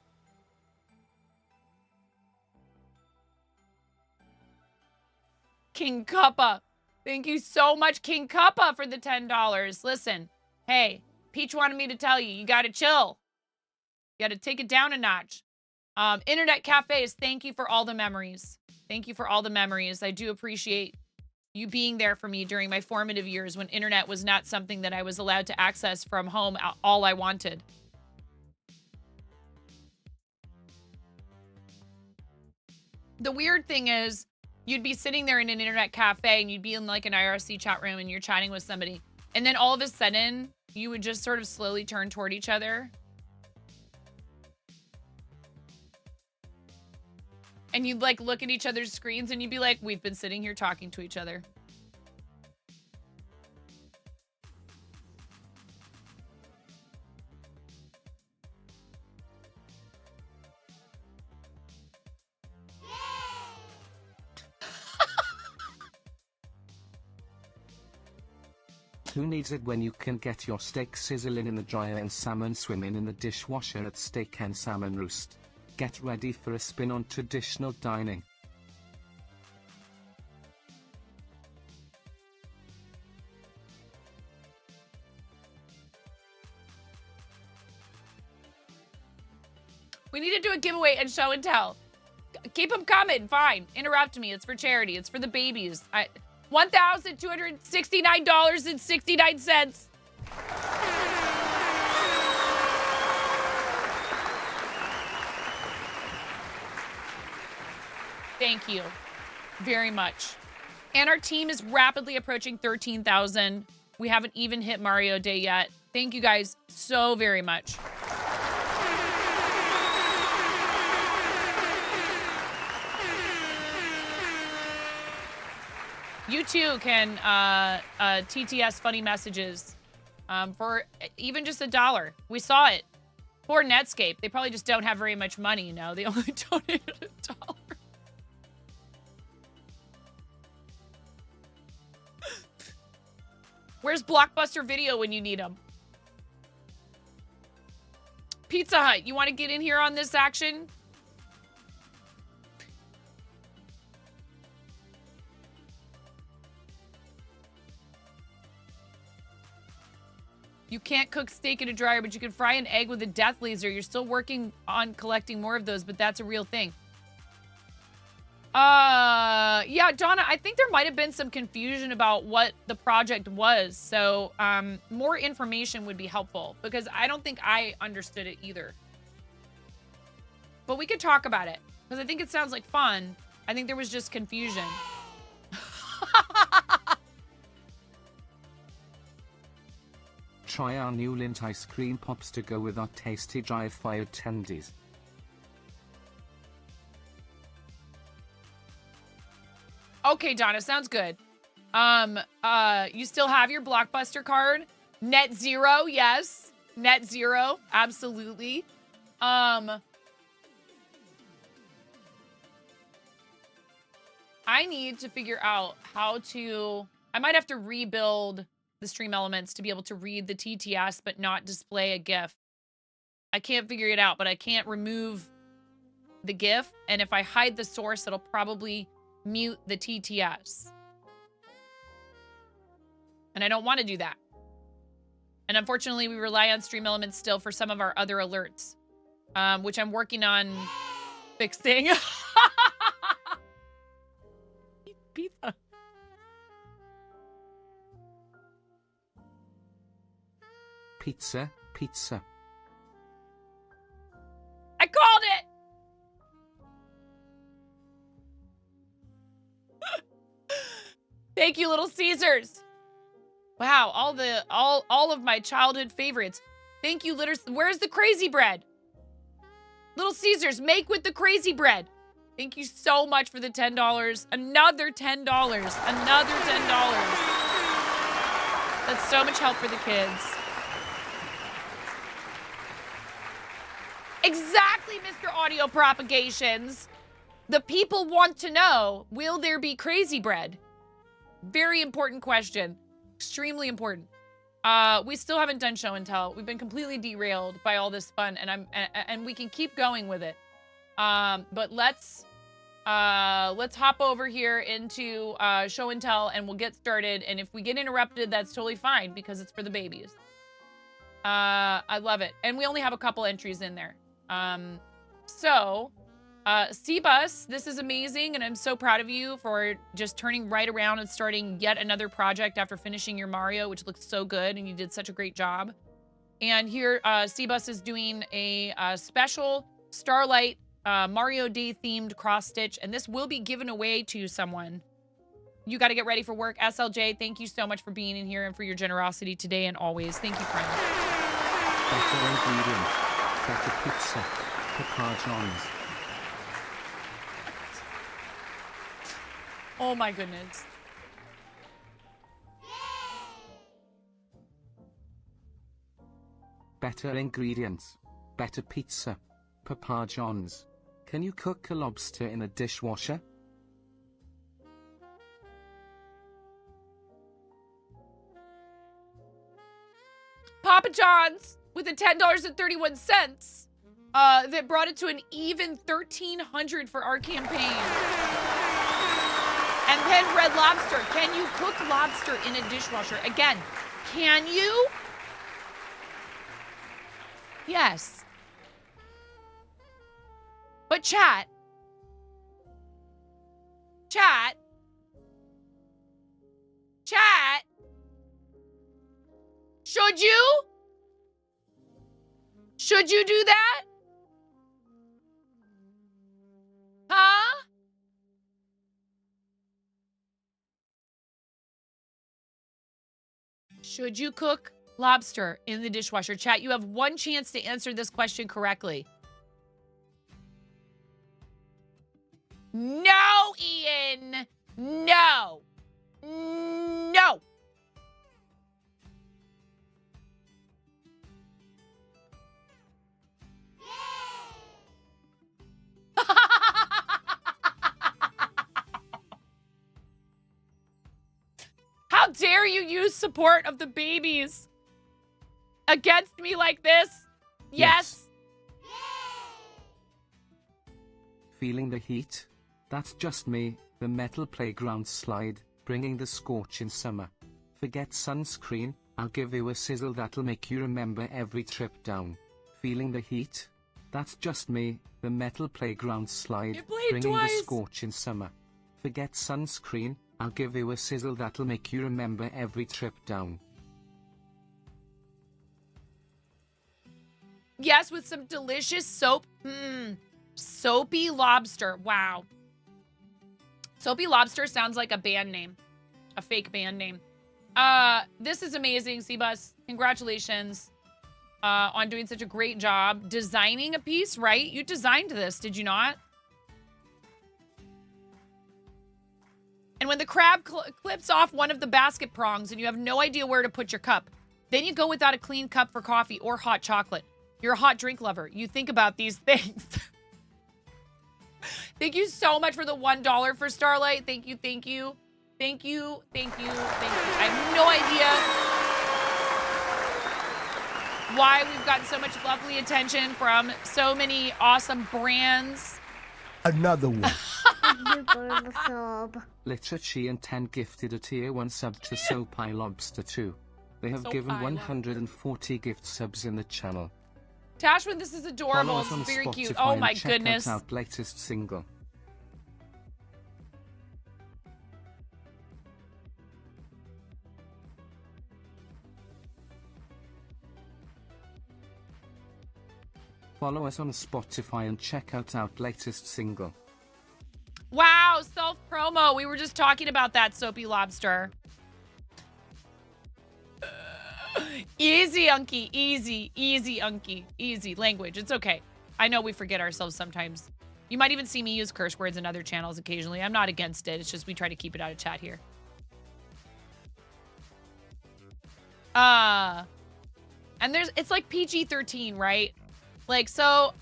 Speaker 1: King Cuppa. Thank you so much, King Cuppa, for the $10. Listen, hey, Peach wanted me to tell you, you gotta chill. You gotta take it down a notch. Internet cafes, thank you for all the memories. Thank you for all the memories. I do appreciate you being there for me during my formative years when internet was not something that I was allowed to access from home all I wanted. The weird thing is, you'd be sitting there in an internet cafe and you'd be in like an IRC chat room and you're chatting with somebody. And then all of a sudden, you would just sort of slowly turn toward each other. And you'd like look at each other's screens and you'd be like, we've been sitting here talking to each other.
Speaker 5: Who needs it when you can get your steak sizzling in the dryer and salmon swimming in the dishwasher at Steak and Salmon Roost? Get ready for a spin on traditional dining.
Speaker 1: We need to do a giveaway and show and tell. Keep them coming. Fine. Interrupt me. It's for charity. It's for the babies. $1,269.69. Thank you very much. And our team is rapidly approaching 13,000. We haven't even hit Mario Day yet. Thank you guys so very much. You too can TTS funny messages for even just $1. We saw it. Poor Netscape. They probably just don't have very much money, you know. They only donated $1. Where's Blockbuster Video when you need them? Pizza Hut, you want to get in here on this action? You can't cook steak in a dryer, but you can fry an egg with a death laser. You're still working on collecting more of those, but that's a real thing. Yeah, Donna, I think there might have been some confusion about what the project was. So, more information would be helpful because I don't think I understood it either. But we could talk about it because I think it sounds like fun. I think there was just confusion.
Speaker 5: Try our new Lindt ice cream pops to go with our tasty dry-fired tendies.
Speaker 1: Okay, Donna, sounds good. You still have your Blockbuster card? Net zero, yes. Net zero, absolutely. I need to figure out how to... I might have to rebuild the stream elements to be able to read the TTS but not display a GIF. I can't figure it out, but I can't remove the GIF. And if I hide the source, it'll probably mute the TTS. And I don't want to do that. And unfortunately, we rely on stream elements still for some of our other alerts, which I'm working on fixing. Pizza.
Speaker 5: Pizza, pizza.
Speaker 1: I called it! Thank you, Little Caesars. Wow, all of my childhood favorites. Thank you, where's the crazy bread? Little Caesars, make with the crazy bread. Thank you so much for the $10. Another $10. Another $10. That's so much help for the kids. Exactly, Mr. Audio Propagations. The people want to know, will there be crazy bread? Very important question. Extremely important. We still haven't done show and tell. We've been completely derailed by all this fun, and we can keep going with it. But let's hop over here into show and tell, and we'll get started. And if we get interrupted, that's totally fine because it's for the babies. I love it, and we only have a couple entries in there. C-Bus, this is amazing, and I'm so proud of you for just turning right around and starting yet another project after finishing your Mario, which looks so good, and you did such a great job. And here, C-Bus is doing a special Starlight Mario Day themed cross stitch, and this will be given away to someone. You got to get ready for work. SLJ, thank you so much for being in here and for your generosity today and always. Thank you, friend.
Speaker 5: Better ingredients. Better pizza. Papa John's.
Speaker 1: Oh my goodness.
Speaker 5: Better ingredients. Better pizza. Papa John's. Can you cook a lobster in a dishwasher?
Speaker 1: Papa John's with a $10.31 that brought it to an even $1,300 for our campaign. And then Red Lobster. Can you cook lobster in a dishwasher? Again, can you? Yes. But chat. Should you? Should you do that? Huh? Should you cook lobster in the dishwasher? Chat, you have one chance to answer this question correctly. No, Ian. No. No. How dare you use support of the babies against me like this? Yes.
Speaker 5: Feeling the heat? That's just me, the metal playground slide, bringing the scorch in summer. Forget sunscreen, I'll give you a sizzle that'll make you remember every trip down. Feeling the heat? That's just me, the metal playground slide, bringing the scorch in summer. Forget sunscreen, I'll give you a sizzle that'll make you remember every trip down.
Speaker 1: Yes, with some delicious soap. Soapy Lobster. Wow. Soapy Lobster sounds like a band name. A fake band name. This is amazing, C-Bus. Congratulations on doing such a great job designing a piece, right? You designed this, did you not? And when the crab clips off one of the basket prongs and you have no idea where to put your cup, then you go without a clean cup for coffee or hot chocolate. You're a hot drink lover. You think about these things. Thank you so much for the $1 for Starlight. Thank you, thank you. Thank you, thank you, thank you. I have no idea why we've gotten so much lovely attention from so many awesome brands.
Speaker 3: Another one.
Speaker 5: Literature and 10 gifted a tier 1 sub to Soapy Lobster 2. They have given 140 gift subs in the channel.
Speaker 1: Tashwin, this is adorable.
Speaker 5: Follow us on
Speaker 1: It's very cute.
Speaker 5: Spotify
Speaker 1: Oh
Speaker 5: and
Speaker 1: my
Speaker 5: check
Speaker 1: goodness.
Speaker 5: out our latest single. Follow us on Spotify and check out our latest single.
Speaker 1: Wow, self-promo. We were just talking about that, Soapy Lobster. Easy, Unky. Easy, easy, Unky. Easy. Language. It's okay. I know we forget ourselves sometimes. You might even see me use curse words in other channels occasionally. I'm not against it. It's just we try to keep it out of chat here. And it's like PG-13, right? Like, so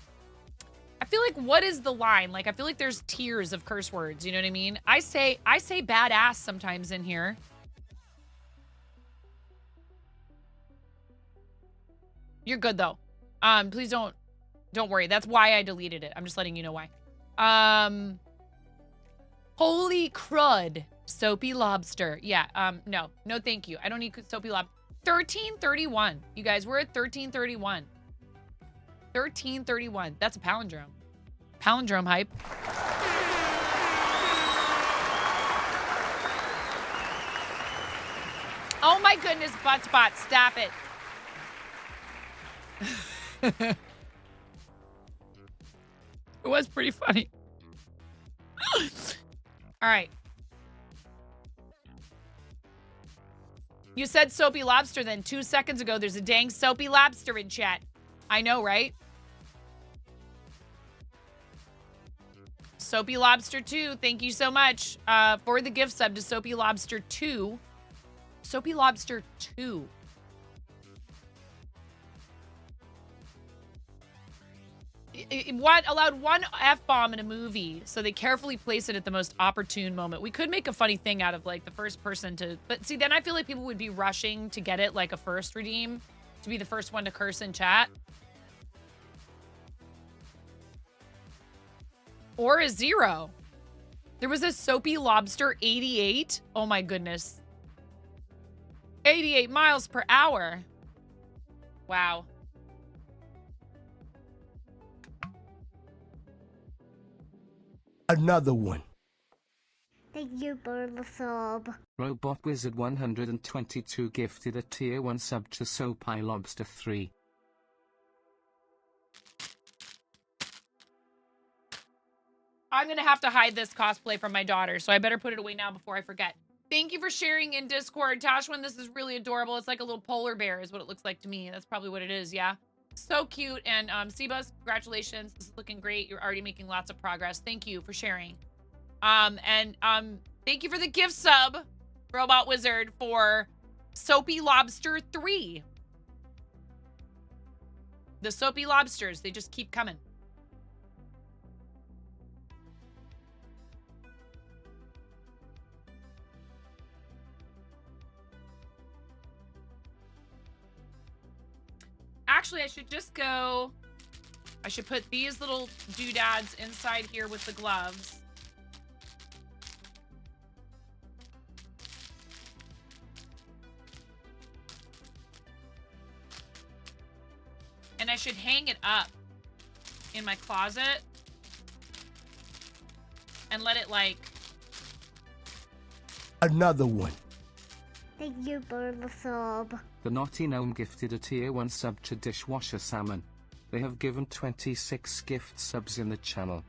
Speaker 1: I feel like, what is the line? Like, I feel like there's tiers of curse words. You know what I mean? I say badass sometimes in here. You're good though. Please don't worry. That's why I deleted it. I'm just letting you know why. Holy crud. Soapy lobster. Yeah, no, thank you. I don't need soapy lobster. 1331. You guys, we're at 1331. 1331. That's a palindrome. Palindrome hype. Oh my goodness, butt spot. Stop it. It was pretty funny. All right. You said soapy lobster then 2 seconds ago. There's a dang soapy lobster in chat. I know, right? Soapy Lobster 2, thank you so much for the gift sub to Soapy Lobster 2. Soapy Lobster 2. What allowed one F-bomb in a movie, so they carefully place it at the most opportune moment. We could make a funny thing out of like the first person to, but see, then I feel like people would be rushing to get it like a first redeem, to be the first one to curse in chat. Or a 0. There was a Soapy Lobster 88. Oh my goodness. 88 miles per hour. Wow.
Speaker 3: Another one.
Speaker 2: Thank you for the sub.
Speaker 5: Robot Wizard 122 gifted a tier 1 sub to Soapy Lobster 3.
Speaker 1: I'm going to have to hide this cosplay from my daughter, so I better put it away now before I forget. Thank you for sharing in Discord. Tashwin, this is really adorable. It's like a little polar bear is what it looks like to me. That's probably what it is, yeah? So cute. And Seabuzz, congratulations. This is looking great. You're already making lots of progress. Thank you for sharing. Thank you for the gift sub, Robot Wizard, for Soapy Lobster 3. The Soapy Lobsters, they just keep coming. Actually, I should just go... I should put these little doodads inside here with the gloves. And I should hang it up in my closet and let it like...
Speaker 3: Another one.
Speaker 2: Thank you for the sub.
Speaker 5: The Naughty Gnome gifted a tier 1 sub to Dishwasher Salmon. They have given 26 gift subs in the channel.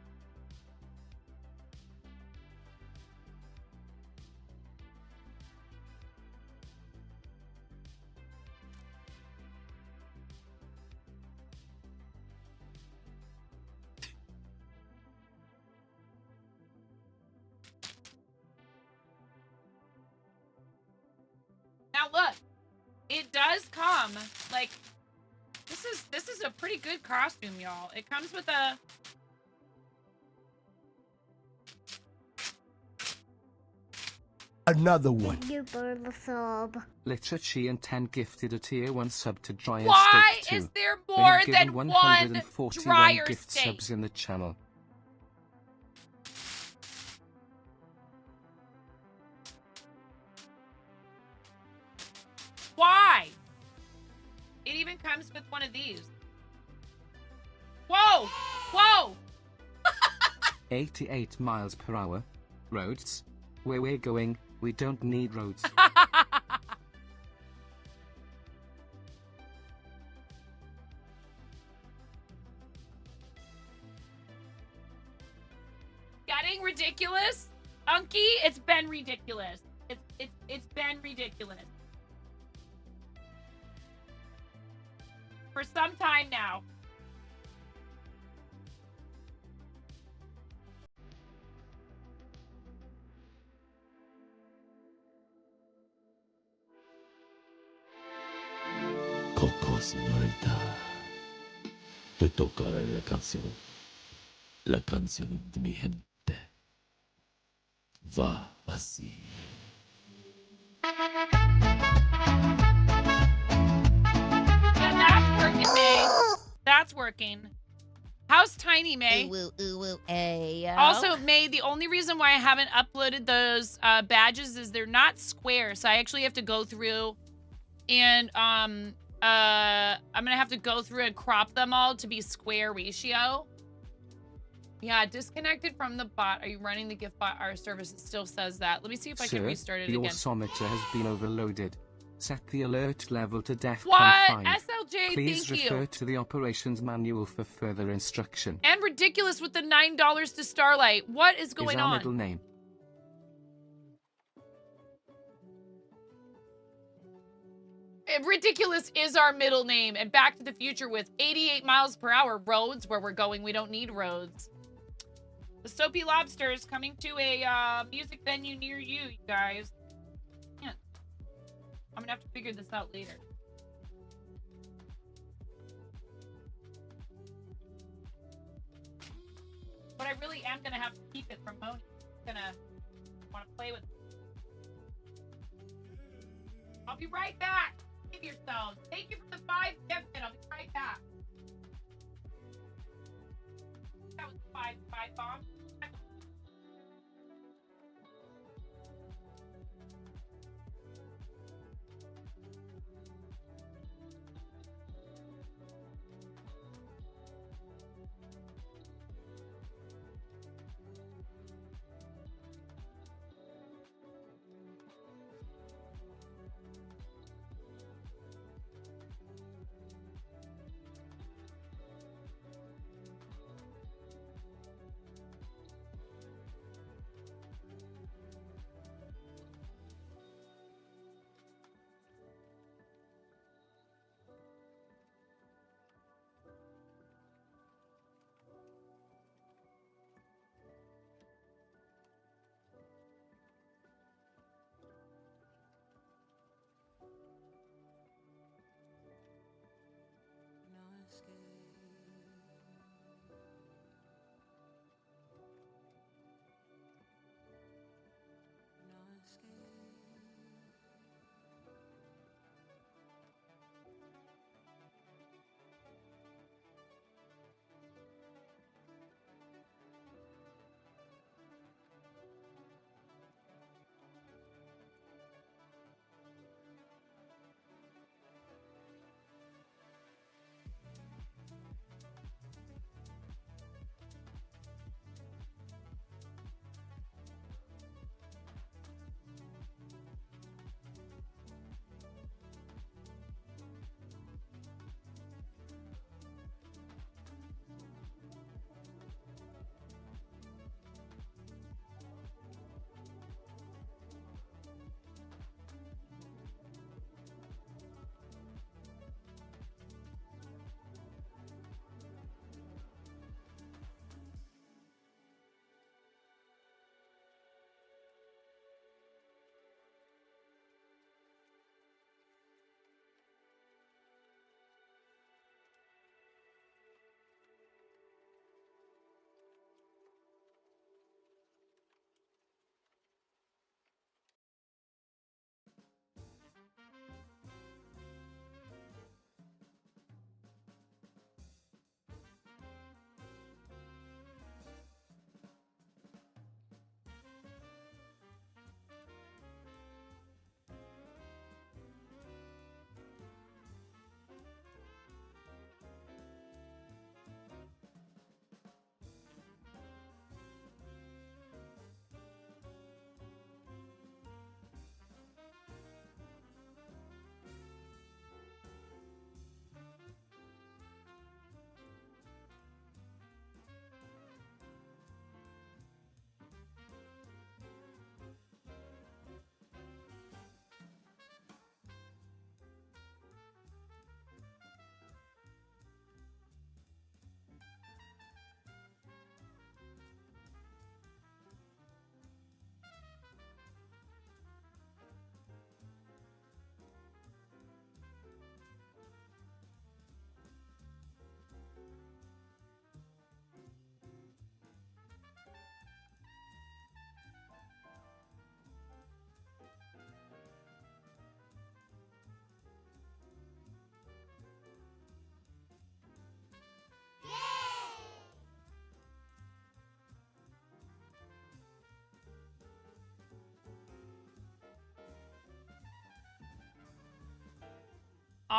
Speaker 1: Now look, it does come like this is a pretty good costume, y'all. It comes with a
Speaker 3: Another one.
Speaker 2: Thank you for the sub.
Speaker 5: Literature and 10 gifted a tier 1 sub to Dryer
Speaker 1: Why
Speaker 5: Steak 2.
Speaker 1: is there
Speaker 5: They
Speaker 1: more
Speaker 5: have given
Speaker 1: than one
Speaker 5: 141
Speaker 1: dryer
Speaker 5: gift
Speaker 1: steak?
Speaker 5: subs in the channel.
Speaker 1: Why? It even comes with one of these. Whoa! Whoa!
Speaker 5: 88 miles per hour. Roads? Where we're going, we don't need roads.
Speaker 1: Getting ridiculous? Unky, it's been ridiculous. It's been ridiculous. For some time now.
Speaker 7: Tocos muerta. Te tocaré la canción. La canción de mi gente. Va así.
Speaker 1: That's working, May. That's working. How's Tiny, May?
Speaker 8: Ooh, ooh, ooh, ayo.
Speaker 1: Also, May, the only reason why I haven't uploaded those badges is they're not square. So I actually have to go through and I'm gonna have to go through and crop them all to be square ratio. Yeah, disconnected from the bot. Are you running the gift bot our service? It still says that. Let me see if I can restart it
Speaker 5: your
Speaker 1: again.
Speaker 5: someter has been overloaded. Set the alert level to DEFCON
Speaker 1: What?
Speaker 5: 5.
Speaker 1: SLJ,
Speaker 5: Please
Speaker 1: thank
Speaker 5: refer
Speaker 1: you.
Speaker 5: to the operations manual for further instruction.
Speaker 1: And ridiculous with the $9 to Starlight. What is going
Speaker 5: Is our
Speaker 1: on?
Speaker 5: middle name?
Speaker 1: Ridiculous is our middle name. And Back to the Future with 88 miles per hour. Roads where we're going. We don't need roads. The Soapy Lobster is coming to a music venue near you, you guys. Yeah. I'm gonna have to figure this out later. But I really am gonna have to keep it from Moni. I'm gonna want to play with it. I'll be right back. Give yourselves. Thank you for the 5 gifted. I'll be right back. That was 5 bombs.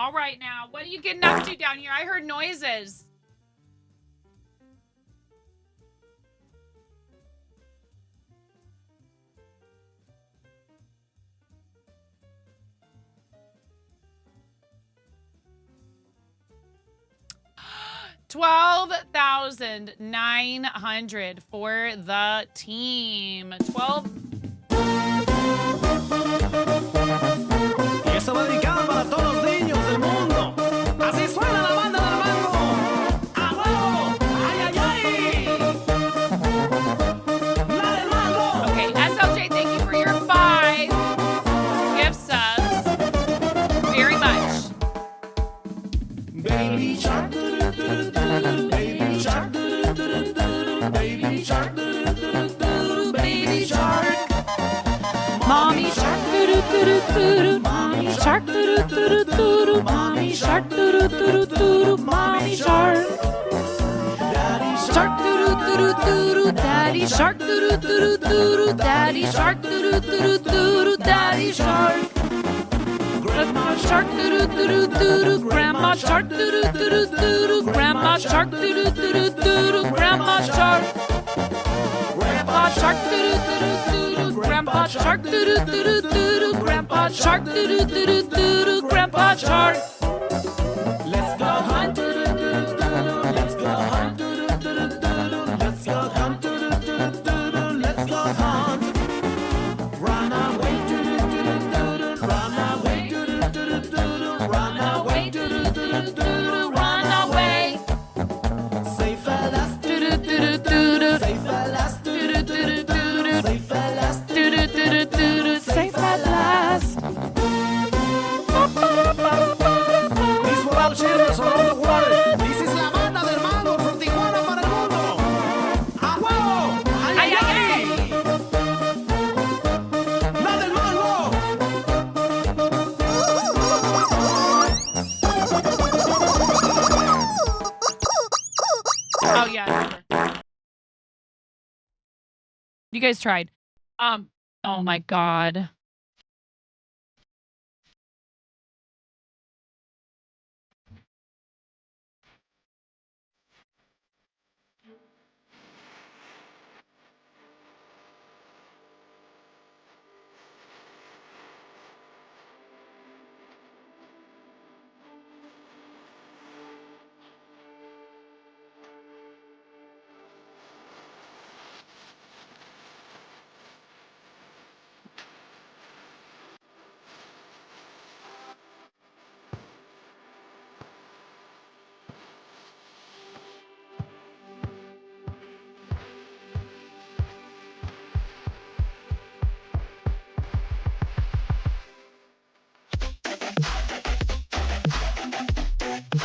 Speaker 1: All right now. What are you getting up to down here? I heard noises. $12,900 for the team. 12.
Speaker 9: Y esto va dedicado para todos los niños del mundo. Así suena la banda del mango. ¡A huevo! ¡Ay, ay, ay! ¡La del mango!
Speaker 1: Okay, SLJ, thank you for your 5 gift subs. Very much.
Speaker 9: Baby shark, baby shark, baby shark, baby shark.
Speaker 1: Mommy shark, mommy shark, mommy shark, mommy shark.
Speaker 9: Daddy
Speaker 1: Shark, daddy shark, daddy shark, daddy shark. Grandma shark, grandma shark, grandma shark, grandma shark. Grandpa shark, grandpa shark, grandpa shark, grandpa shark.
Speaker 9: Let's go hunt, let's go hunt, let's go hunt, let's go hunt. Run away, run away, run away,
Speaker 1: Run away.
Speaker 9: safe at last, safe at last, safe at last.
Speaker 1: Safe at last.
Speaker 9: These were all cheers around the world. This is la banda del mango from Tijuana para el mundo. ¡A huevo! ¡Ay, ay, ay! ¡La del mango!
Speaker 1: Oh yeah. You guys tried. Oh my God.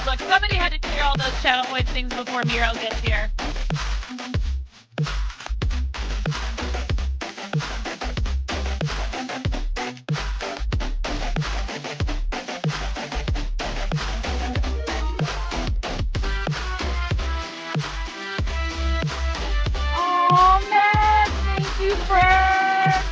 Speaker 1: Look, somebody had to clear all those channel point things before Miro gets here. Oh man, thank you, Frank.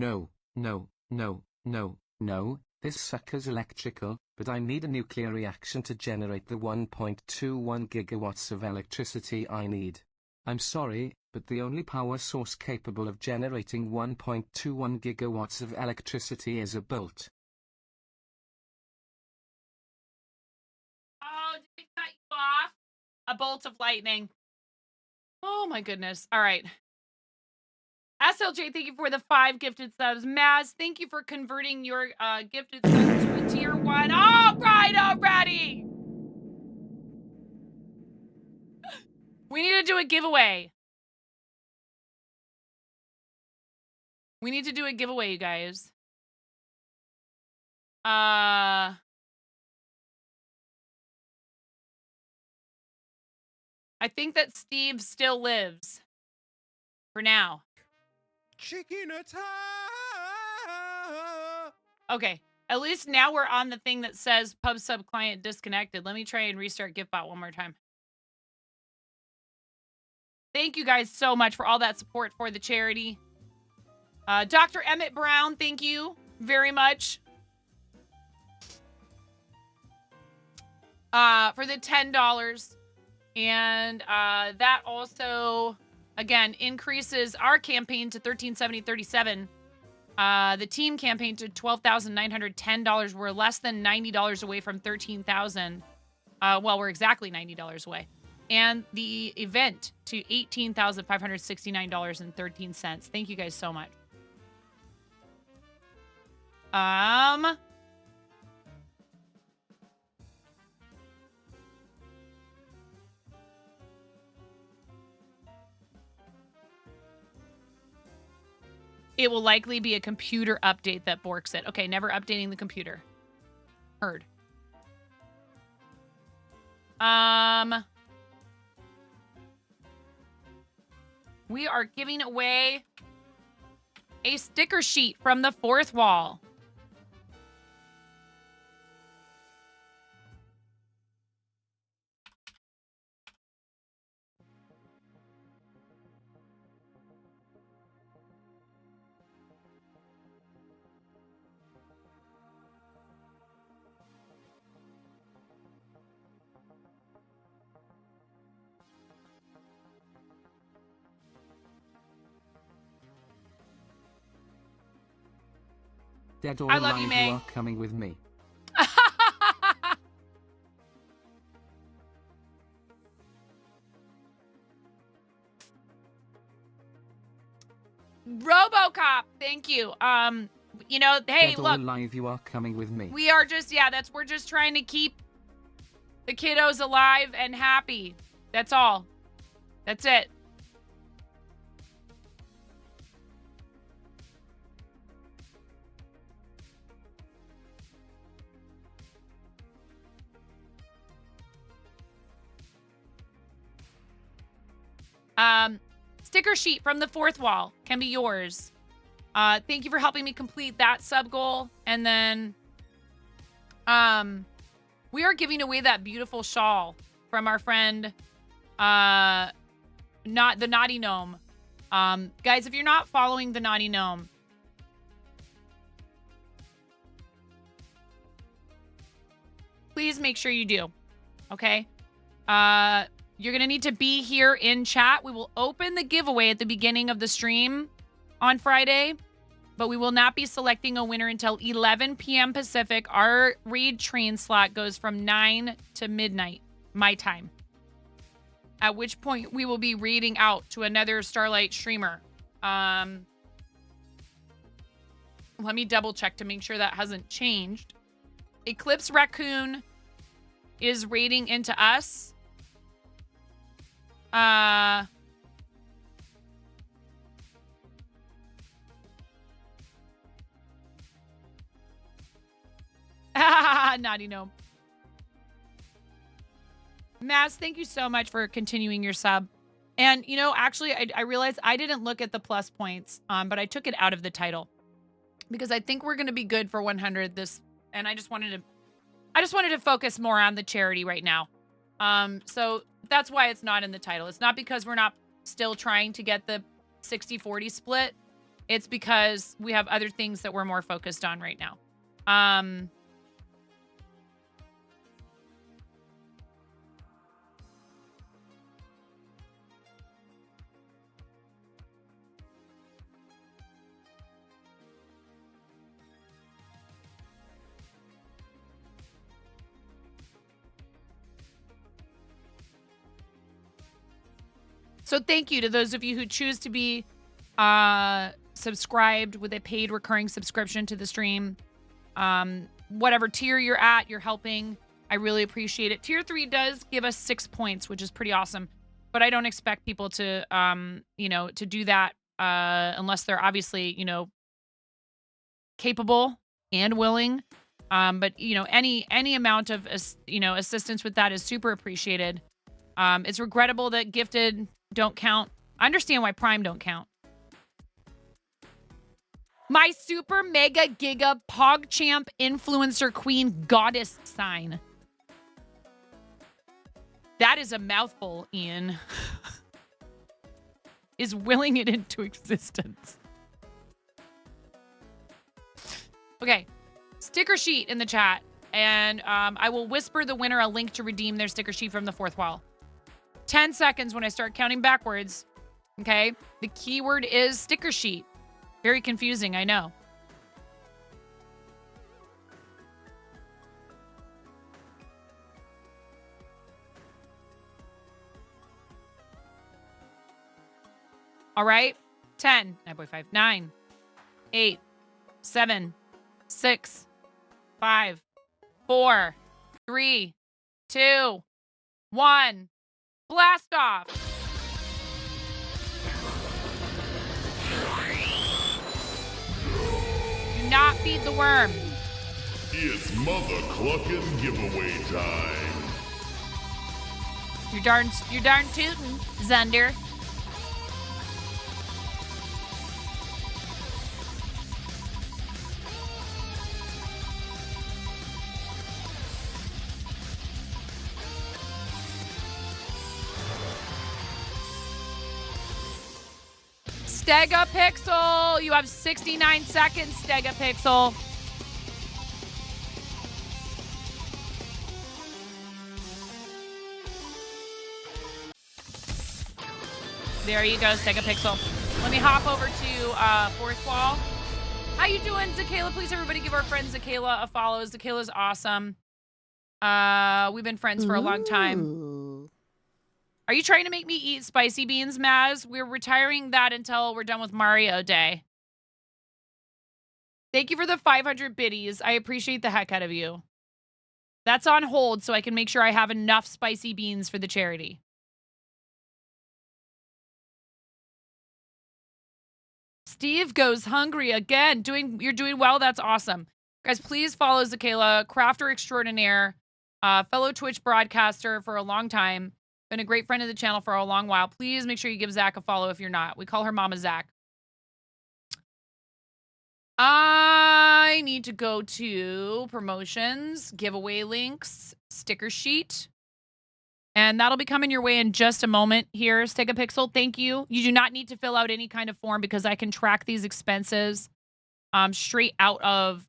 Speaker 5: No, no, no, no, no, this sucker's electrical, but I need a nuclear reaction to generate the 1.21 gigawatts of electricity I need. I'm sorry, but the only power source capable of generating 1.21 gigawatts of electricity is a bolt.
Speaker 1: Oh, did we cut you off? A bolt of lightning. Oh my goodness. All right. SLJ, thank you for the 5 gifted subs. Maz, thank you for converting your gifted subs to a tier 1. All right, already. We need to do a giveaway. We need to do a giveaway, you guys. I think that Steve still lives. For now.
Speaker 3: Chicken attack!
Speaker 1: Okay. At least now we're on the thing that says pub sub client disconnected. Let me try and restart GiftBot one more time. Thank you guys so much for all that support for the charity. Dr. Emmett Brown, thank you very much. For the $10. And that also, again, increases our campaign to $1370.37. The team campaign to $12,910. We're less than $90 away from $13,000. Well, we're exactly $90 away. And the event to $18,569.13. Thank you guys so much. It will likely be a computer update that borks it. Okay, never updating the computer. Heard. We are giving away a sticker sheet from the fourth wall.
Speaker 5: Dead or
Speaker 1: I love
Speaker 5: alive,
Speaker 1: you, May.
Speaker 5: you are coming with me.
Speaker 1: RoboCop, thank you. You know, hey,
Speaker 5: Dead or
Speaker 1: look,
Speaker 5: alive, you are coming with me.
Speaker 1: we are just, we're just trying to keep the kiddos alive and happy. That's all. That's it. Sticker sheet from the fourth wall can be yours. Thank you for helping me complete that sub goal. And then, we are giving away that beautiful shawl from our friend, not the Naughty Gnome. Guys, if you're not following the Naughty Gnome, please make sure you do. Okay. You're going to need to be here in chat. We will open the giveaway at the beginning of the stream on Friday, but we will not be selecting a winner until 11 p.m. Pacific. Our raid train slot goes from 9 to midnight, my time, at which point we will be raiding out to another Starlight streamer. Let me double check to make sure that hasn't changed. Eclipse Raccoon is raiding into us. Naughty Gnome. Maz, thank you so much for continuing your sub. And, you know, actually, I realized I didn't look at the plus points, but I took it out of the title because I think we're going to be good for 100 this. And I just wanted to focus more on the charity right now. So that's why it's not in the title. It's not because we're not still trying to get the 60-40 split. It's because we have other things that we're more focused on right now. So thank you to those of you who choose to be subscribed with a paid recurring subscription to the stream. Whatever tier you're at, you're helping. I really appreciate it. Tier 3 does give us 6 points, which is pretty awesome. But I don't expect people to, to do that unless they're obviously, capable and willing. But any amount of, assistance with that is super appreciated. It's regrettable that gifted don't count. I understand why Prime don't count. My super mega giga PogChamp influencer queen goddess sign. That is a mouthful, Ian. Is willing it into existence. Okay. Sticker sheet in the chat. And I will whisper the winner a link to redeem their sticker sheet from the fourth wall. 10 seconds when I start counting backwards. Okay? The keyword is sticker sheet. Very confusing, I know. All right. 10, 9.5, 9, 8, 7, 6, 5, 4, 3, 2, 1. Blast off. Do not feed the worm.
Speaker 3: It's mother clucking giveaway time.
Speaker 1: You're darn tootin', Zunder. Stegapixel, you have 69 seconds, Stegapixel. There you go, Stegapixel. Let me hop over to fourth wall. How you doing, Zakayla? Please, everybody, give our friend Zakayla a follow. Zakayla's awesome. We've been friends for a long time. Are you trying to make me eat spicy beans, Maz? We're retiring that until we're done with Mario Day. Thank you for the 500 biddies. I appreciate the heck out of you. That's on hold so I can make sure I have enough spicy beans for the charity. Steve goes hungry again. You're doing well. That's awesome. Guys, please follow Zakayla, crafter extraordinaire, fellow Twitch broadcaster for a long time. Been a great friend of the channel for a long while. Please make sure you give Zach a follow if you're not. We call her Mama Zach. I need to go to promotions, giveaway links, sticker sheet. And that'll be coming your way in just a moment here, Stegapixel. Thank you. You do not need to fill out any kind of form because I can track these expenses straight out of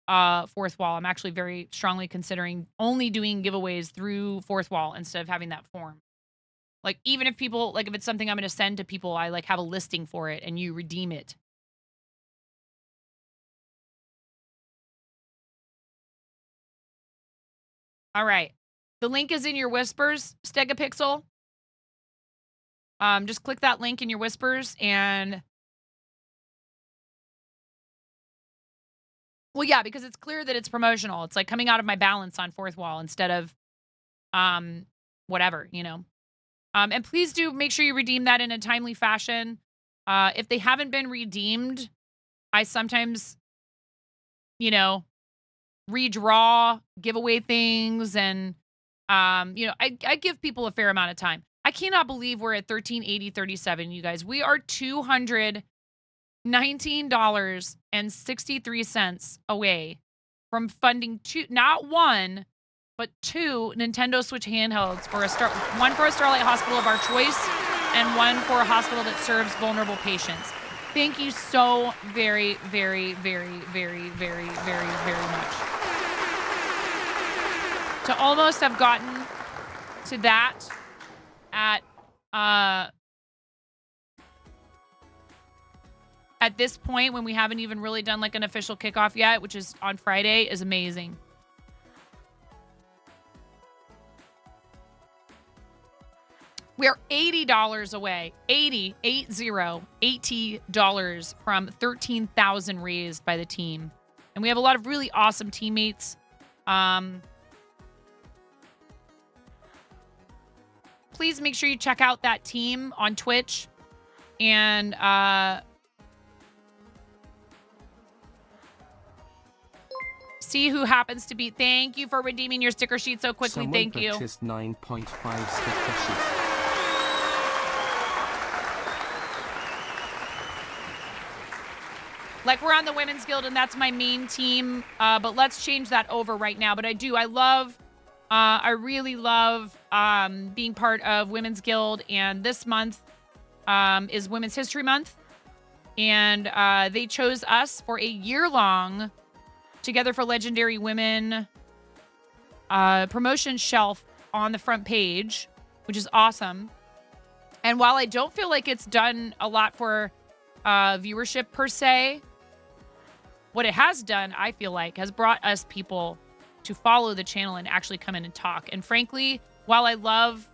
Speaker 1: fourth wall. I'm actually very strongly considering only doing giveaways through fourth wall instead of having that form. Like, even if people, like, if it's something I'm going to send to people, I, like, have a listing for it and you redeem it. All right. The link is in your whispers, Stegapixel. Just click that link in your whispers and... Well, yeah, because it's clear that it's promotional. It's, like, coming out of my balance on fourth wall instead of, whatever, you know. And please do make sure you redeem that in a timely fashion. If they haven't been redeemed, I sometimes, redraw, give away things, and, I give people a fair amount of time. I cannot believe we're at $13.80.37, you guys. We are $219.63 away from funding not one, but 2 Nintendo Switch handhelds for one for a Starlight hospital of our choice and one for a hospital that serves vulnerable patients. Thank you so very, very, very, very, very, very, very much. To almost have gotten to that at this point when we haven't even really done like an official kickoff yet, which is on Friday, is amazing. We're $80 away, $80 from 13,000 raised by the team. And we have a lot of really awesome teammates. Please make sure you check out that team on Twitch and see who happens to be. Thank you for redeeming your sticker sheet so quickly.
Speaker 5: Someone
Speaker 1: Thank you.
Speaker 5: purchased 9.5 sticker sheets.
Speaker 1: Like, we're on the Women's Guild, and that's my main team. But let's change that over right now. But I really love being part of Women's Guild. And this month is Women's History Month. And they chose us for a year-long Together for Legendary Women promotion shelf on the front page, which is awesome. And while I don't feel like it's done a lot for viewership per se, what it has done, I feel like, has brought us people to follow the channel and actually come in and talk. And frankly, while I love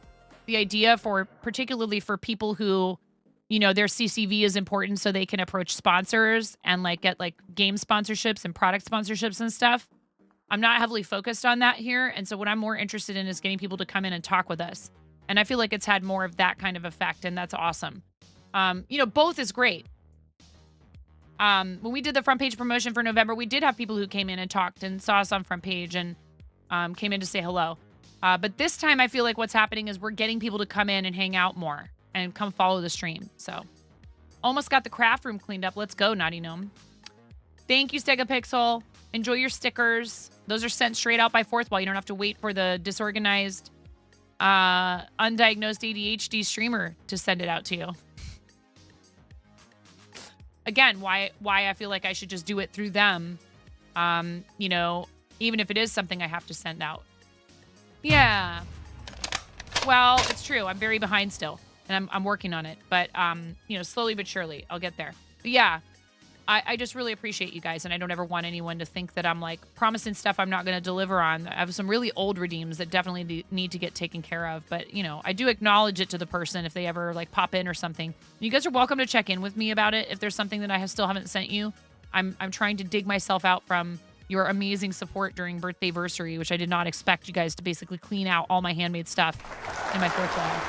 Speaker 1: the idea particularly for people who, you know, their CCV is important so they can approach sponsors and like get like game sponsorships and product sponsorships and stuff, I'm not heavily focused on that here. And so what I'm more interested in is getting people to come in and talk with us. And I feel like it's had more of that kind of effect, and that's awesome. You know, both is great. When we did the front page promotion for November, we did have people who came in and talked and saw us on front page and came in to say hello. But this time I feel like what's happening is we're getting people to come in and hang out more and come follow the stream. So almost got the craft room cleaned up. Let's go, Naughty Gnome. Thank you, Stegapixel. Enjoy your stickers. Those are sent straight out by Fourth Wall. You don't have to wait for the disorganized, undiagnosed ADHD streamer to send it out to you. Again, why I feel like I should just do it through them, you know, even if it is something I have to send out. Yeah. Well, it's true. I'm very behind still, and I'm working on it. But, you know, slowly but surely, I'll get there. But yeah, I just really appreciate you guys, and I don't ever want anyone to think that I'm, like, promising stuff I'm not going to deliver on. I have some really old redeems that definitely need to get taken care of. But, you know, I do acknowledge it to the person if they ever, like, pop in or something. You guys are welcome to check in with me about it if there's something that I still haven't sent you. I'm trying to dig myself out from your amazing support during birthday-versary, which I did not expect you guys to basically clean out all my handmade stuff in my Fourth Wall.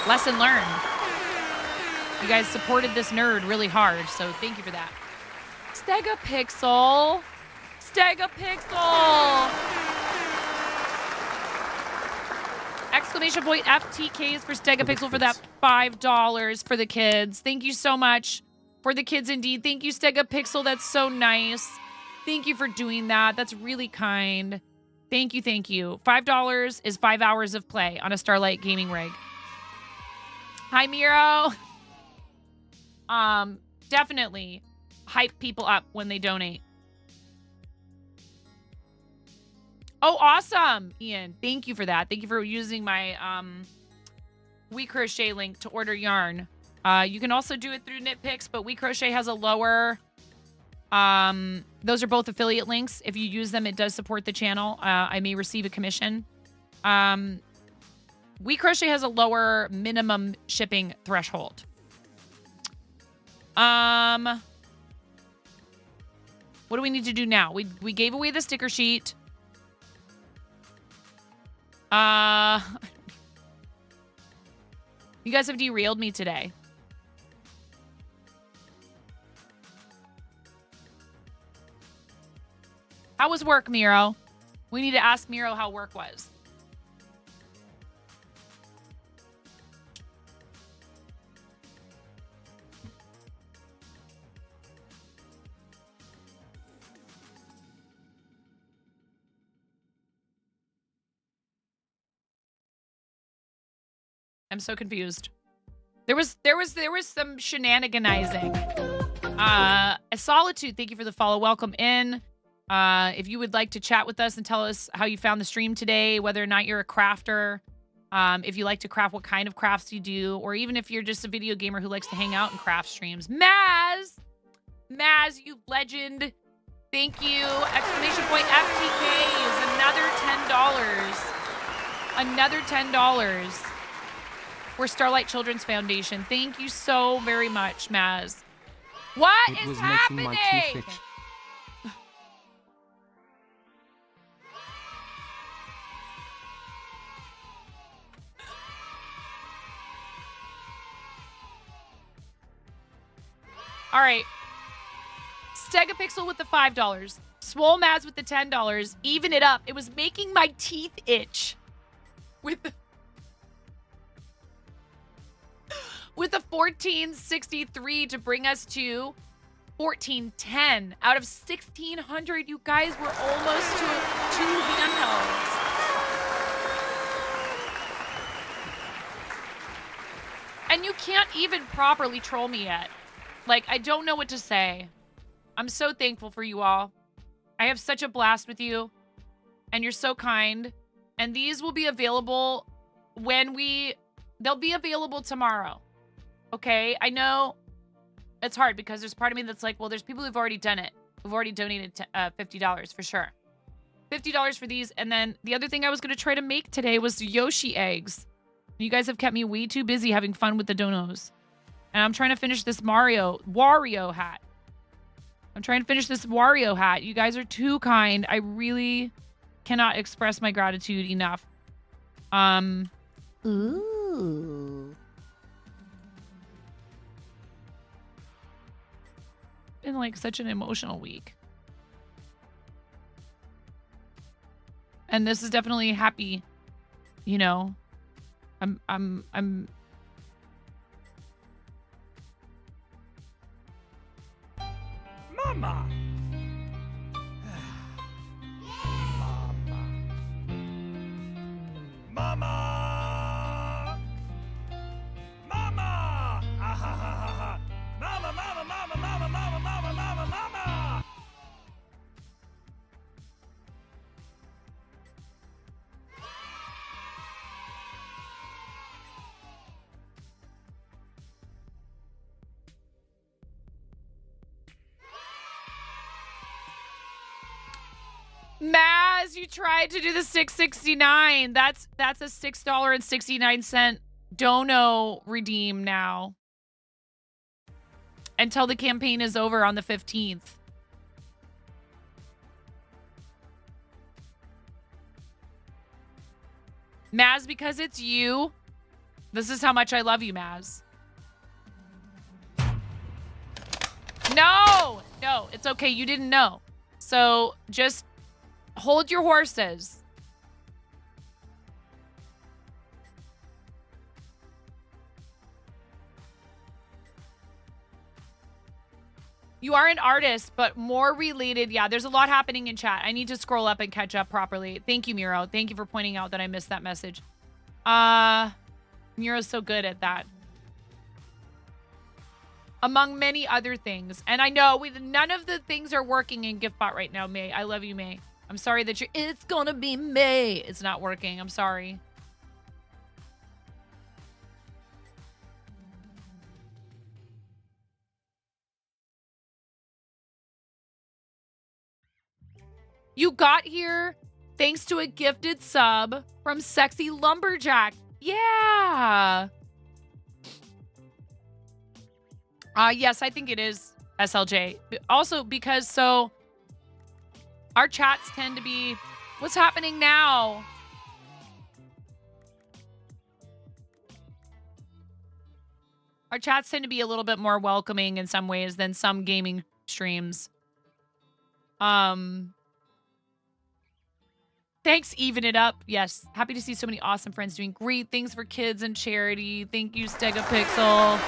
Speaker 1: Lesson learned. You guys supported this nerd really hard, so thank you for that. Stegapixel! Stegapixel! Exclamation point FTKs for Stegapixel for that $5 for the kids. Thank you so much. For the kids, indeed. Thank you, Stegapixel. That's so nice. Thank you for doing that. That's really kind. Thank you, thank you. $5 is 5 hours of play on a Starlight gaming rig. Hi, Miro. Definitely hype people up when they donate. Oh, awesome, Ian. Thank you for that. Thank you for using my We Crochet link to order yarn. You can also do it through Knitpicks, but We Crochet has a lower... those are both affiliate links. If you use them, it does support the channel. I may receive a commission. We Crochet has a lower minimum shipping threshold. What do we need to do now? We gave away the sticker sheet. You guys have derailed me today. How was work, Miro? We need to ask Miro how work was. I'm so confused. There was some shenaniganizing. Solitude, thank you for the follow. Welcome in. If you would like to chat with us and tell us how you found the stream today, whether or not you're a crafter, if you like to craft, what kind of crafts you do, or even if you're just a video gamer who likes to hang out and craft streams. Maz, you legend. Thank you. Exclamation point FTK is another $10. Another $10 for Starlight Children's Foundation. Thank you so very much, Maz. What
Speaker 5: It
Speaker 1: is
Speaker 5: was
Speaker 1: happening?
Speaker 5: making my teeth itch.
Speaker 1: All right. Stegapixel with the $5. Swole Maz with the $10. Even it up. It was making my teeth itch. With the 1463 to bring us to 1410. Out of 1600, you guys were almost to 2 handhelds. And you can't even properly troll me yet. Like, I don't know what to say. I'm so thankful for you all. I have such a blast with you. And you're so kind. And these will be available they'll be available tomorrow. Okay? I know it's hard because there's part of me that's like, well, there's people who've already done it. Who've already donated $50 for sure. $50 for these. And then the other thing I was going to try to make today was Yoshi eggs. You guys have kept me way too busy having fun with the donos. And I'm trying to finish this Wario hat. I'm trying to finish this Wario hat. You guys are too kind. I really cannot express my gratitude enough.
Speaker 8: Ooh.
Speaker 1: Been like such an emotional week. And this is definitely happy, you know. I'm
Speaker 9: Mama! Mama! Mama! Ah, ha, ha, ha, ha. Mama, mama, mama, mama, mama, mama, mama, mama!
Speaker 1: Maz, you tried to do the $6.69. That's a $6.69 dono redeem now. Until the campaign is over on the 15th. Maz, because it's you, this is how much I love you, Maz. No, it's okay. You didn't know. So just hold your horses. You are an artist, but more related. Yeah, there's a lot happening in chat. I need to scroll up and catch up properly. Thank you, Miro. Thank you for pointing out that I missed that message. Miro's so good at that. Among many other things. And I know none of the things are working in GiftBot right now, May. I love you, May. I'm sorry that it's gonna be May. It's not working. I'm sorry. You got here thanks to a gifted sub from Sexy Lumberjack. Yeah. Yes, I think it is SLJ. Also because our chats tend to be, what's happening now? Our chats tend to be a little bit more welcoming in some ways than some gaming streams. Thanks, Even It Up. Yes, happy to see so many awesome friends doing great things for kids and charity. Thank you, Stegapixel.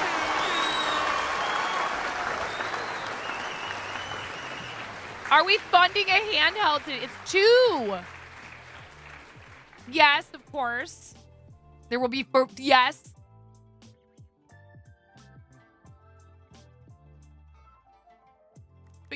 Speaker 1: Are we funding a handheld today? It's 2. Yes, of course. There will be, yes.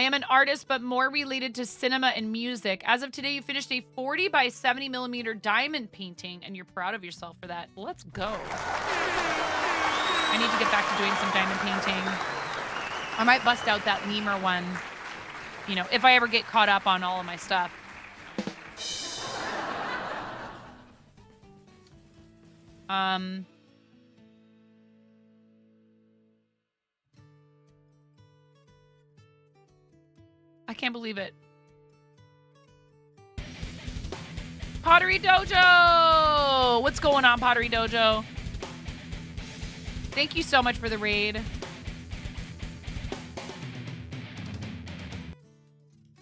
Speaker 1: I am an artist, but more related to cinema and music. As of today, you finished a 40 by 70 millimeter diamond painting, and you're proud of yourself for that. Let's go. I need to get back to doing some diamond painting. I might bust out that lemur one, you know, if I ever get caught up on all of my stuff. I can't believe it. Pottery Dojo! What's going on, Pottery Dojo? Thank you so much for the raid.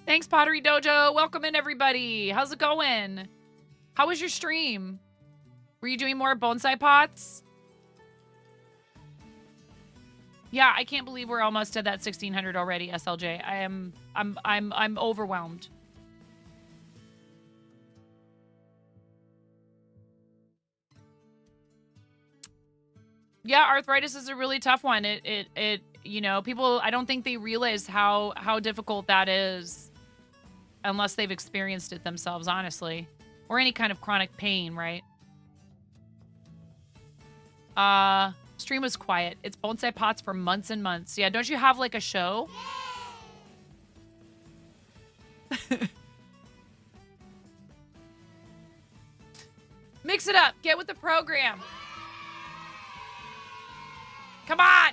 Speaker 1: Thanks, Pottery Dojo. Welcome in, everybody. How's it going? How was your stream? Were you doing more bonsai pots? Yeah, I can't believe we're almost at that 1600 already, SLJ. I'm overwhelmed. Yeah, arthritis is a really tough one. It you know, people, I don't think they realize how difficult that is unless they've experienced it themselves, honestly. Or any kind of chronic pain, right? Stream was quiet. It's bonsai pots for months and months. Yeah, don't you have like a show? Mix it up. Get with the program. Come on.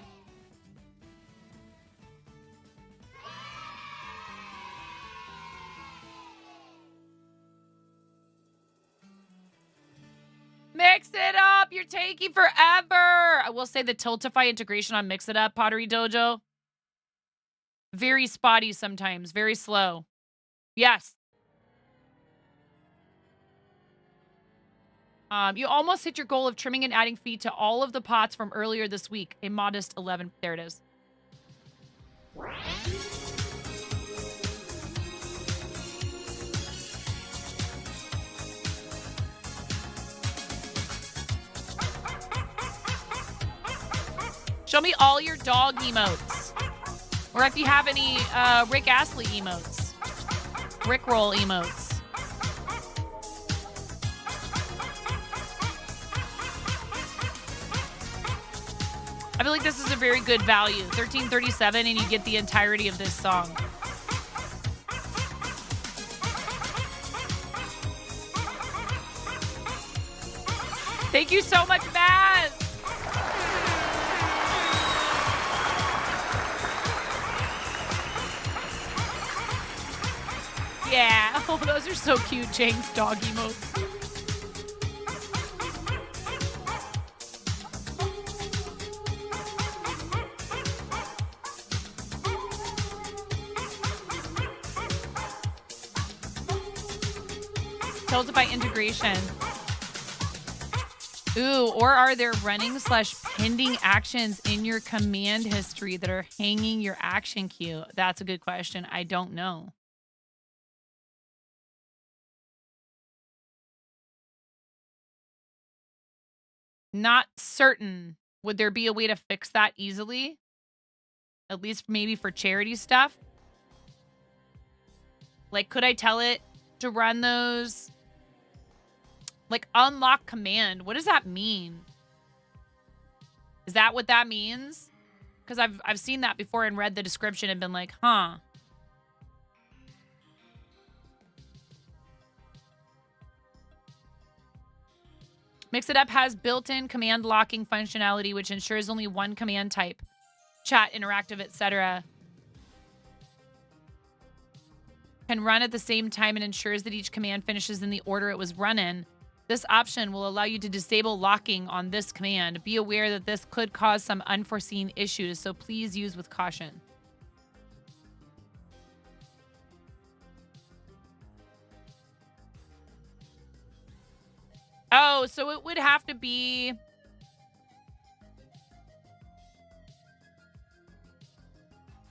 Speaker 1: Mix it up. You're taking forever. I will say the Tiltify integration on Mix It Up, Pottery Dojo. Very spotty sometimes. Very slow. Yes. You almost hit your goal of trimming and adding feet to all of the pots from earlier this week. A modest 11. There it is. Show me all your dog emotes. Or if you have any Rick Astley emotes. Rickroll emotes. I feel like this is a very good value. $13.37 and you get the entirety of this song. Thank you so much, Matt. Yeah. Oh, those are so cute, James dog emotes. Tiltify integration. Ooh, or are there running/pending actions in your command history that are hanging your action queue? That's a good question. I don't know. Not certain. Would there be a way to fix that easily? At least maybe for charity stuff? Like, could I tell it to run those? Like, unlock command. What does that mean? Is that what that means? Because I've seen that before and read the description and been like, huh. Mix It Up has built-in command locking functionality, which ensures only one command type. Chat, interactive, etc. can run at the same time and ensures that each command finishes in the order it was run in. This option will allow you to disable locking on this command. Be aware that this could cause some unforeseen issues, so please use with caution. Oh, so it would have to be...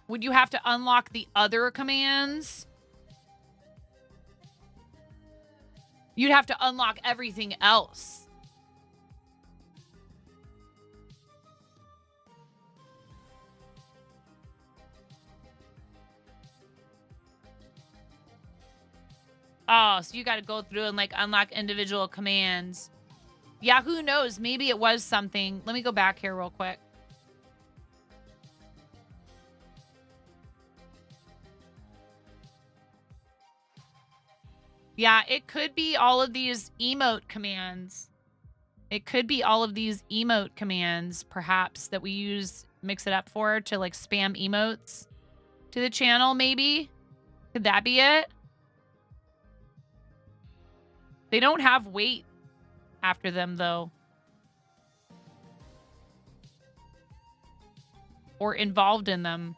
Speaker 1: Would you have to unlock the other commands? You'd have to unlock everything else. Oh, so you got to go through and like unlock individual commands. Yeah, who knows? Maybe it was something. Let me go back here real quick. Yeah, it could be all of these emote commands. It could be all of these emote commands, perhaps, that we use Mix It Up for to like spam emotes to the channel, maybe? Could that be it? They don't have weight after them, though. Or involved in them.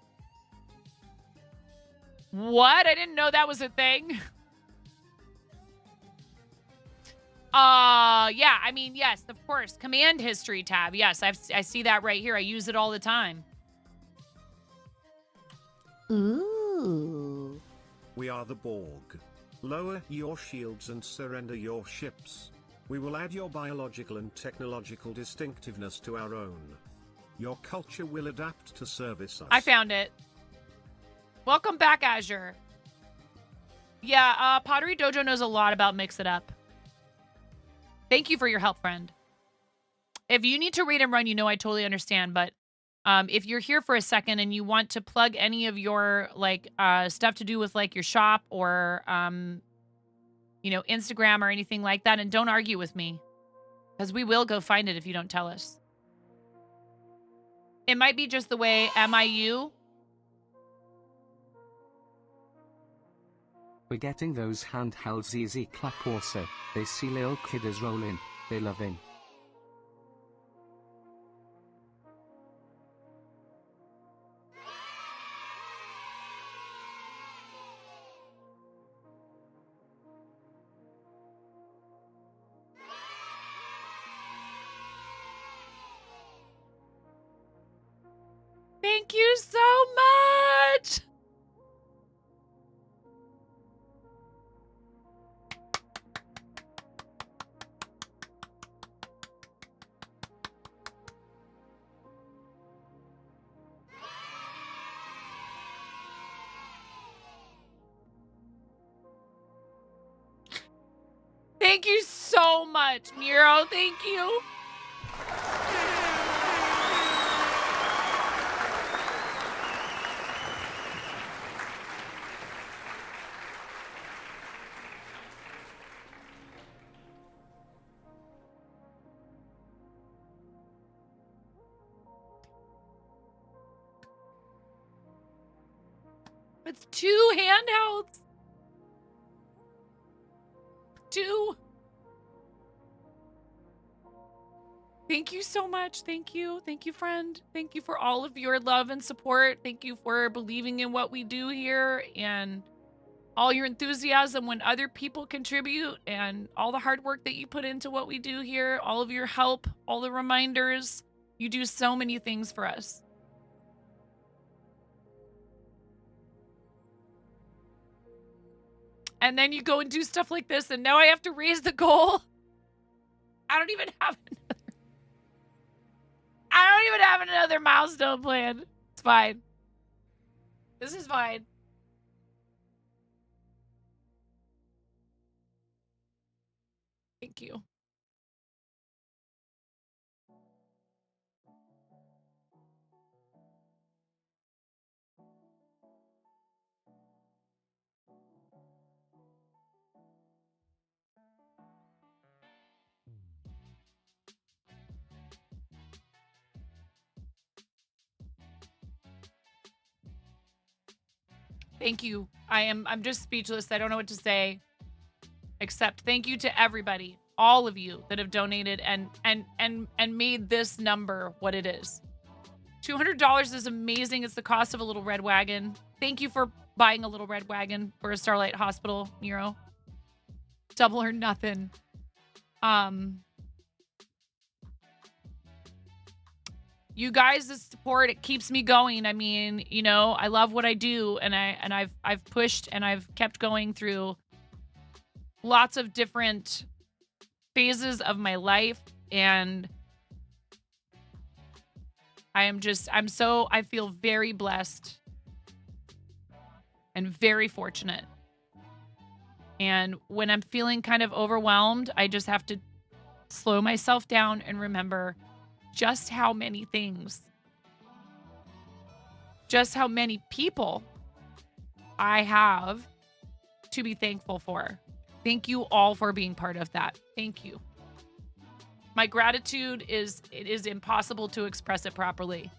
Speaker 1: What? I didn't know that was a thing. Yeah, I mean, yes, of course. Command history tab. Yes, I see that right here. I use it all the time.
Speaker 8: Ooh.
Speaker 6: We are the Borg. Lower your shields and surrender your ships. We will add your biological and technological distinctiveness to our own. Your culture will adapt to service us.
Speaker 1: I found it. Welcome back, Azure. Yeah, Pottery Dojo knows a lot about Mix It Up. Thank you for your help, friend. If you need to read and run, you know I totally understand. But if you're here for a second and you want to plug any of your like stuff to do with like your shop or you know, Instagram or anything like that, and don't argue with me, because we will go find it if you don't tell us. It might be just the way MIU.
Speaker 5: We're getting those handheld ZZ clap also. They see little kidders roll in. They loving.
Speaker 1: Thank you so much. Thank you so much, Nero. Thank you. It's 2 handhelds. 2. Thank you so much. Thank you. Thank you, friend. Thank you for all of your love and support. Thank you for believing in what we do here and all your enthusiasm when other people contribute and all the hard work that you put into what we do here, all of your help, all the reminders. You do so many things for us. And then you go and do stuff like this, and now I have to raise the goal. I don't even have another milestone plan. It's fine. This is fine. Thank you. Thank you. I'm just speechless. I don't know what to say. Except thank you to everybody, all of you that have donated and made this number what it is. $200 is amazing. It's the cost of a little red wagon. Thank you for buying a little red wagon for a Starlight Hospital, Nero. Double or nothing. You guys' support, it keeps me going. I mean, you know, I love what I do, and I've pushed and I've kept going through lots of different phases of my life, and I feel very blessed and very fortunate And when I'm feeling kind of overwhelmed, I just have to slow myself down and remember just how many things, just how many people I have to be thankful for. Thank you all for being part of that. Thank you. My gratitude it is impossible to express it properly.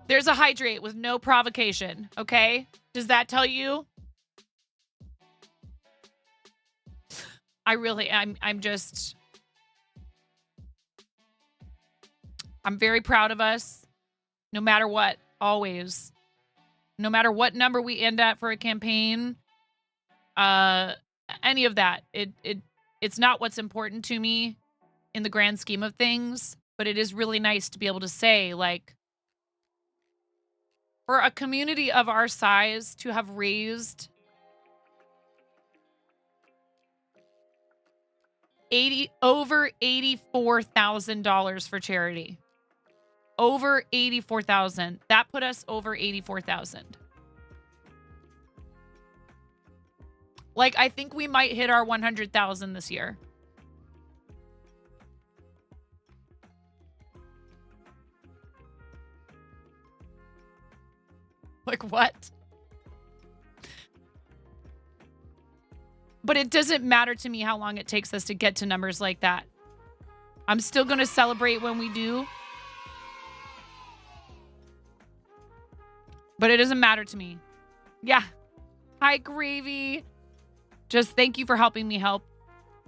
Speaker 1: There's a hydrate with no provocation, okay? Does that tell you? I'm very proud of us, no matter what, always. No matter what number we end at for a campaign, any of that, it's not what's important to me in the grand scheme of things, but it is really nice to be able to say, like, for a community of our size to have raised over $84,000 for charity. Over 84,000. That put us over 84,000. Like, I think we might hit our 100,000 this year. Like, what? But it doesn't matter to me how long it takes us to get to numbers like that. I'm still going to celebrate when we do. But it doesn't matter to me. Yeah. Hi, Gravy. Just thank you for helping me help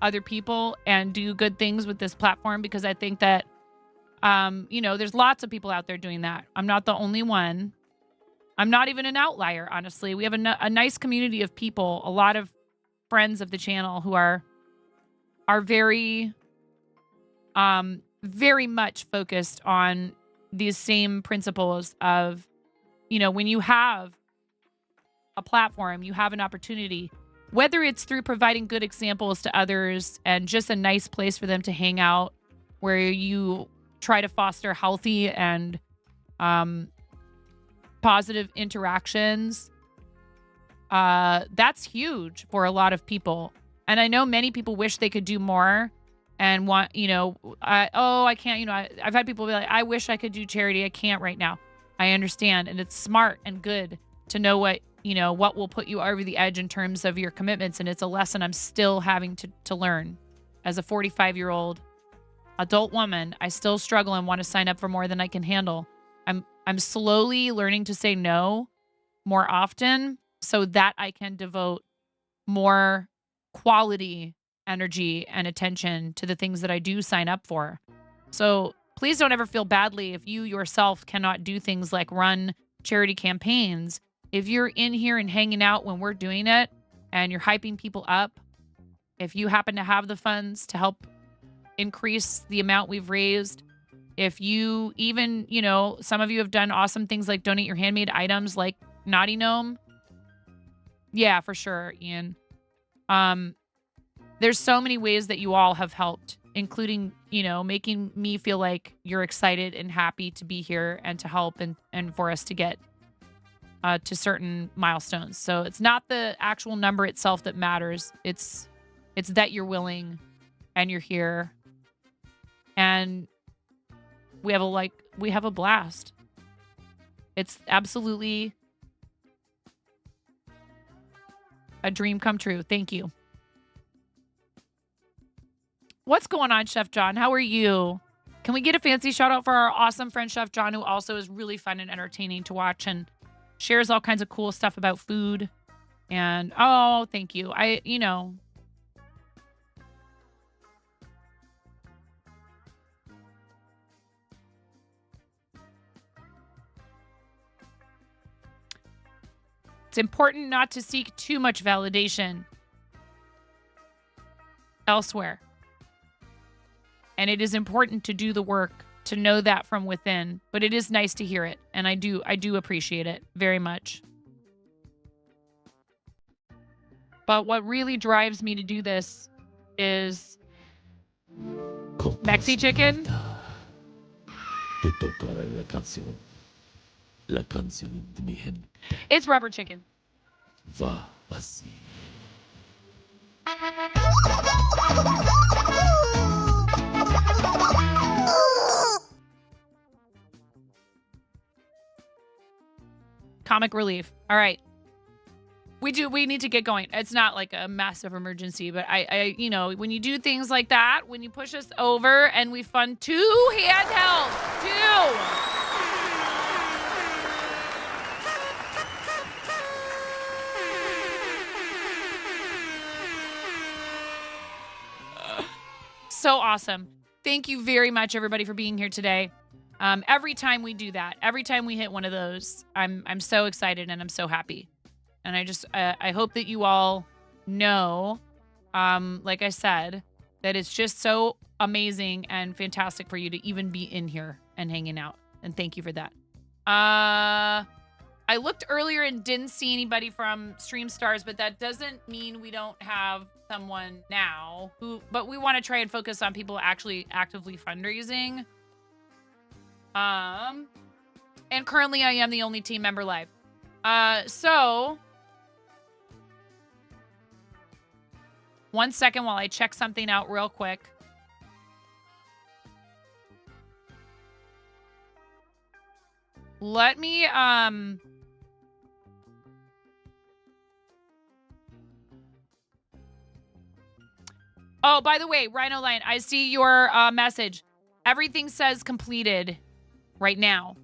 Speaker 1: other people and do good things with this platform, because I think that, there's lots of people out there doing that. I'm not the only one. I'm not even an outlier, honestly. We have a nice community of people, a lot of friends of the channel who are very, very much focused on these same principles of, when you have a platform, you have an opportunity, whether it's through providing good examples to others and just a nice place for them to hang out, where you try to foster healthy and positive interactions. That's huge for a lot of people. And I know many people wish they could do more and want, I can't, I've had people be like, I wish I could do charity. I can't right now. I understand. And it's smart and good to know what will put you over the edge in terms of your commitments. And it's a lesson I'm still having to learn. As a 45-year-old adult woman, I still struggle and want to sign up for more than I can handle. I'm slowly learning to say no more often so that I can devote more quality energy and attention to the things that I do sign up for. So please don't ever feel badly if you yourself cannot do things like run charity campaigns. If you're in here and hanging out when we're doing it and you're hyping people up, if you happen to have the funds to help increase the amount we've raised, if you even, some of you have done awesome things like donate your handmade items like Naughty Gnome. Yeah, for sure, Ian. There's so many ways that you all have helped, including, making me feel like you're excited and happy to be here and to help and for us to get to certain milestones. So it's not the actual number itself that matters. It's that you're willing and you're here. And we have a blast. It's absolutely a dream come true. Thank you. What's going on, Chef John? How are you? Can we get a fancy shout out for our awesome friend, Chef John, who also is really fun and entertaining to watch and shares all kinds of cool stuff about food. And, oh, thank you. It's important not to seek too much validation elsewhere. And it is important to do the work to know that from within, but it is nice to hear it. And I do appreciate it very much. But what really drives me to do this is Mexi chicken?
Speaker 7: De tocar la canción. La canción de mi gente
Speaker 1: It's rubber chicken.
Speaker 7: va así.
Speaker 1: Comic relief. All right. We need to get going. It's not like a massive emergency, but I you know, when you do things like that, when you push us over and we fund 2 handhelds, 2. So awesome. Thank you very much, everybody, for being here today. Every time we do that, every time we hit one of those, I'm so excited and I'm so happy. And I just, I hope that you all know, like I said, that it's just so amazing and fantastic for you to even be in here and hanging out. And thank you for that. I looked earlier and didn't see anybody from Stream Stars, but that doesn't mean we don't have someone now but we want to try and focus on people actually actively fundraising. And currently I am the only team member live. So 1 second while I check something out real quick. Let me, oh, by the way, Rhino Lion, I see your message. Everything says completed right now.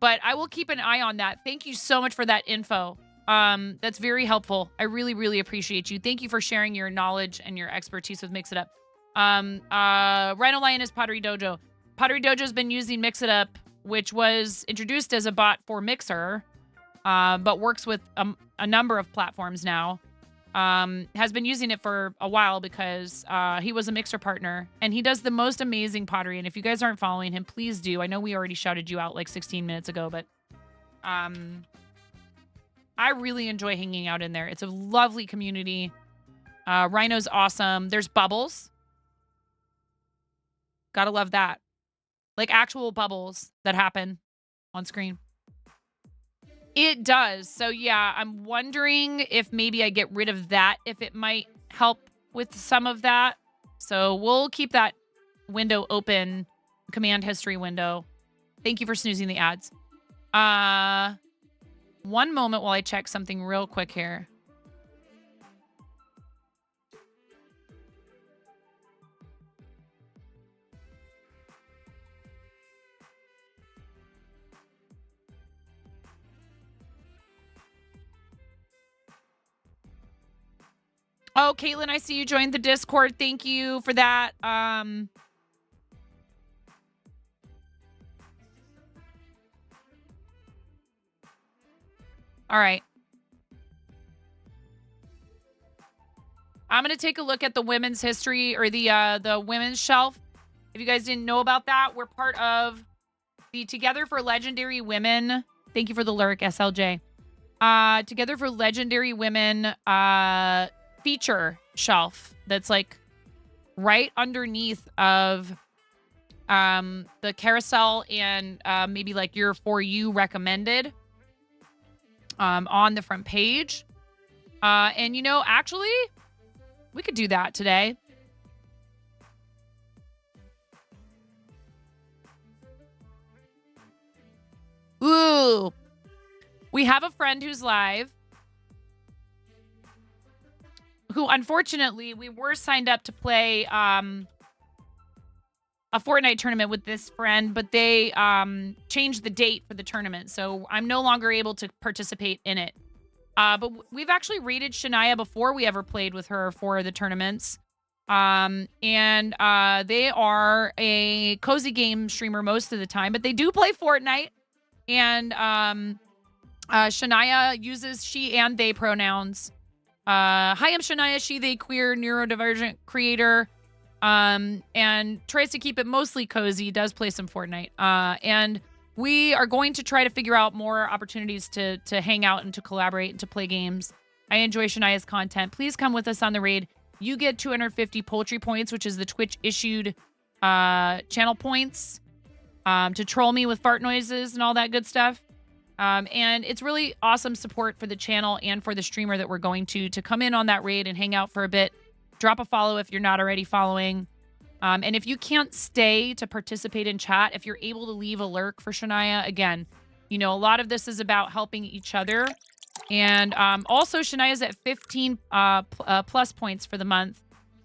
Speaker 1: But I will keep an eye on that. Thank you so much for that info. That's very helpful. I really, really appreciate you. Thank you for sharing your knowledge and your expertise with Mix It Up. Rhino Lion is Pottery Dojo. Pottery Dojo's been using Mix It Up, which was introduced as a bot for Mixer, but works with a number of platforms now. Has been using it for a while because he was a Mixer partner, and he does the most amazing pottery. And if you guys aren't following him, please do. I know we already shouted you out like 16 minutes ago, but I really enjoy hanging out in there. It's a lovely community. Rhino's awesome. There's bubbles. Gotta love that. Like actual bubbles that happen on screen. It does. So yeah, I'm wondering if maybe I get rid of that, if it might help with some of that. So we'll keep that window open, command history window. Thank you for snoozing the ads. One moment while I check something real quick here. Oh, Caitlin, I see you joined the Discord. Thank you for that. All right. I'm going to take a look at the women's history or the women's shelf. If you guys didn't know about that, we're part of the Together for Legendary Women. Thank you for the lyric, SLJ. Together for Legendary Women feature shelf that's like right underneath of the carousel and maybe like your For You recommended on the front page. And you know, actually, we could do that today. Ooh. We have a friend who's live who, unfortunately, we were signed up to play a Fortnite tournament with this friend, but they changed the date for the tournament, so I'm no longer able to participate in it. But we've actually rated Shania before we ever played with her for the tournaments. And they are a cozy game streamer most of the time, but they do play Fortnite. And Shania uses she and they pronouns. Hi, I'm Shania, she, they, queer, neurodivergent creator. And tries to keep it mostly cozy, does play some Fortnite. And we are going to try to figure out more opportunities to hang out and to collaborate and to play games. I enjoy Shania's content. Please come with us on the raid. You get 250 poultry points, which is the Twitch issued channel points to troll me with fart noises and all that good stuff. And it's really awesome support for the channel and for the streamer that we're going to come in on that raid and hang out for a bit. Drop a follow if you're not already following. And if you can't stay to participate in chat, if you're able to leave a lurk for Shania, again, you know, a lot of this is about helping each other. And also, Shania's at 15 plus points for the month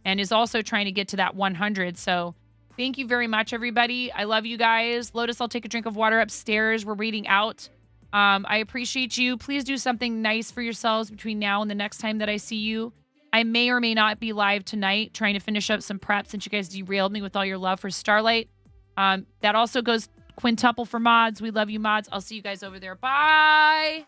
Speaker 1: and is also trying to get to that 100. So thank you very much, everybody. I love you guys. Lotus, I'll take a drink of water upstairs. We're reading out. I appreciate you. Please do something nice for yourselves between now and the next time that I see you. I may or may not be live tonight trying to finish up some prep since you guys derailed me with all your love for Starlight. That also goes quintuple for mods. We love you, mods. I'll see you guys over there. Bye.